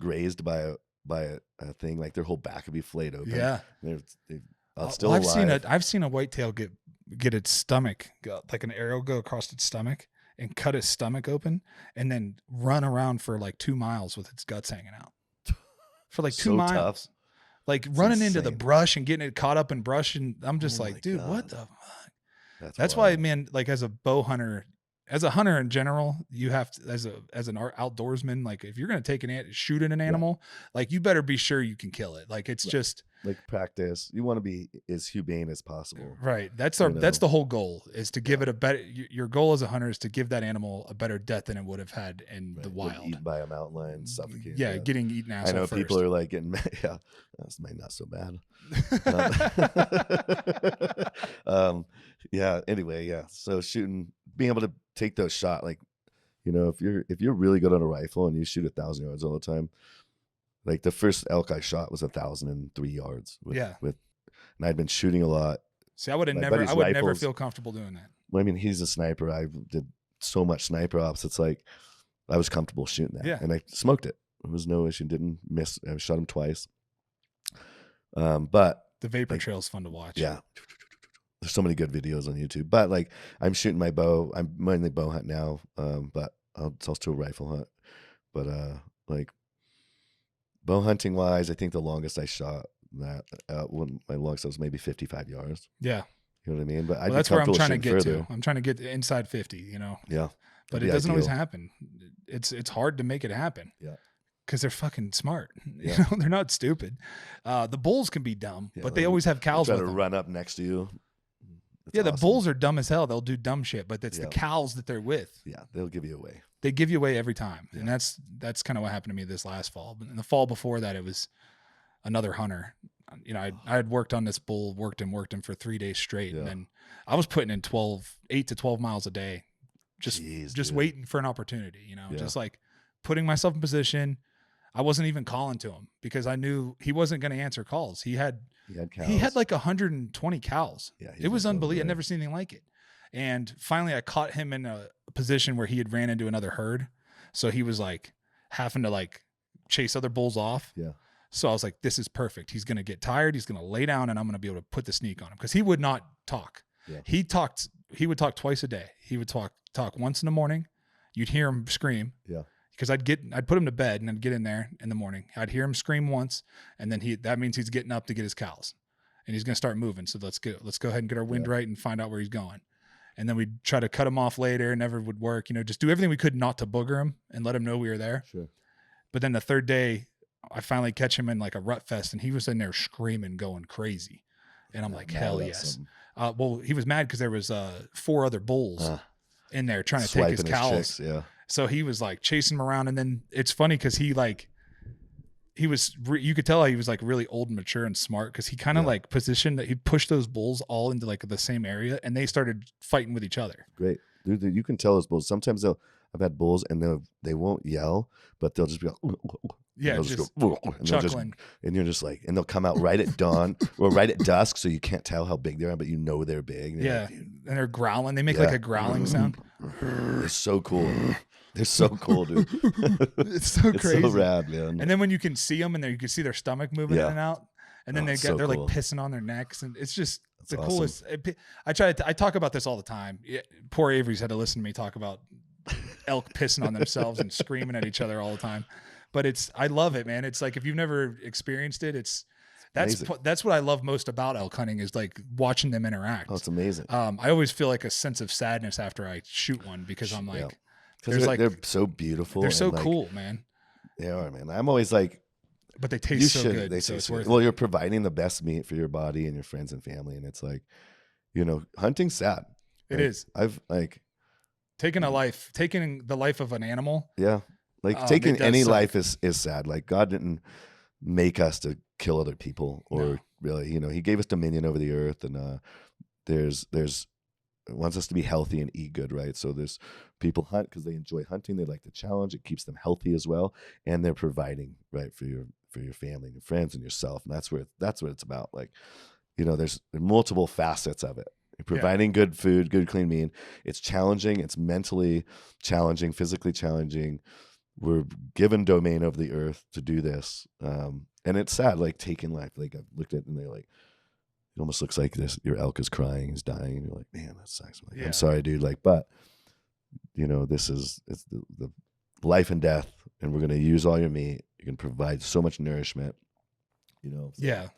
grazed by a thing, like their whole back would be flayed open. Yeah. Still alive. I've seen a whitetail get its stomach, like an arrow go across its stomach and cut his stomach open and then run around for like 2 miles with its guts hanging out for like 2 miles. Tough. Like it's running into the brush and getting it caught up in brush. And I'm just like, dude, what the fuck? That's why, man, like as a bow hunter, as a hunter in general, you have to, as an outdoorsman, like if you're going to shoot an animal, like you better be sure you can kill it. Like it's just like practice. You want to be as humane as possible. Right. That's the whole goal is to give it a better, your goal as a hunter is to give that animal a better death than it would have had in the wild. Eaten by a mountain lion, suffocated. Yeah. Getting eaten asshole I know first. People are like getting, that's not so bad. Anyway. So being able to take those shots, like, you know, if you're really good on a rifle and you shoot 1,000 yards all the time, like the first elk I shot was 1,003 yards. And I'd been shooting a lot. See, I would never feel comfortable doing that. Well, I mean, he's a sniper. I did so much sniper ops. It's like I was comfortable shooting that, and I smoked it. There was no issue. Didn't miss. I shot him twice. But the vapor trail is fun to watch. Yeah. There's so many good videos on YouTube, but like I'm shooting my bow. I'm mainly bow hunt now. But it's also a rifle hunt, but like bow hunting wise, I think the longest I shot when my longest was maybe 55 yards. Yeah. You know what I mean? But well, that's where I'm trying to get to. I'm trying to get inside 50, you know? Yeah. But it doesn't always happen. It's hard to make it happen. Yeah. Because they're fucking smart. Yeah. You know, they're not stupid. The bulls can be dumb, but they always have cows with them. Try to run up next to you. That's awesome. The bulls are dumb as hell. They'll do dumb shit, but it's the cows that they're with. Yeah, they'll give you away. They give you away every time. And that's kind of what happened to me this last fall. But in the fall before that, it was another hunter. You know, I had worked on this bull, worked him for 3 days straight. And then I was putting in 8 to 12 miles a day, just waiting for an opportunity, you know, just like putting myself in position. I wasn't even calling to him because I knew he wasn't going to answer calls. He had cows. He had like 120 cows. Yeah, it was unbelievable. I'd never seen anything like it. And finally I caught him in a position where he had ran into another herd. So he was like having to like chase other bulls off. Yeah. So I was like, this is perfect. He's going to get tired. He's going to lay down and I'm going to be able to put the sneak on him because he would not talk. Yeah. He would talk twice a day. He would talk once in the morning. You'd hear him scream. Yeah. Because I'd put him to bed and I'd get in there in the morning. I'd hear him scream once, and then that means he's getting up to get his cows, and he's going to start moving. So let's go ahead and get our wind right and find out where he's going. And then we'd try to cut him off later. Never would work. You know, just do everything we could not to booger him and let him know we were there. Sure. But then the third day, I finally catch him in like a rut fest, and he was in there screaming, going crazy. And I'm like, hell yes. Well, he was mad because there was 4 other bulls in there trying to take his cows. Yeah. So he was like chasing him around. And then it's funny because you could tell he was like really old and mature and smart because he kind of like positioned that he pushed those bulls all into like the same area and they started fighting with each other. Great. Dude, you can tell those bulls. Sometimes I've had bulls and they won't yell, but they'll just be like, yeah, just go, and chuckling. And you're just like, and they'll come out right at dawn or right at dusk. So you can't tell how big they are, but you know they're big. And yeah. Like, and they're growling. They make like a growling sound. It's so cool. They're so cool, dude. It's so crazy. It's so rad, man. And then when you can see them and you can see their stomach moving in and out, and then they're like pissing on their necks, and it's just the coolest. I talk about this all the time. Poor Avery's had to listen to me talk about elk pissing on themselves and screaming at each other all the time. But I love it, man. It's like if you've never experienced it, that's what I love most about elk hunting is like watching them interact. Oh, it's amazing. I always feel like a sense of sadness after I shoot one because I'm like. Because they're so beautiful. They're so cool, man. They are, man. I'm always like, but they taste so good. So it's worth it. Well, you're providing the best meat for your body and your friends and family, and it's like, you know, hunting's sad. It is. I've like taking the life of an animal. Yeah, like taking any life is sad. Like God didn't make us to kill other people, or really, you know, He gave us dominion over the earth, and there's wants us to be healthy and eat good, right? So there's people hunt because they enjoy hunting. They like the challenge. It keeps them healthy as well, and they're providing right for your family and your friends and yourself. And that's what it's about. Like, you know, there's multiple facets of it. You're providing good food, good clean meat. It's challenging. It's mentally challenging, physically challenging. We're given domain over the earth to do this, and it's sad. Like taking life. Like I've looked at it and they're like. It almost looks like your elk is crying, he's dying, and you're like, man, that sucks. I'm, like, I'm sorry, dude. Like, but you know, it's the life and death, and we're gonna use all your meat. You can provide so much nourishment. You know. So. Yeah,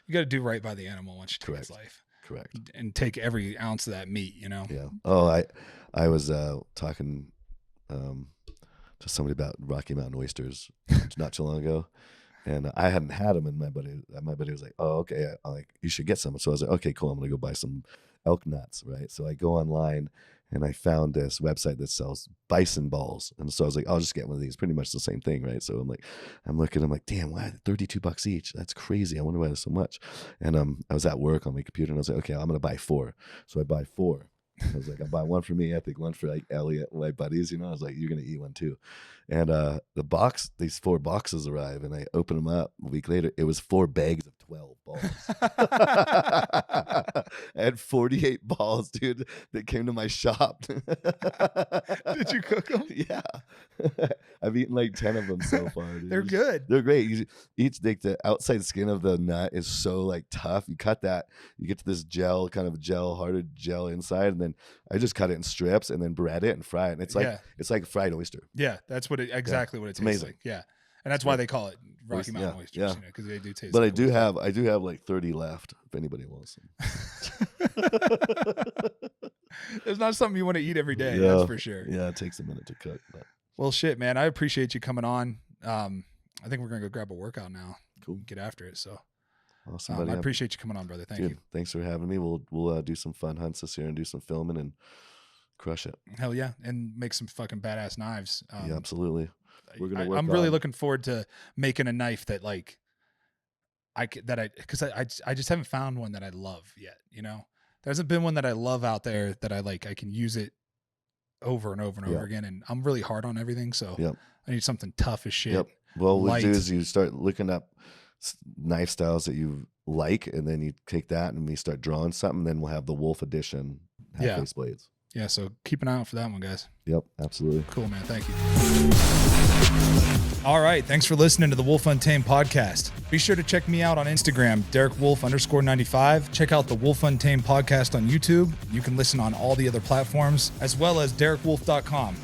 you got to do right by the animal once you take its life. Correct. And take every ounce of that meat. You know. Yeah. Oh, I was talking to somebody about Rocky Mountain oysters not too long ago. And I hadn't had them, and my buddy was like, "Oh, okay, you should get some." So I was like, "Okay, cool. I'm gonna go buy some elk nuts, right?" So I go online, and I found this website that sells bison balls, and so I was like, "I'll just get one of these." Pretty much the same thing, right? So I'm looking, damn, why $32 each? That's crazy. I wonder why there's so much. And I was at work on my computer, and I was like, "Okay, I'm gonna buy 4." So I buy 4. I was like, I'll buy one for me, I think one for like Elliot, my buddies, you know. I was like, you're gonna eat one too. And these 4 boxes arrive, and I open them up a week later. It was 4 bags of 12 balls. I had 48 balls, dude, that came to my shop. Did you cook them? Yeah. I've eaten like 10 of them so far, dude. They're good. They're great. The outside skin of the nut is so like tough. You cut that, you get to this hardened gel inside, and then I just cut it in strips and then bread it and fry it. And it's like fried oyster. Yeah, that's what exactly what it tastes like. Yeah, and that's why they call it Rocky Mountain oysters, because they do taste. But I do have like 30 left if anybody wants them. It's not something you want to eat every day. That's for sure. Yeah, it takes a minute to cook. But. Well, shit, man. I appreciate you coming on. I think we're gonna go grab a workout now. Cool. Get after it. So awesome, buddy. I appreciate you coming on, brother. Thank you. Thanks for having me. We'll do some fun hunts this year and do some filming and crush it. Hell yeah, and make some fucking badass knives. Yeah, absolutely. We're gonna. I'm really looking forward to making a knife that like because I just haven't found one that I love yet. You know, there hasn't been one that I love out there that I like. I can use it over and over and over again, and I'm really hard on everything, so I need something tough as shit. Well, what you do is you start looking up knife styles that you like, and then you take that and we start drawing something. Then we'll have the Wolfe edition half-face blades. Yeah, so keep an eye out for that one, guys. Yep, absolutely. Cool, man. Thank you. All right. Thanks for listening to the Wolfe Untamed podcast. Be sure to check me out on Instagram, DerekWolf_95. Check out the Wolfe Untamed podcast on YouTube. You can listen on all the other platforms, as well as DerekWolf.com.